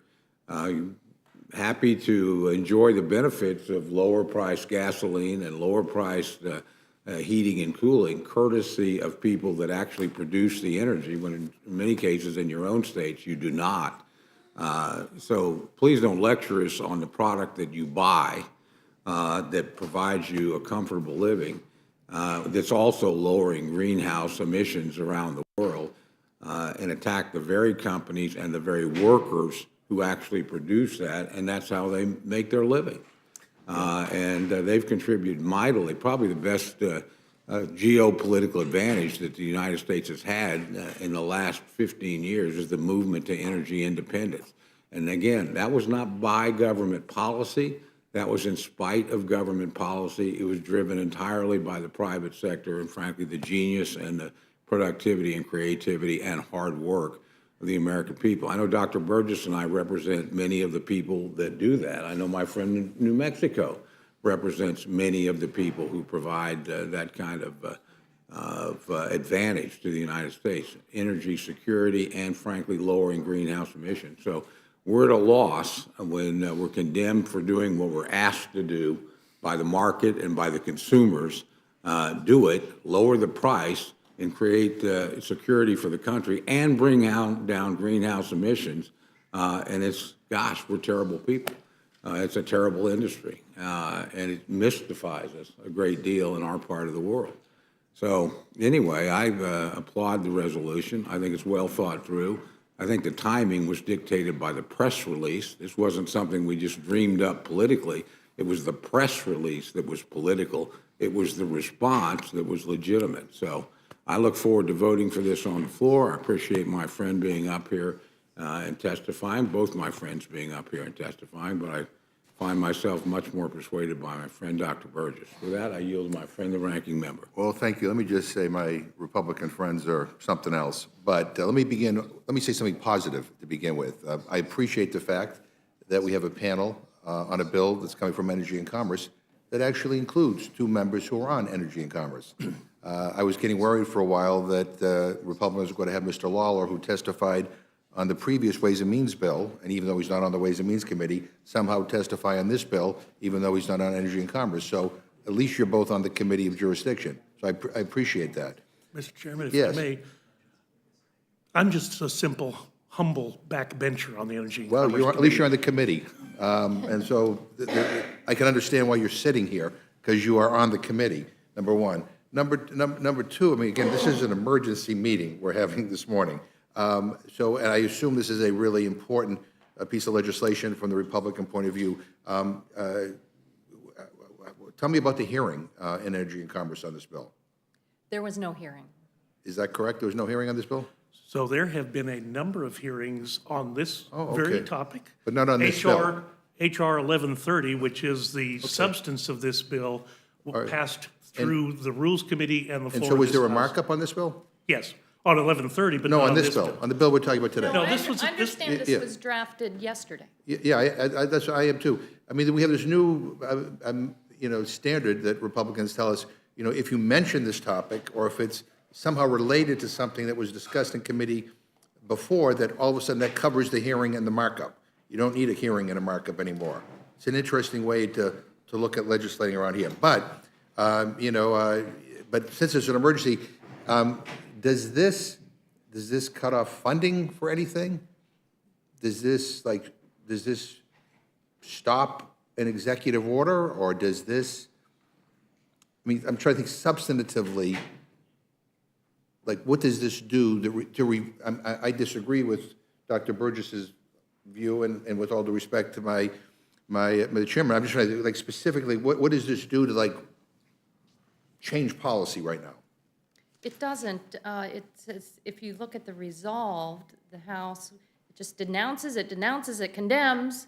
happy to enjoy the benefits of lower-priced gasoline and lower-priced heating and cooling, courtesy of people that actually produce the energy, when in many cases in your own states you do not. So please don't lecture us on the product that you buy that provides you a comfortable living, that's also lowering greenhouse emissions around the world, and attack the very companies and the very workers who actually produce that, and that's how they make their living. And they've contributed mightily. Probably the best geopolitical advantage that the United States has had in the last 15 years is the movement to energy independence. And again, that was not by government policy. That was in spite of government policy. It was driven entirely by the private sector and, frankly, the genius and the productivity and creativity and hard work of the American people. I know Dr. Burgess and I represent many of the people that do that. I know my friend in New Mexico represents many of the people who provide that kind of advantage to the United States, energy security and, frankly, lowering greenhouse emissions. So we're at a loss when we're condemned for doing what we're asked to do by the market and by the consumers. Do it, lower the price, and create security for the country and bring down greenhouse emissions. And it's, gosh, we're terrible people. It's a terrible industry, and it mystifies us a great deal in our part of the world. So anyway, I applaud the resolution. I think it's well thought through. I think the timing was dictated by the press release. This wasn't something we just dreamed up politically. It was the press release that was political. It was the response that was legitimate. So I look forward to voting for this on the floor. I appreciate my friend being up here and testifying, both my friends being up here and testifying, but I find myself much more persuaded by my friend, Dr. Burgess. With that, I yield to my friend, the ranking member. Well, thank you. Let me just say my Republican friends are something else. But let me say something positive to begin with. I appreciate the fact that we have a panel on a bill that's coming from Energy and Commerce that actually includes two members who are on Energy and Commerce. I was getting worried for a while that Republicans were going to have Mr. Lawler, who testified on the previous Ways and Means bill, and even though he's not on the Ways and Means Committee, somehow testify on this bill, even though he's not on Energy and Commerce. So at least you're both on the Committee of Jurisdiction. So I appreciate that. Mr. Chairman, if Yes. I may, I'm just a simple, humble backbencher on the Energy and Well, Commerce at least you're on the committee. And so I can understand why you're sitting here, because you are on the committee, number one. Number two, I mean, again, this is an emergency meeting we're having this morning. And I assume this is a really important piece of legislation from the Republican point of view. Tell me about the hearing in Energy and Commerce on this bill. There was no hearing. Is that correct? There was no hearing on this bill? So there have been a number of hearings on this Oh, very okay. topic. But not on this bill. HR 1130, which is the substance of this bill, right. passed through the Rules Committee and the floor And of so was this there a House. markup on this bill? Yes, on 1130, but No, not on this bill, on the bill we're talking about today. No, this was- I understand yeah. this was drafted yesterday. Yeah, that's, I am too. I mean, we have this new, standard that Republicans tell us, if you mention this topic, or if it's somehow related to something that was discussed in committee before, that all of a sudden that covers the hearing and the markup. You don't need a hearing and a markup anymore. It's an interesting way to look at legislating around here. But, but since it's an emergency, does this cut off funding for anything? Does this stop an executive order, or does this, I mean, I'm trying to think substantively, like, what does this do I disagree with Dr. Burgess's view, and with all due respect to my chairman, I'm just trying to, like, specifically, what does this do to, like, change policy right now? It doesn't. It says, if you look at the resolved, the House just denounces it, condemns,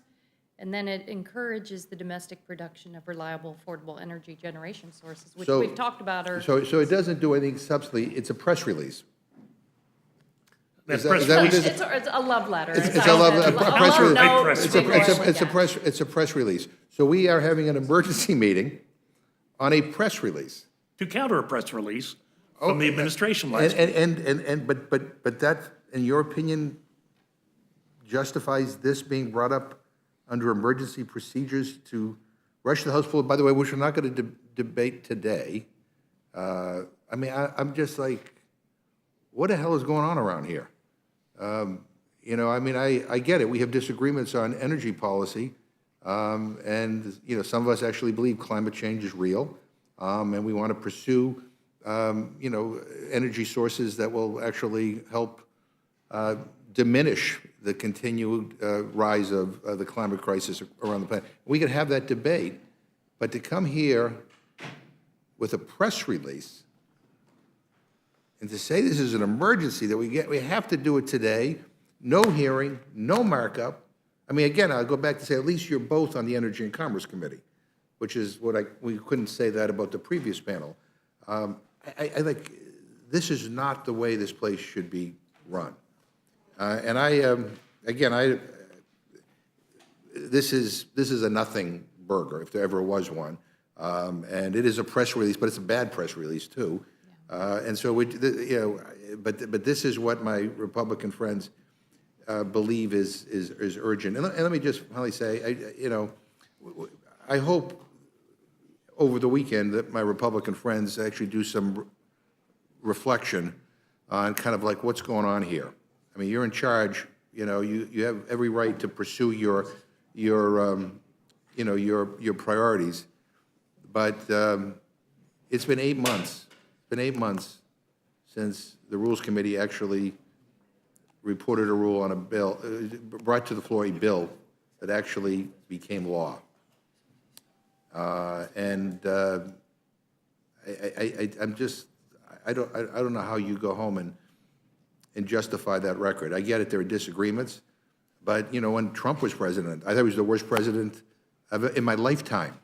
and then it encourages the domestic production of reliable, affordable energy generation sources, which we've talked about. So it doesn't do anything substantially, it's a press release. That's Is that what it is? It's a love letter. It's as a I love, said. a press release. note, It's a press release. So we are having an emergency meeting on a press release. To counter a press release from the administration last week. But that, in your opinion, justifies this being brought up under emergency procedures to rush the House floor, by the way, which we're not going to debate today. I mean, I'm just like, what the hell is going on around here? I mean, I get it. We have disagreements on energy policy, and, some of us actually believe climate change is real, and we want to pursue, energy sources that will actually help diminish the continued rise of the climate crisis around the planet. We can have that debate, but to come here with a press release and to say this is an emergency that we have to do it today, no hearing, no markup. I mean, again, I'll go back to say, at least you're both on the Energy and Commerce Committee, which is what we couldn't say that about the previous panel. I like, this is not the way this place should be run. This is a nothing burger, if there ever was one. And it is a press release, but it's a bad press release too. And so but this is what my Republican friends believe is urgent. And let me just finally say, I hope over the weekend that my Republican friends actually do some reflection on kind of like what's going on here. I mean, you're in charge. You have every right to pursue your priorities. But it's been 8 months. It's been 8 months since the Rules Committee actually reported a rule on a bill, brought to the floor a bill that actually became law. I'm just, I don't know how you go home and justify that record. I get it, there are disagreements, but when Trump was president, I thought he was the worst president in my lifetime.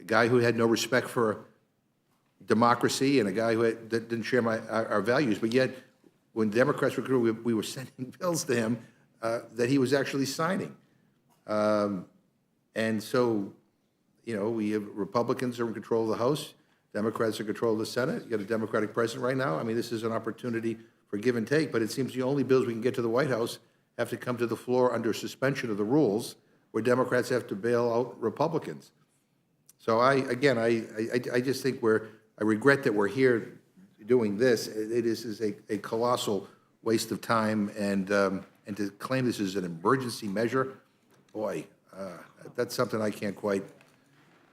A guy who had no respect for democracy and a guy who didn't share our values, but yet when Democrats were through, we were sending bills to him that he was actually signing. And so, we have Republicans are in control of the House, Democrats are in control of the Senate. You got a Democratic president right now. I mean, this is an opportunity for give and take, but it seems the only bills we can get to the White House have to come to the floor under suspension of the rules, where Democrats have to bail out Republicans. So I just think I regret that we're here doing this. It is a colossal waste of time, and to claim this is an emergency measure, boy, that's something I can't quite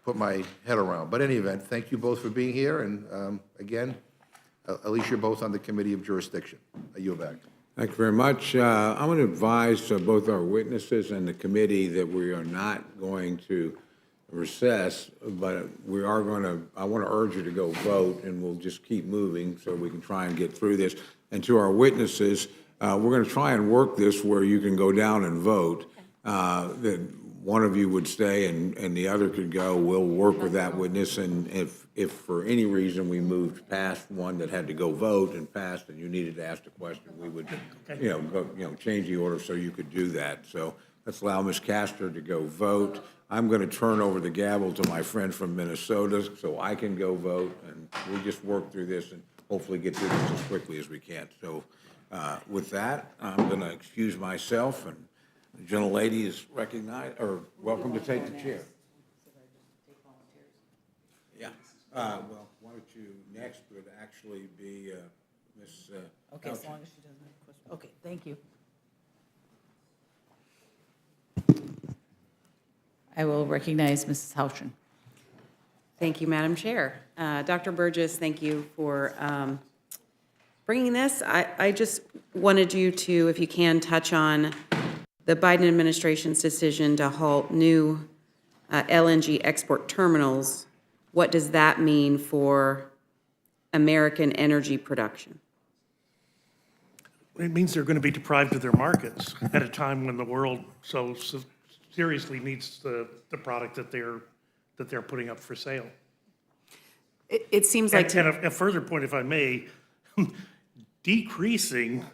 put my head around. But in any event, thank you both for being here, and again, at least you're both on the Committee of Jurisdiction. I yield back. Thank you very much. I'm going to advise both our witnesses and the committee that we are not going to recess, but we are going to, I want to urge you to go vote, and we'll just keep moving so we can try and get through this. And to our witnesses, we're going to try and work this where you can go down and vote. That one of you would stay and the other could go. We'll work with that witness, and if for any reason we moved past one that had to go vote and passed and you needed to ask a question, we would, change the order so you could do that. So let's allow Ms. Castor to go vote. I'm going to turn over the gavel to my friend from Minnesota so I can go vote, and we'll just work through this and hopefully get through this as quickly as we can. So with that, I'm going to excuse myself, and the gentlelady is recognized, or welcome to take the chair. Yeah. Well, why don't you, next would actually be Ms. Okay, as long as she doesn't have a question. Okay, thank you. I will recognize Mrs. Houchen. Thank you, Madam Chair. Dr. Burgess, thank you for bringing this. I just wanted you to, if you can, touch on the Biden administration's decision to halt new LNG export terminals. What does that mean for American energy production? It means they're going to be deprived of their markets at a time when the world so seriously needs the product that they're putting up for sale. It seems like... And a further point, if I may, decreasing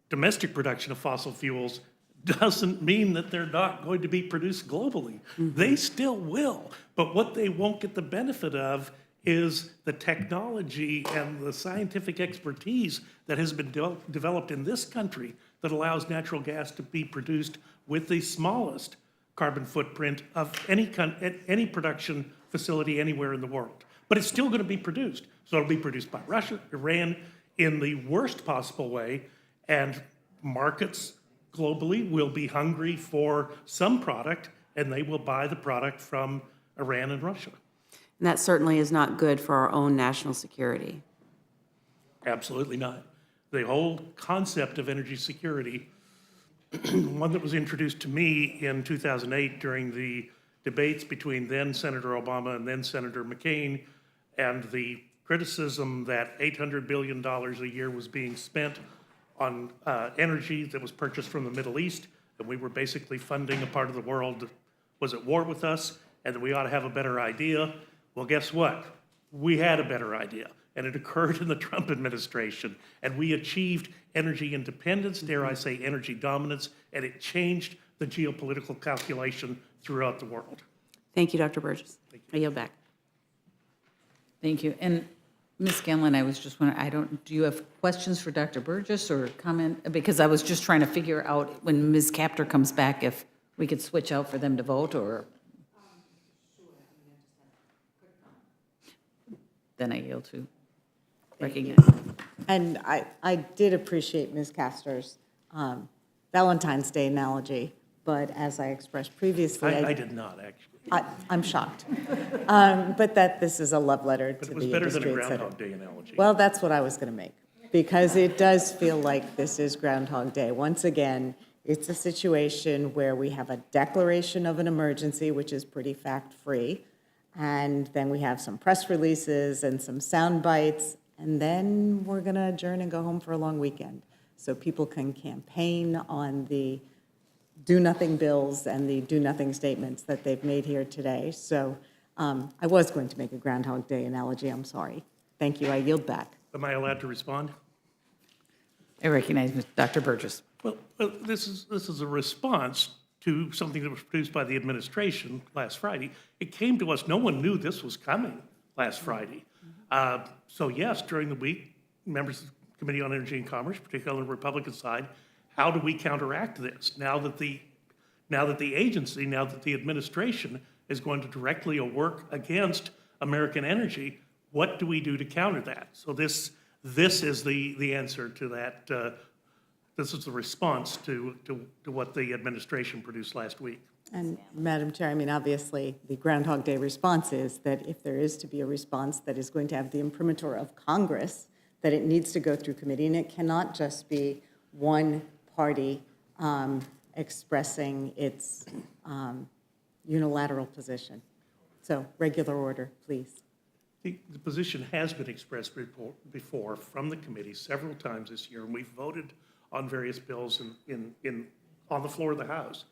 domestic production of fossil fuels doesn't mean that they're not going to be produced globally. Mm-hmm. They still will, but what they won't get the benefit of is the technology and the scientific expertise that has been developed in this country that allows natural gas to be produced with the smallest carbon footprint of any production facility anywhere in the world. But it's still going to be produced. So it'll be produced by Russia, Iran, in the worst possible way, and markets globally will be hungry for some product, and they will buy the product from Iran and Russia. And that certainly is not good for our own national security. Absolutely not. The whole concept of energy security, one that was introduced to me in 2008 during the debates between then Senator Obama and then Senator McCain, and the criticism that $800 billion a year was being spent on energy that was purchased from the Middle East, and we were basically funding a part of the world that was at war with us, and that we ought to have a better idea. Well, guess what? We had a better idea, and it occurred in the Trump administration, and we achieved energy independence, dare I say energy dominance, and it changed the geopolitical calculation throughout the world. Thank you, Dr. Burgess. I yield back. Thank you. And Ms. Scanlon, I was just wondering, do you have questions for Dr. Burgess or comment? Because I was just trying to figure out when Ms. Captor comes back if we could switch out for them to vote, or? Then I yield to recognize. And I did appreciate Ms. Castor's Valentine's Day analogy, but as I expressed previously, I did not, actually. I'm shocked. But that this is a love letter to the industry. But it was better than a Groundhog Day analogy. Well, that's what I was going to make, because it does feel like this is Groundhog Day. Once again, it's a situation where we have a declaration of an emergency, which is pretty fact-free, and then we have some press releases and some sound bites, and then we're going to adjourn and go home for a long weekend. So people can campaign on the do-nothing bills and the do-nothing statements that they've made here today. So I was going to make a Groundhog Day analogy. I'm sorry. Thank you. I yield back. Am I allowed to respond? I recognize Dr. Burgess. Well, this is a response to something that was produced by the administration last Friday. It came to us, no one knew this was coming last Friday. So yes, during the week, members of the Committee on Energy and Commerce, particularly on the Republican side, how do we counteract this now that the agency, now that the administration is going to directly work against American energy? What do we do to counter that? So this is the answer to that this is the response to what the administration produced last week. And Madam Chair, I mean, obviously, the Groundhog Day response is that if there is to be a response that is going to have the imprimatur of Congress, that it needs to go through committee, and it cannot just be one party expressing its unilateral position. So, regular order, please. The position has been expressed before from the committee several times this year, and we've voted on various bills on the floor of the House.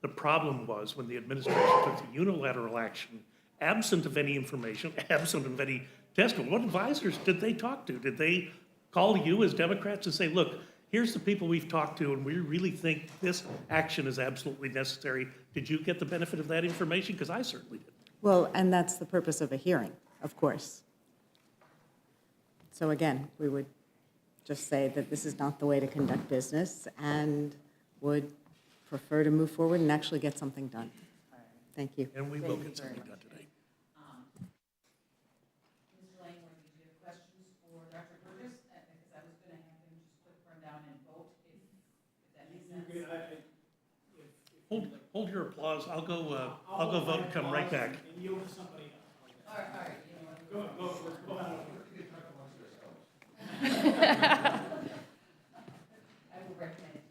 The problem was when the administration took the unilateral action, absent of any information, absent of any testimony. What advisors did they talk to? Did they call you as Democrats and say, look, here's the people we've talked to, and we really think this action is absolutely necessary? Did you get the benefit of that information? Because I certainly did. Well, and that's the purpose of a hearing, of course. So again, we would just say that this is not the way to conduct business and would prefer to move forward and actually get something done. Thank you. And we will get something done today. Mr. Langworth, did you have questions for Dr. Burgess? Because I was going to have him just quick run down and vote, if that makes sense. Hold your applause. I'll go vote and come right back. And yield to somebody else. All right, you know what? Go ahead. I will recommend it.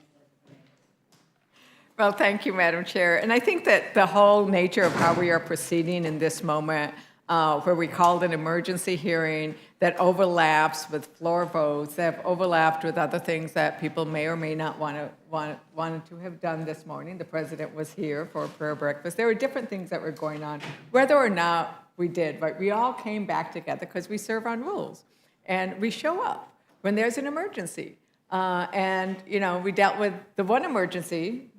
Well, thank you, Madam Chair. And I think that the whole nature of how we are proceeding in this moment, where we called an emergency hearing that overlaps with floor votes, that have overlapped with other things that people may or may not wanted to have done this morning. The president was here for a prayer breakfast. There were different things that were going on, whether or not we did, right? We all came back together because we serve on rules. And we show up when there's an emergency. And, you know, we dealt with the one emergency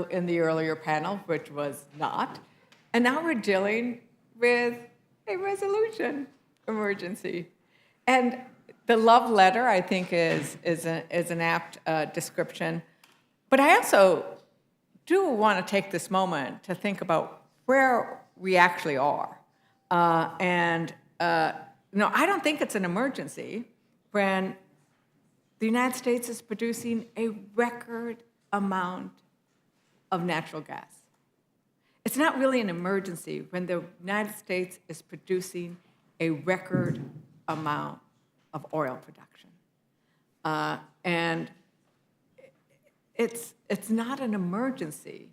in the earlier panel, which was not. And now we're dealing with a resolution emergency. And the love letter, I think, is an apt description. But I also do want to take this moment to think about where we actually are. No, I don't think it's an emergency when the United States is producing a record amount of natural gas. It's not really an emergency when the United States is producing a record amount of oil production. And it's not an emergency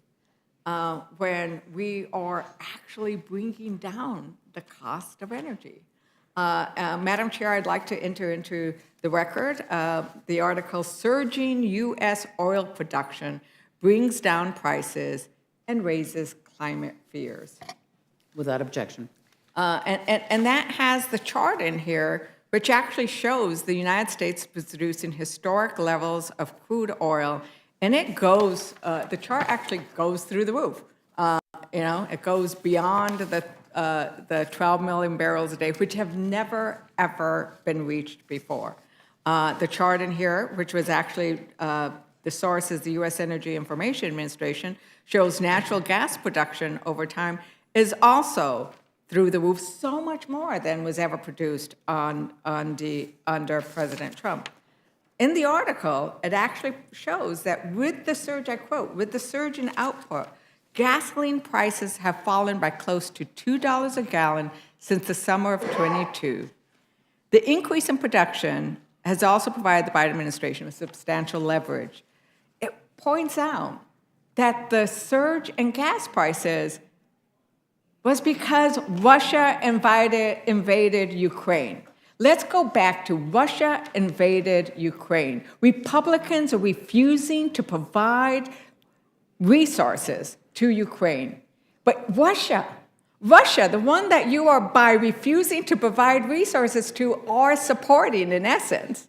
when we are actually bringing down the cost of energy. Madam Chair, I'd like to enter into the record the article, Surging U.S. Oil Production Brings Down Prices and Raises Climate Fears. Without objection. And that has the chart in here, which actually shows the United States producing historic levels of crude oil, and it goes, the chart actually goes through the roof. You know, it goes beyond the 12 million barrels a day, which have never, ever been reached before. The chart in here, which was actually, the source is the U.S. Energy Information Administration, shows natural gas production over time is also through the roof, so much more than was ever produced under President Trump. In the article, it actually shows that with the surge, I quote, with the surge in output, gasoline prices have fallen by close to $2 a gallon since the summer of '22. The increase in production has also provided the Biden administration with substantial leverage. It points out that the surge in gas prices was because Russia invaded Ukraine. Let's go back to Russia invaded Ukraine. Republicans are refusing to provide resources to Ukraine. But Russia, the one that you are, by refusing to provide resources to, are supporting, in essence,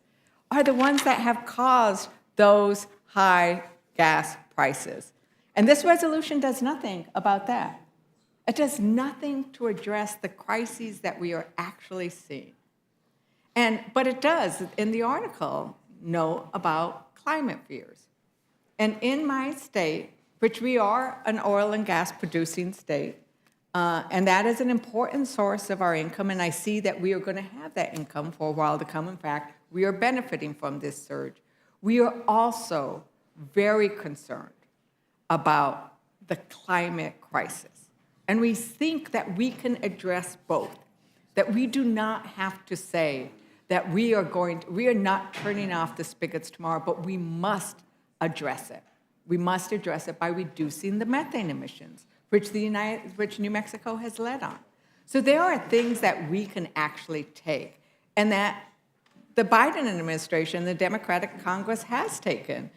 are the ones that have caused those high gas prices. And this resolution does nothing about that. It does nothing to address the crises that we are actually seeing. But it does, in the article, note about climate fears. And in my state, which we are an oil and gas producing state, and that is an important source of our income, and I see that we are going to have that income for a while to come. In fact, we are benefiting from this surge. We are also very concerned about the climate crisis. And we think that we can address both, that we do not have to say that we are not turning off the spigots tomorrow, but we must address it. We must address it by reducing the methane emissions, which New Mexico has led on. So there are things that we can actually take, and that the Biden administration, the Democratic Congress has taken.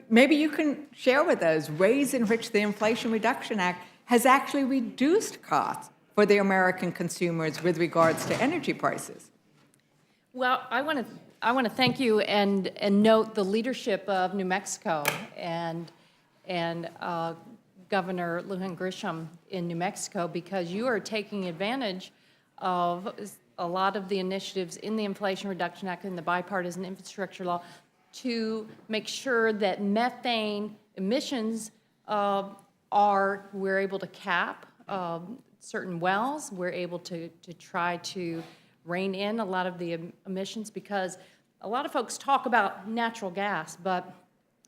Maybe you can share with us ways in which the Inflation Reduction Act has actually reduced costs for the American consumers with regards to energy prices. Well, I want to thank you and note the leadership of New Mexico and Governor Lujan Grisham in New Mexico, because you are taking advantage of a lot of the initiatives in the Inflation Reduction Act and the bipartisan infrastructure law to make sure that methane emissions we're able to cap certain wells. We're able to try to rein in a lot of the emissions, because a lot of folks talk about natural gas, but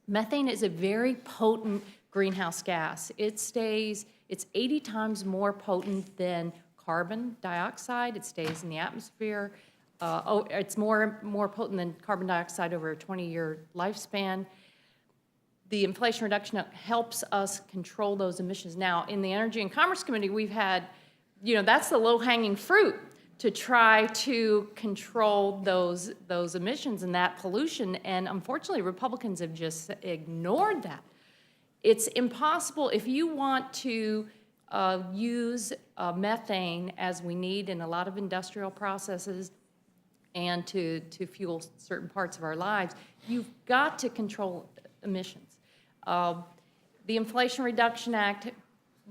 methane is a very potent greenhouse gas. It's 80 times more potent than carbon dioxide. It stays in the atmosphere. It's more potent than carbon dioxide over a 20-year lifespan. The Inflation Reduction Act helps us control those emissions. Now, in the Energy and Commerce Committee, we've had, that's the low-hanging fruit to try to control those emissions and that pollution, and unfortunately, Republicans have just ignored that. It's impossible if you want to use methane, as we need in a lot of industrial processes, and to fuel certain parts of our lives. You've got to control emissions. The Inflation Reduction Act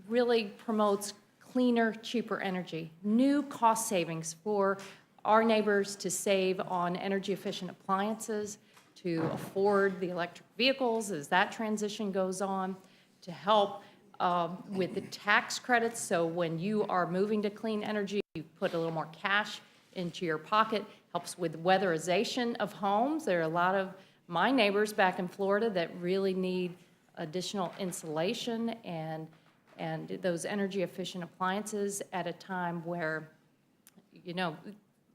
really promotes cleaner, cheaper energy, new cost savings for our neighbors to save on energy-efficient appliances, to afford the electric vehicles as that transition goes on, to help with the tax credits. So when you are moving to clean energy, you put a little more cash into your pocket, helps with weatherization of homes. There are a lot of my neighbors back in Florida that really need additional insulation and those energy-efficient appliances at a time where,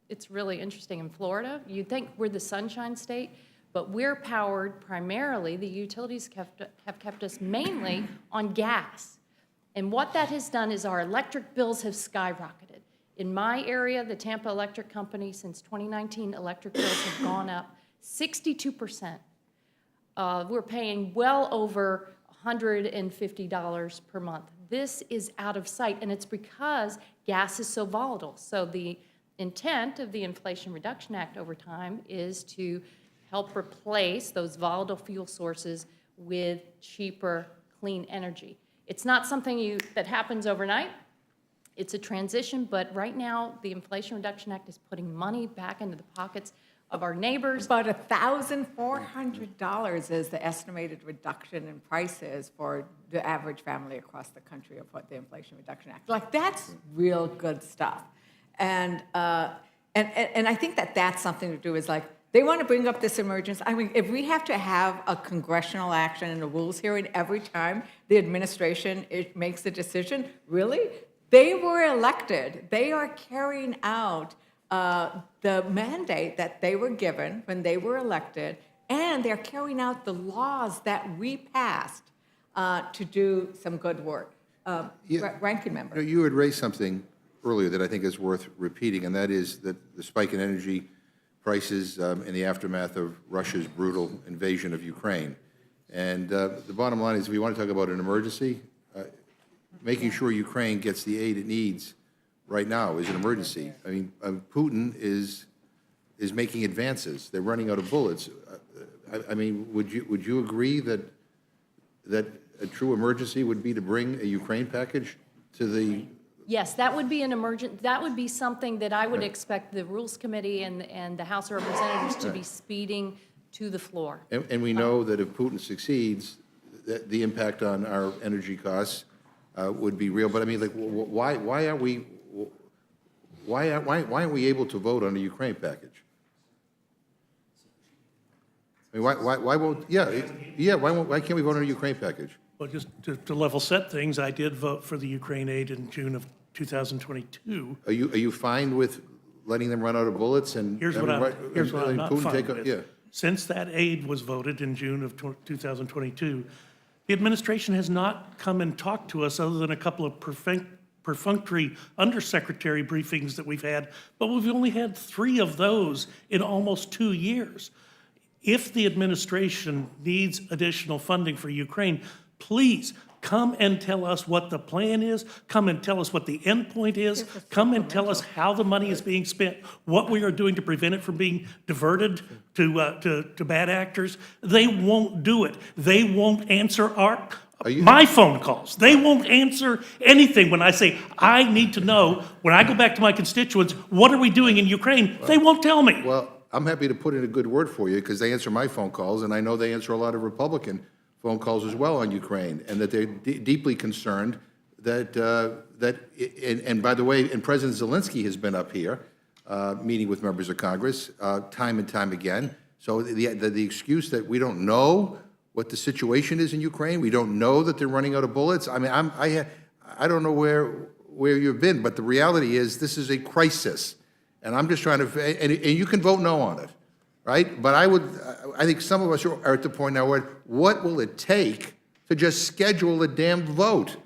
it's really interesting in Florida. You'd think we're the Sunshine State, but we're powered primarily, the utilities have kept us mainly on gas. And what that has done is our electric bills have skyrocketed. In my area, the Tampa Electric Company, since 2019, electric bills have gone up 62%. We're paying well over $150 per month. This is out of sight, and it's because gas is so volatile. So the intent of the Inflation Reduction Act over time is to help replace those volatile fuel sources with cheaper, clean energy. It's not something that happens overnight. It's a transition, but right now, the Inflation Reduction Act is putting money back into the pockets of our neighbors. About $1,400 is the estimated reduction in prices for the average family across the country of what the Inflation Reduction Act. Like, that's real good stuff. And I think that's something to do is like, they want to bring up this emergency. I mean, if we have to have a congressional action and a rules hearing every time the administration makes a decision, really? They were elected. They are carrying out the mandate that they were given when they were elected, and they're carrying out the laws that we passed to do some good work. Ranking member. You had raised something earlier that I think is worth repeating, and that is that the spike in energy prices in the aftermath of Russia's brutal invasion of Ukraine. And the bottom line is, if we want to talk about an emergency, making sure Ukraine gets the aid it needs right now is an emergency. I mean, Putin is making advances. They're running out of bullets. I mean, would you agree that a true emergency would be to bring a Ukraine package to the? Yes, that would be that would be something that I would expect the Rules Committee and the House of Representatives to be speeding to the floor. And we know that if Putin succeeds, the impact on our energy costs would be real. But I mean, like, why aren't we able to vote on a Ukraine package? I mean, why won't, why can't we vote on a Ukraine package? Well, just to level set things, I did vote for the Ukraine aid in June of 2022. Are you fine with letting them run out of bullets and? Here's what I'm not Putin fine take with. yeah. Since that aid was voted in June of 2022, the administration has not come and talked to us other than a couple of perfunctory undersecretary briefings that we've had, but we've only had 3 of those in almost 2 years. If the administration needs additional funding for Ukraine, please come and tell us what the plan is, come and tell us what the end point is, come and tell us how the money is being spent, what we are doing to prevent it from being diverted to bad actors. They won't do it. They won't answer my phone calls. They won't answer anything when I say, I need to know, when I go back to my constituents, what are we doing in Ukraine? They won't tell me. Well, I'm happy to put in a good word for you because they answer my phone calls, and I know they answer a lot of Republican phone calls as well on Ukraine, and that they're deeply concerned that, and by the way, and President Zelensky has been up here meeting with members of Congress time and time again. So the excuse that we don't know what the situation is in Ukraine, we don't know that they're running out of bullets. I mean, I don't know where you've been, but the reality is this is a crisis, and I'm just trying to, and you can vote no on it. Right? But I think some of us are at the point now where what will it take to just schedule a damn vote?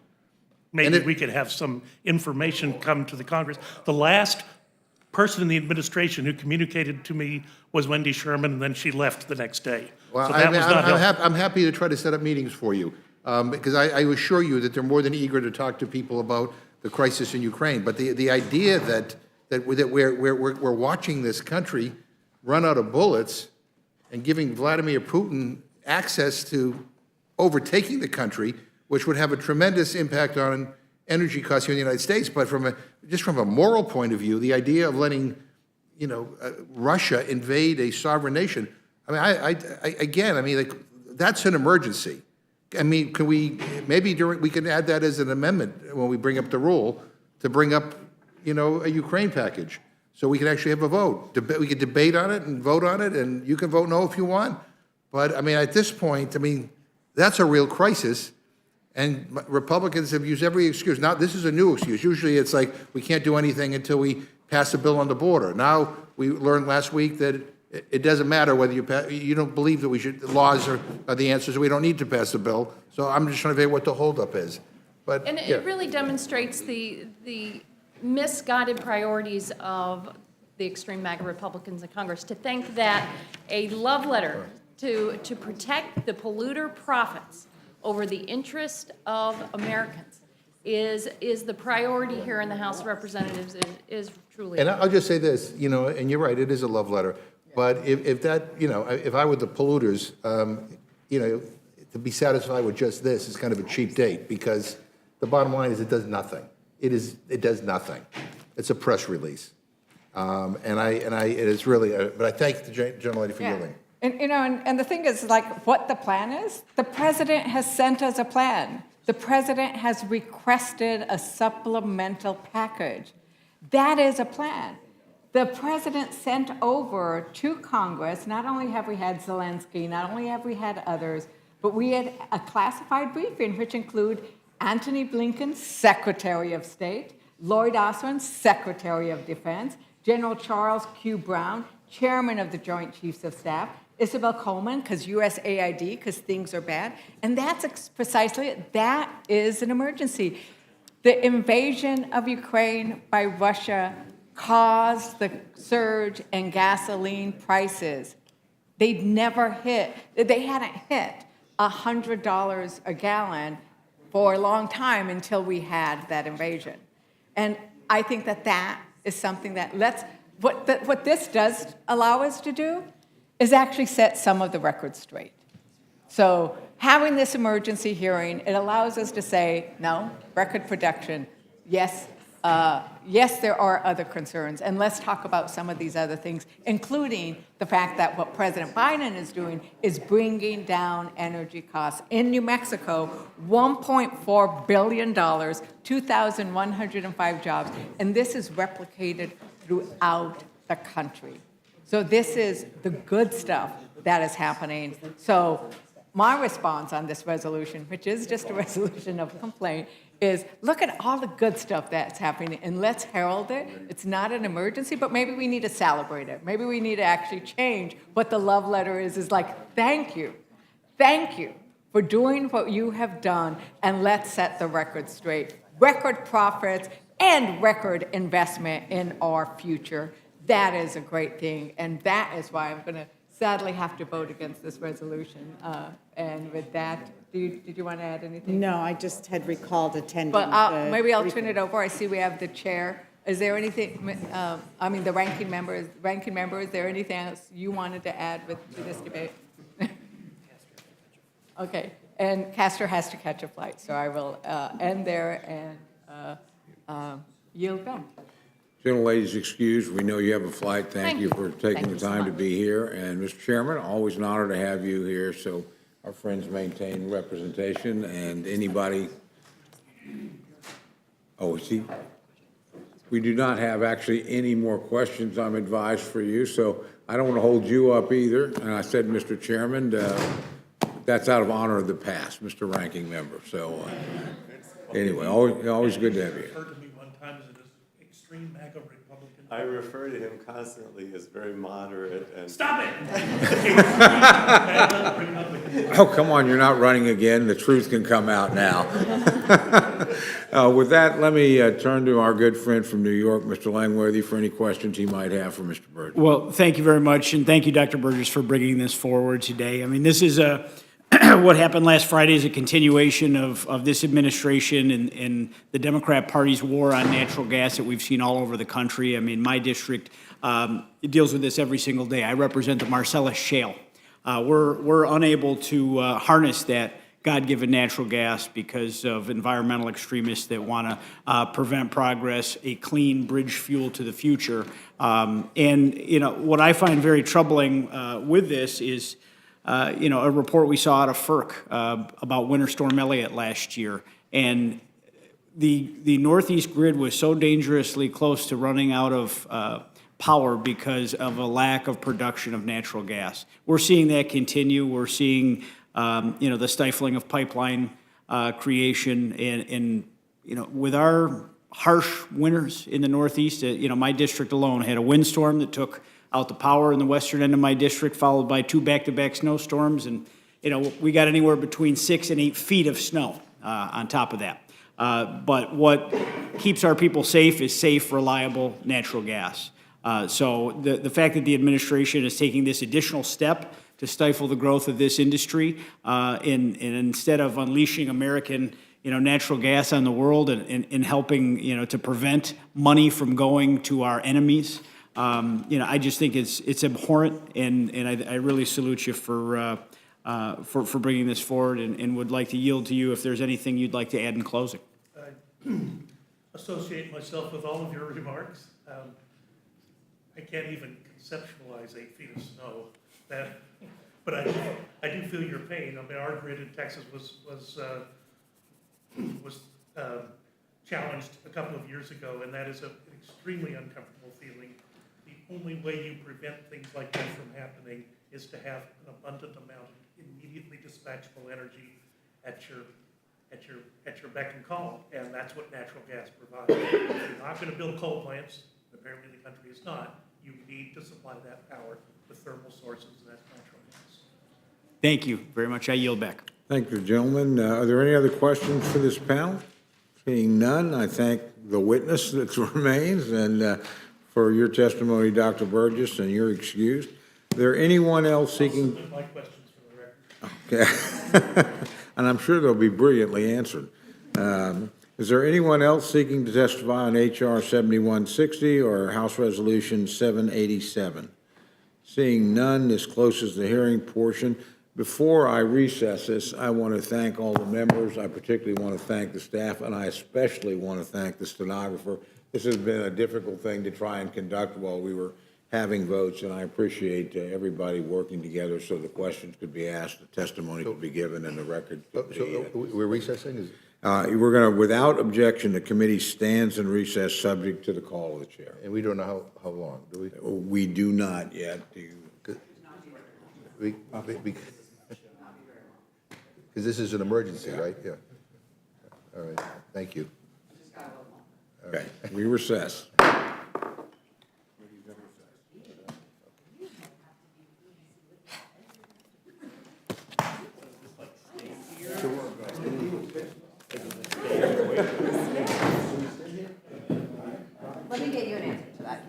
Maybe we could have some information come to the Congress. The last person in the administration who communicated to me was Wendy Sherman, and then she left the next day. Well, so that was not helpful. I'm happy to try to set up meetings for you because I assure you that they're more than eager to talk to people about the crisis in Ukraine. But the idea that we're watching this country run out of bullets and giving Vladimir Putin access to overtaking the country, which would have a tremendous impact on energy costs here in the United States. But just from a moral point of view, the idea of letting, Russia invade a sovereign nation, I mean, that's an emergency. I mean, we can add that as an amendment when we bring up the rule to bring up, a Ukraine package. So we can actually have a vote. We could debate on it and vote on it, and you can vote no if you want. But, I mean, at this point, I mean, that's a real crisis, and Republicans have used every excuse. Now, this is a new excuse. Usually it's like, we can't do anything until we pass a bill on the border. Now, we learned last week that it doesn't matter whether you don't believe that laws are the answers, we don't need to pass a bill. So I'm just trying to figure out what the holdup is. But, And it really demonstrates the misguided priorities of the extreme MAGA Republicans in Congress. To think that a love letter to protect the polluter profits over the interest of Americans is the priority here in the House of Representatives is truly. And I'll just say this, and you're right, it is a love letter. But if I were the polluters, to be satisfied with just this is kind of a cheap date because the bottom line is it does nothing. It does nothing. It's a press release. It is really, but I thank the gentle lady for yielding. And the thing is, like, what the plan is, the president has sent us a plan. The president has requested a supplemental package. That is a plan. The president sent over to Congress, not only have we had Zelensky, not only have we had others, but we had a classified briefing, which include Antony Blinken, Secretary of State, Lloyd Austin, Secretary of Defense, General Charles Q. Brown, Chairman of the Joint Chiefs of Staff, Isabel Coleman, because USAID, because things are bad. And that's precisely it. That is an emergency. The invasion of Ukraine by Russia caused the surge in gasoline prices. They hadn't hit $100 a gallon for a long time until we had that invasion. And I think that is something that what this does allow us to do is actually set some of the records straight. So having this emergency hearing, it allows us to say, no, record production, yes, yes, there are other concerns, and let's talk about some of these other things, including the fact that what President Biden is doing is bringing down energy costs. In New Mexico, $1.4 billion, 2,105 jobs, and this is replicated throughout the country. So this is the good stuff that is happening. So my response on this resolution, which is just a resolution of complaint, is look at all the good stuff that's happening and let's herald it. It's not an emergency, but maybe we need to celebrate it. Maybe we need to actually change what the love letter is like, thank you for doing what you have done, and let's set the record straight. Record profits and record investment in our future. That is a great thing, and that is why I'm going to sadly have to vote against this resolution. And with that, did you want to add anything? No, I just had recalled attending. But maybe I'll turn it over. I see we have the chair. Is there anything, the ranking member, is there anything else you wanted to add to this debate? Okay, and Castor has to catch a flight, so I will end there and yield back. Gentlelady's excused. We know you have a flight. Thank Thank you you. for taking Thank the you so time to much. be here. And Mr. Chairman, always an honor to have you here, so our friends maintain representation, and anybody, see, we do not have actually any more questions, I'm advised, for you, so I don't want to hold you up either. And I said, Mr. Chairman, that's out of honor of the past, Mr. Ranking Member. So anyway, always good to have you. Referred to me one time as an extreme MAGA Republican. I refer to him constantly as very moderate and. Stop it! Oh, come on, you're not running again. The truth can come out now. With that, let me turn to our good friend from New York, Mr. Langworthy, for any questions he might have for Mr. Burgess. Well, thank you very much, and thank you, Dr. Burgess, for bringing this forward today. I mean, this is what happened last Friday is a continuation of this administration and the Democrat Party's war on natural gas that we've seen all over the country. I mean, my district deals with this every single day. I represent the Marcellus Shale. We're unable to harness that God-given natural gas because of environmental extremists that want to prevent progress, a clean bridge fuel to the future. And, what I find very troubling with this is, a report we saw out of FERC about Winter Storm Elliott last year. And the Northeast grid was so dangerously close to running out of power because of a lack of production of natural gas. We're seeing that continue. We're seeing, the stifling of pipeline creation. And with our harsh winters in the Northeast, my district alone had a windstorm that took out the power in the western end of my district, followed by 2 back-to-back snowstorms. And, we got anywhere between 6 and 8 feet of snow on top of that. But what keeps our people safe is safe, reliable natural gas. So the fact that the administration is taking this additional step to stifle the growth of this industry, and instead of unleashing American, natural gas on the world and helping, to prevent money from going to our enemies, I just think it's abhorrent, and I really salute you for bringing this forward, and would like to yield to you if there's anything you'd like to add in closing. I associate myself with all of your remarks. I can't even conceptualize 8 feet of snow. But I do feel your pain. I mean, our grid in Texas was challenged a couple of years ago, and that is an extremely uncomfortable feeling. The only way you prevent things like that from happening is to have an abundant amount of immediately dispatchable energy at your beck and call, and that's what natural gas provides. If you're not going to build coal plants, apparently the country is not, you need to supply that power with thermal sources, and that's natural gas. Thank you very much. I yield back. Thank you, gentlemen. Are there any other questions for this panel? Seeing none, I thank the witness that remains and for your testimony, Dr. Burgess, and you're excused. Is there anyone else seeking? My questions for the record. Okay. And I'm sure they'll be brilliantly answered. Is there anyone else seeking to testify on H.R. 7160 or House Resolution 787? Seeing none, this closes the hearing portion. Before I recess this, I want to thank all the members. I particularly want to thank the staff, and I especially want to thank the stenographer. This has been a difficult thing to try and conduct while we were having votes, and I appreciate everybody working together so the questions could be asked, the testimony could be given, and the record could be. So we're recessing? We're going to, without objection, the committee stands in recess subject to the call of the chair. And we don't know how long, do we? We do not yet. Because this is an emergency, right? Yeah. All right, thank you. Okay, we recess. Let me get you an answer to that.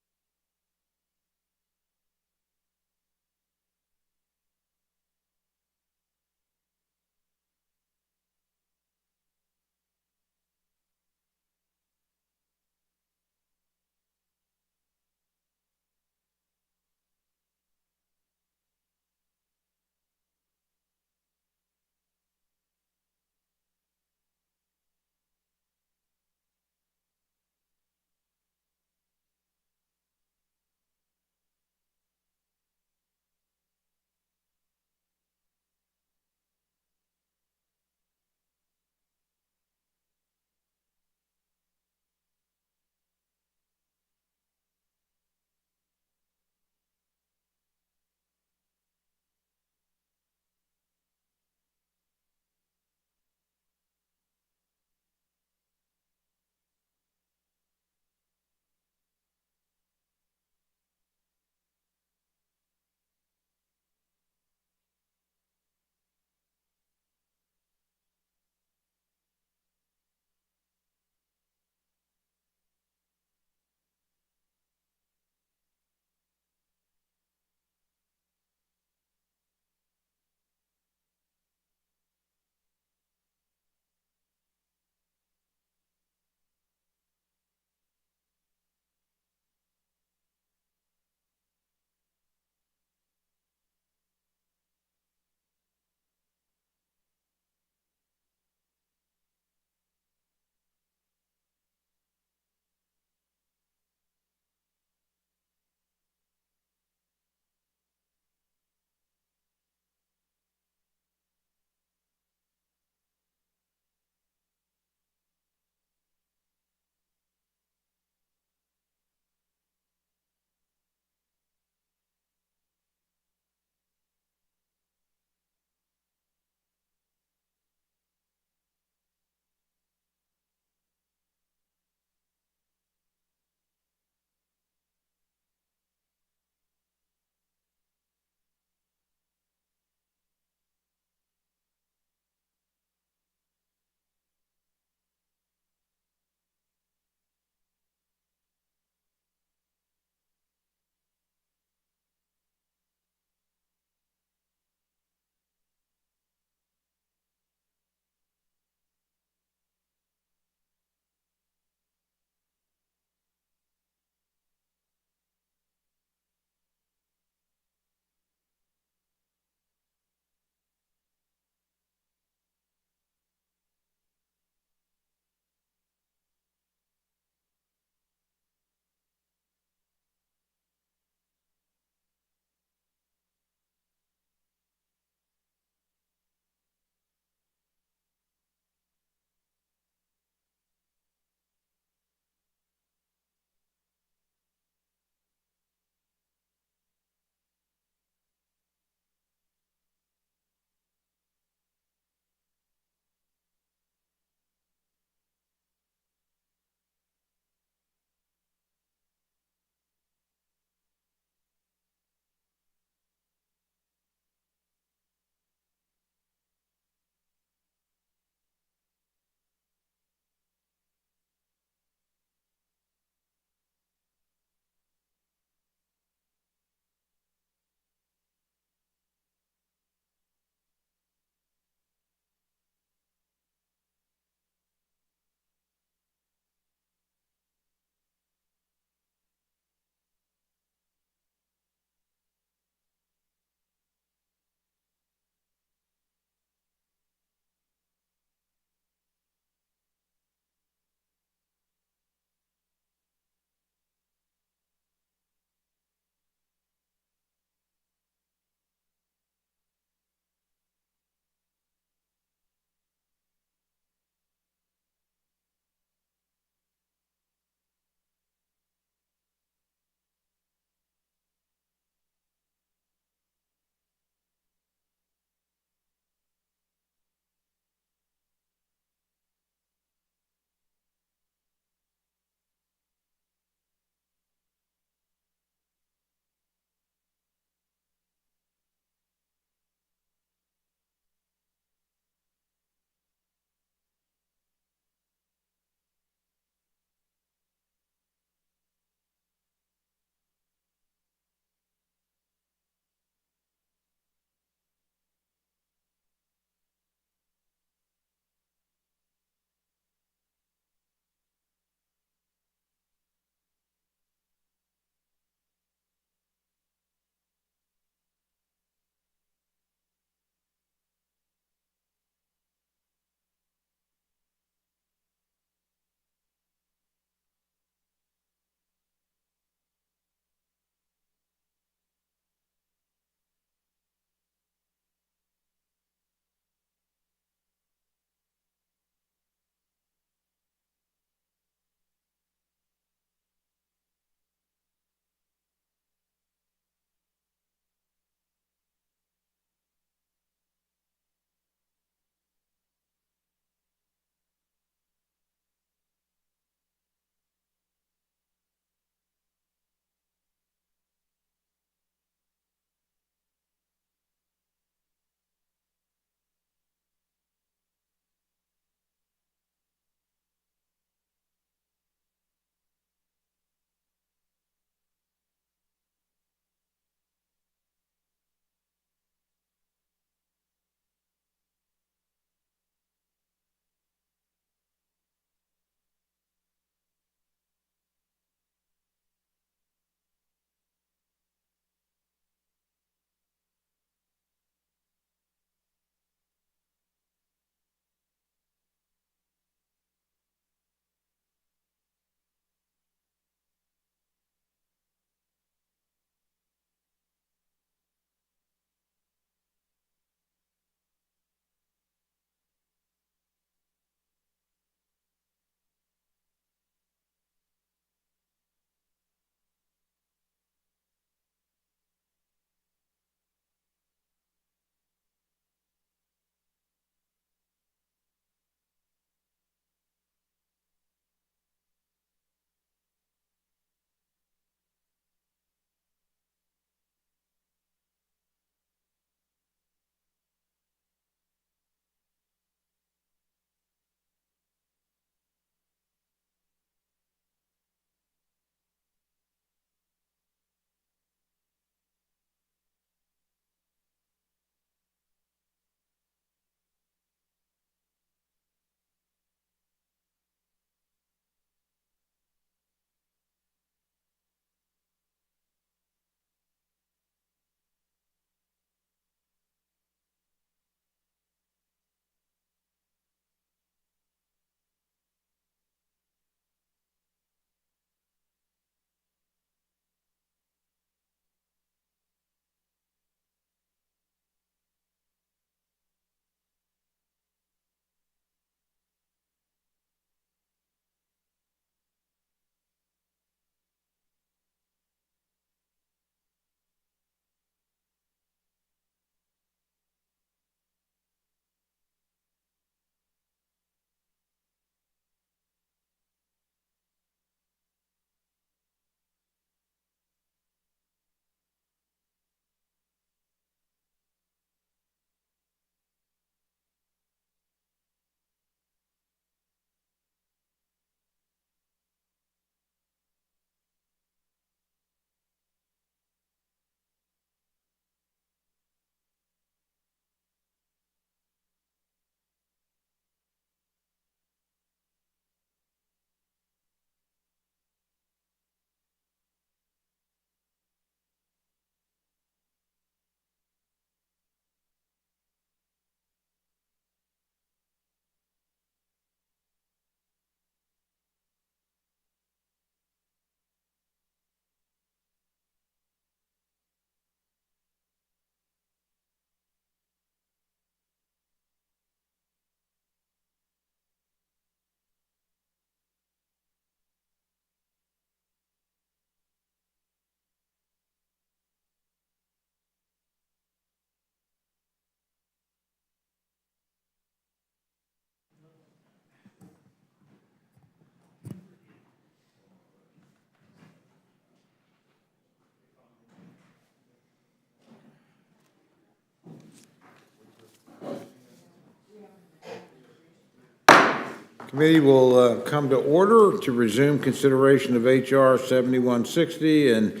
Committee will come to order to resume consideration of H.R. 7160 and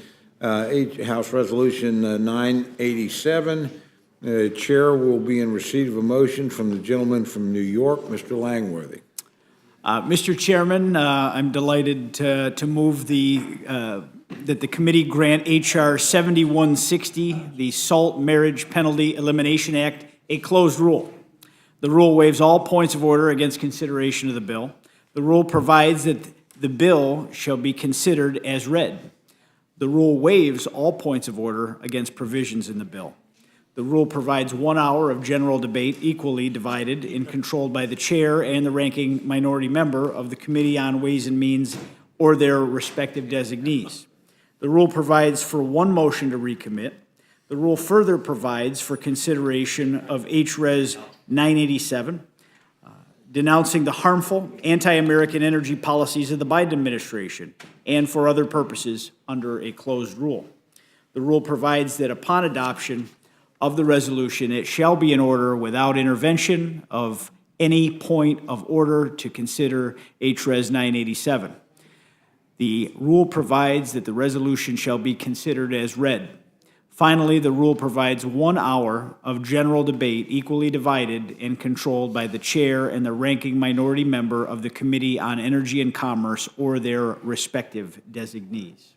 House Resolution 987. Chair will be in receipt of a motion from the gentleman from New York, Mr. Langworthy. Mr. Chairman, I'm delighted to move that the committee grant H.R. 7160, the Salt Marriage Penalty Elimination Act, a closed rule. The rule waives all points of order against consideration of the bill. The rule provides that the bill shall be considered as read. The rule waives all points of order against provisions in the bill. The rule provides 1 hour of general debate equally divided and controlled by the chair and the ranking minority member of the Committee on Ways and Means or their respective designees. The rule provides for 1 motion to recommit. The rule further provides for consideration of H.Res. 987, denouncing the harmful anti-American energy policies of the Biden administration and for other purposes under a closed rule. The rule provides that upon adoption of the resolution, it shall be in order without intervention of any point of order to consider H.Res. 987. The rule provides that the resolution shall be considered as read. Finally, the rule provides 1 hour of general debate equally divided and controlled by the chair and the ranking minority member of the Committee on Energy and Commerce or their respective designees.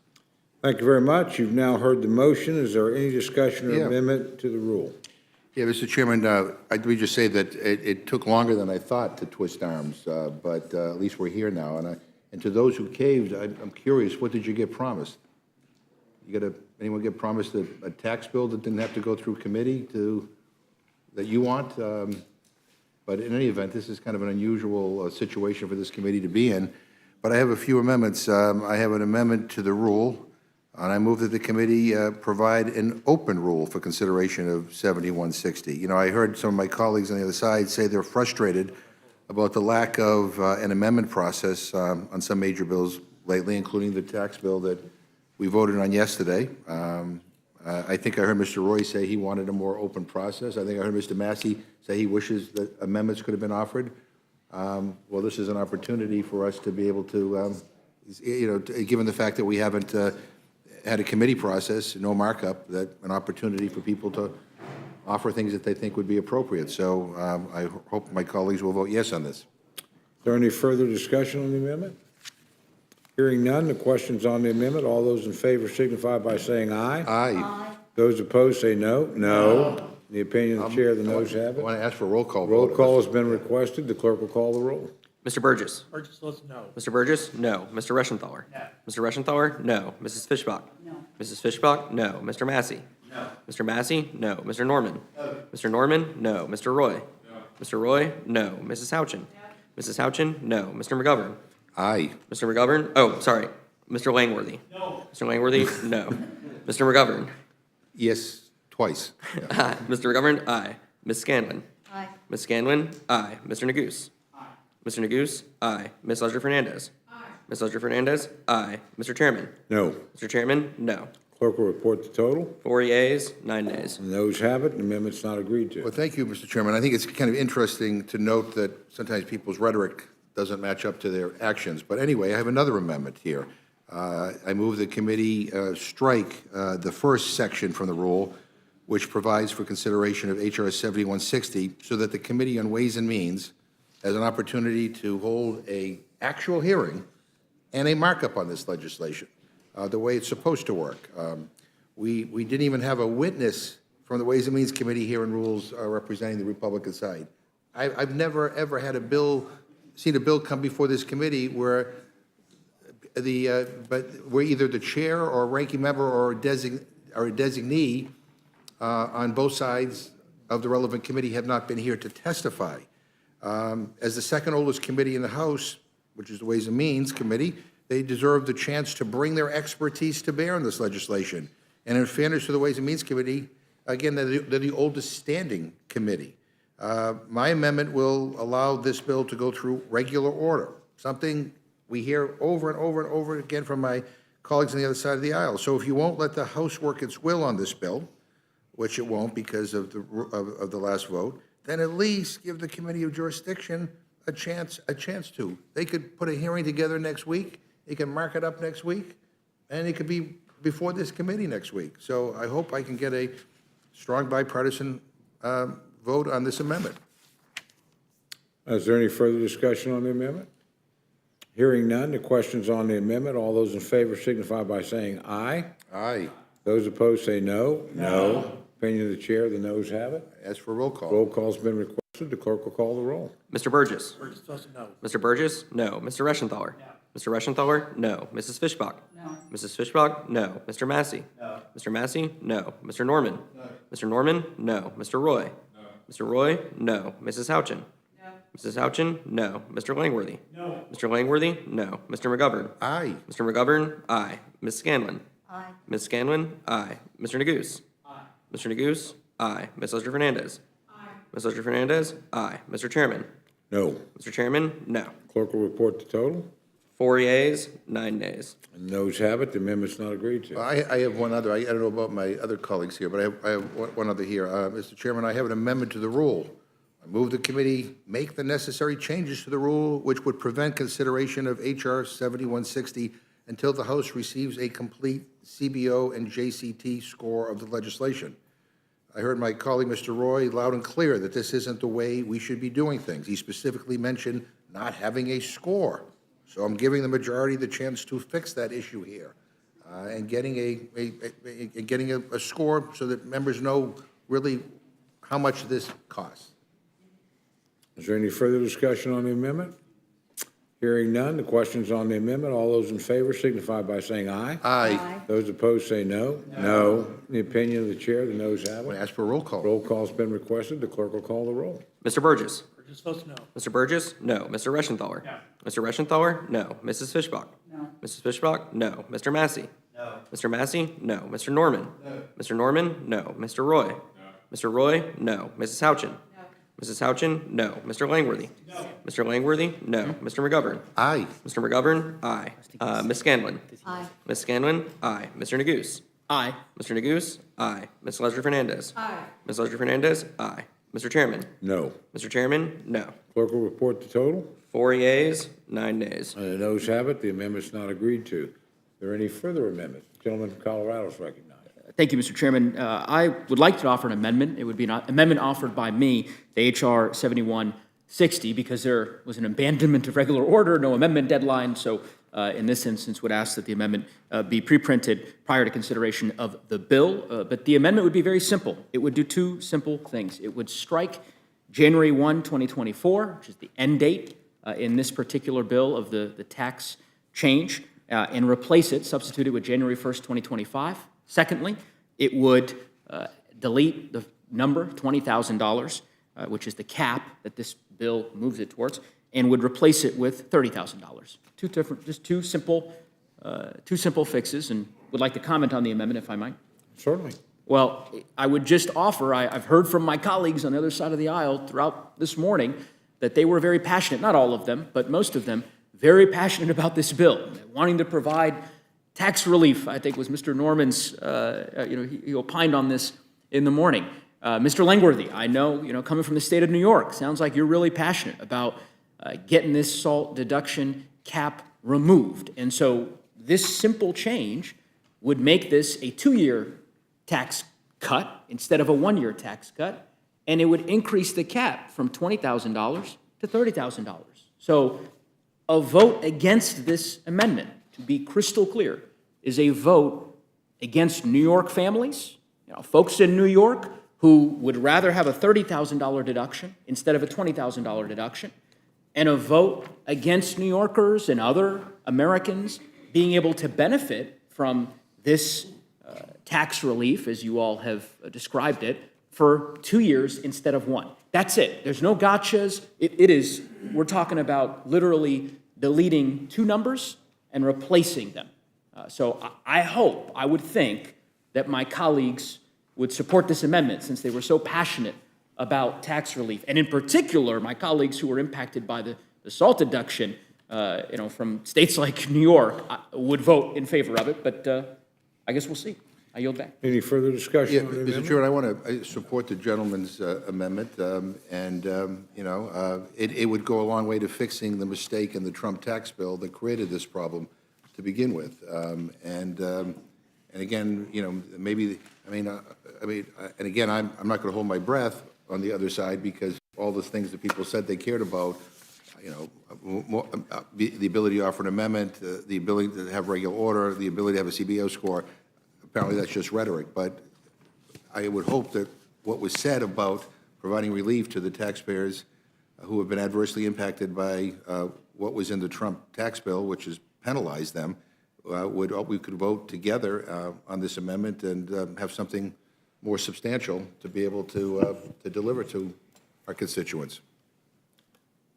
Thank you very much. You've now heard the motion. Is there any discussion or amendment to the rule? Yeah, Mr. Chairman, let me just say that it took longer than I thought to twist arms, but at least we're here now. And to those who caved, I'm curious, what did you get promised? Anyone get promised a tax bill that didn't have to go through committee that you want? But in any event, this is kind of an unusual situation for this committee to be in. But I have a few amendments. I have an amendment to the rule, and I move that the committee provide an open rule for consideration of 7160. You know, I heard some of my colleagues on the other side say they're frustrated about the lack of an amendment process on some major bills lately, including the tax bill that we voted on yesterday. I think I heard Mr. Roy say he wanted a more open process. I think I heard Mr. Massey say he wishes that amendments could have been offered. Well, this is an opportunity for us to be able to, given the fact that we haven't had a committee process, no markup, that an opportunity for people to offer things that they think would be appropriate. So I hope my colleagues will vote yes on this. Is there any further discussion on the amendment? Hearing none, the question's on the amendment. All those in favor signify by saying aye. Aye. Those opposed say no. No. In the opinion of the chair, the noes have I it. want to ask for a roll call Roll vote. call has been requested. The clerk will call the roll. Mr. Burgess. Burgess votes no. Mr. Burgess, no. Mr. Reschenthaler. No. Mr. Reschenthaler, no. Mrs. Fischbach. No. Mrs. Fischbach, no. Mr. Massey. No. Mr. Massey, no. Mr. Norman. No. Mr. Norman, no. Mr. Roy. No. Mr. Roy, no. Mrs. Houchin. No. Mrs. Houchin, no. Mr. McGovern. Aye. Mr. McGovern, oh, sorry. Mr. Langworthy. No. Mr. Langworthy, no. Mr. McGovern. Yes, twice. Aye. Mr. McGovern, aye. Ms. Scanlon. Aye. Ms. Scanlon, aye. Mr. Neguse. Aye. Mr. Neguse, aye. Ms. Lesger-Fernandez. Aye. Ms. Lesger-Fernandez, aye. Mr. Chairman. No. Mr. Chairman, no. Clerk will report the total. 4 yeas, 9 nays. The noes have it. The amendment's not agreed to. Well, thank you, Mr. Chairman. I think it's kind of interesting to note that sometimes people's rhetoric doesn't match up to their actions. But anyway, I have another amendment here. I move the committee strike the first section from the rule, which provides for consideration of H.R. 7160, so that the Committee on Ways and Means has an opportunity to hold an actual hearing and a markup on this legislation, the way it's supposed to work. We didn't even have a witness from the Ways and Means Committee here in Rules representing the Republican side. I've never, ever had seen a bill come before this committee where where either the chair or ranking member or a designee on both sides of the relevant committee have not been here to testify. As the second oldest committee in the House, which is the Ways and Means Committee, they deserve the chance to bring their expertise to bear on this legislation. And in fairness to the Ways and Means Committee, again, they're the oldest standing committee. My amendment will allow this bill to go through regular order, something we hear over and over and over again from my colleagues on the other side of the aisle. So if you won't let the House work its will on this bill, which it won't because of the last vote, then at least give the Committee of Jurisdiction a chance to. They could put a hearing together next week, they can mark it up next week, and it could be before this committee next week. So I hope I can get a strong bipartisan vote on this amendment. Is there any further discussion on the amendment? Hearing none, the question's on the amendment. All those in favor signify by saying aye. Aye. Those opposed say no. No. Opinion of the chair, the noes have it. As for roll call. Roll call's been requested. The clerk will call the roll. Mr. Burgess. Burgess votes no. Mr. Burgess, no. Mr. Reschenthaler. Mr. Reschenthaler, no. Mrs. Fischbach. No. Mrs. Fischbach, no. Mr. Massey. No. Mr. Massey, no. Mr. Norman. Mr. Norman, no. Mr. Roy. Mr. Roy, no. Mrs. Houchin. Mrs. Houchin, no. Mr. Langworthy. No. Mr. Langworthy, no. Mr. McGovern. Aye. Mr. McGovern, aye. Ms. Scanlon. Aye. Ms. Scanlon, aye. Mr. Neguse. Aye. Mr. Neguse, aye. Ms. Leslie Fernandez. Aye. Ms. Leslie Fernandez, aye. Mr. Chairman. No. Mr. Chairman, no. Clerk will report the total. 4 yeas, 9 nays. And noes have it. The amendment's not agreed to. I have one other, I don't know about my other colleagues here, but I have one other here. Mr. Chairman, I have an amendment to the rule. I move the committee make the necessary changes to the rule which would prevent consideration of H.R. 7160 until the House receives a complete CBO and JCT score of the legislation. I heard my colleague, Mr. Roy, loud and clear that this isn't the way we should be doing things. He specifically mentioned not having a score. So I'm giving the majority the chance to fix that issue here and getting a score so that members know really how much this costs. Is there any further discussion on the amendment? Hearing none, the question's on the amendment. All those in favor signify by saying aye. Aye. Those opposed say no. No. In the opinion of the chair, the noes have I it. ask for a roll call. Roll call's been requested. The clerk will call the roll. Mr. Burgess. Burgess votes no. Mr. Burgess, no. Mr. Reschenthaler. No. Mr. Reschenthaler, no. Mrs. Fischbach. No. Mrs. Fischbach, no. Mr. Massey. No. Mr. Massey, no. Mr. Norman. No. Mr. Norman, no. Mr. Roy. No. Mr. Roy, no. Mrs. Houchin. No. Mrs. Houchin, no. Mr. Langworthy. No. Mr. Langworthy, no. Mr. McGovern. Aye. Mr. McGovern, aye. Ms. Scanlon. Aye. Ms. Scanlon, aye. Mr. Neguse. Aye. Mr. Neguse, aye. Ms. Leslie Fernandez. Aye. Ms. Leslie Fernandez, aye. Mr. Chairman. No. Mr. Chairman, no. Clerk will report the total. 4 yeas, 9 nays. And the noes have it. The amendment's not agreed to. Are there any further amendments? The gentleman from Colorado is recognized. Thank you, Mr. Chairman. I would like to offer an amendment. It would be an amendment offered by me, the H.R. 7160, because there was an abandonment of regular order, no amendment deadline. So in this instance, would ask that the amendment be pre-printed prior to consideration of the bill. But the amendment would be very simple. It would do two simple things. It would strike January 1, 2024, which is the end date in this particular bill of the tax change, and replace it, substitute it with January 1st, 2025. Secondly, it would delete the number, $20,000, which is the cap that this bill moves it towards, and would replace it with $30,000. Just two simple fixes, and would like to comment on the amendment, if I might. Certainly. Well, I would just offer, I've heard from my colleagues on the other side of the aisle throughout this morning that they were very passionate, not all of them, but most of them, very passionate about this bill, wanting to provide tax relief. I think was Mr. Norman's, he opined on this in the morning. Mr. Langworthy, I know, coming from the state of New York, sounds like you're really passionate about getting this SALT deduction cap removed. And so this simple change would make this a 2-year tax cut instead of a 1-year tax cut, and it would increase the cap from $20,000 to $30,000. So a vote against this amendment, to be crystal clear, is a vote against New York families, folks in New York who would rather have a $30,000 deduction instead of a $20,000 deduction, and a vote against New Yorkers and other Americans being able to benefit from this tax relief, as you all have described it, for 2 years instead of 1. That's it. There's no gotchas. We're talking about literally deleting 2 numbers and replacing them. So I would think that my colleagues would support this amendment since they were so passionate about tax relief. And in particular, my colleagues who were impacted by the SALT deduction, from states like New York, would vote in favor of it, but I guess we'll see. I yield back. Any further Yeah, discussion on the Mr. amendment? Chairman, I want to support the gentleman's amendment, it would go a long way to fixing the mistake in the Trump tax bill that created this problem to begin with. And again, maybe, and again, I'm not going to hold my breath on the other side because all the things that people said they cared about, the ability to offer an amendment, the ability to have regular order, the ability to have a CBO score, apparently that's just rhetoric. But I would hope that what was said about providing relief to the taxpayers who have been adversely impacted by what was in the Trump tax bill, which has penalized them, we could vote together on this amendment and have something more substantial to be able to deliver to our constituents.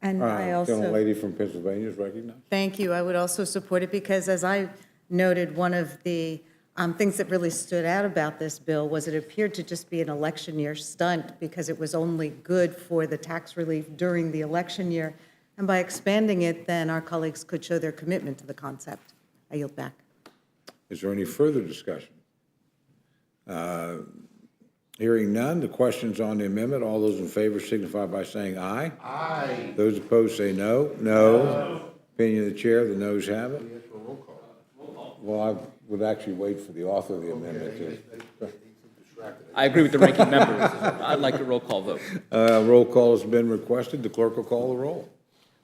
And I also. Lady from Pennsylvania is recognized. Thank you. I would also support it because, as I noted, one of the things that really stood out about this bill was it appeared to just be an election year stunt because it was only good for the tax relief during the election year. And by expanding it, then our colleagues could show their commitment to the concept. I yield back. Is there any further discussion? Hearing none, the question's on the amendment. All those in favor signify by saying aye. Aye. Those opposed say no. No. Opinion of the chair, the noes have it. Well, I would actually wait for the author of the amendment to. I agree with the ranking member. I'd like a roll call vote. Roll call has been requested. The clerk will call the roll.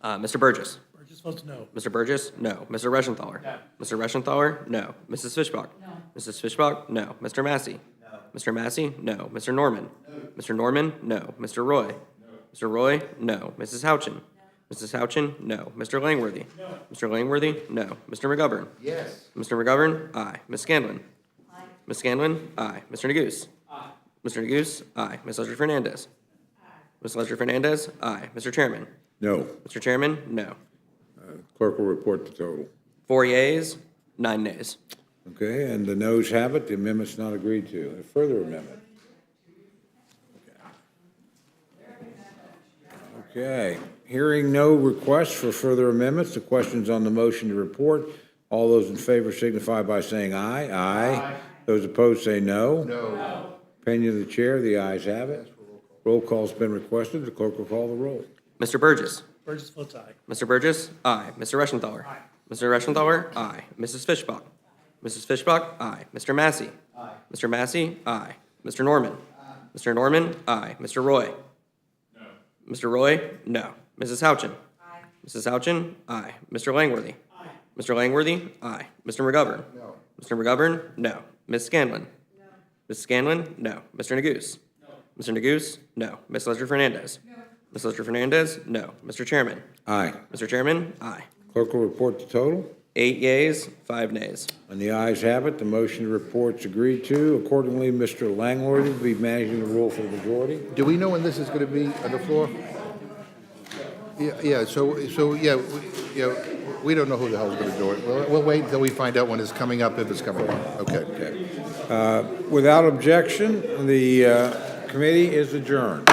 Mr. Burgess. Burgess votes no. Mr. Burgess, no. Mr. Reschenthaler. No. Mr. Reschenthaler, no. Mrs. Fishbach. No. Mrs. Fishbach, no. Mr. Massey. No. Mr. Massey, no. Mr. Norman. No. Mr. Norman, no. Mr. Roy. No. Mr. Roy, no. Mrs. Houchin. No. Mrs. Houchin, no. Mr. Langworthy. No. Mr. Langworthy, no. Mr. McGovern. Yes. Mr. McGovern, aye. Ms. Scanlon. Aye. Ms. Scanlon, aye. Mr. Neguse. Aye. Mr. Neguse, aye. Ms. Lesger-Fernandez. Aye. Ms. Lesger-Fernandez, aye. Mr. Chairman. No. Mr. Chairman, no. Clerk will report the total. 4 yeas, 9 nays. Okay, and the noes have it. The amendment's not agreed to. A further amendment. Okay. Hearing no requests for further amendments, the question's on the motion to report. All those in favor signify by saying aye. Aye. Those opposed say no. No. Opinion of the chair, the ayes have it. Roll call's been requested. The clerk will call the roll. Mr. Burgess. Burgess votes aye. Mr. Burgess, aye. Mr. Reschenthaler. Aye. Mr. Reschenthaler, aye. Mrs. Fishbach. Mrs. Fishbach, aye. Mr. Massey. Aye. Mr. Massey, aye. Mr. Norman. Aye. Mr. Norman, aye. Mr. Roy. No. Mr. Roy, no. Mrs. Houchin. Aye. Mrs. Houchin, aye. Mr. Langworthy. Aye. Mr. Langworthy, aye. Mr. McGovern. No. Mr. McGovern, no. Ms. Scanlon. No. Ms. Scanlon, no. Mr. Neguse. No. Mr. Neguse, no. Ms. Lesger-Fernandez. No. Ms. Lesger-Fernandez, no. Mr. Chairman. Aye. Mr. Chairman, aye. Clerk will report the total. 8 yeas, 5 nays. And the ayes have it. The motion to report's agreed to. Accordingly, Mr. Langworthy will be managing the rule for the majority. Do we know when this is going to be on the floor? Yeah, so yeah, we don't know who the hell's going to do it. We'll wait until we find out when it's coming up, if it's coming up. Okay. Without objection, the committee is adjourned.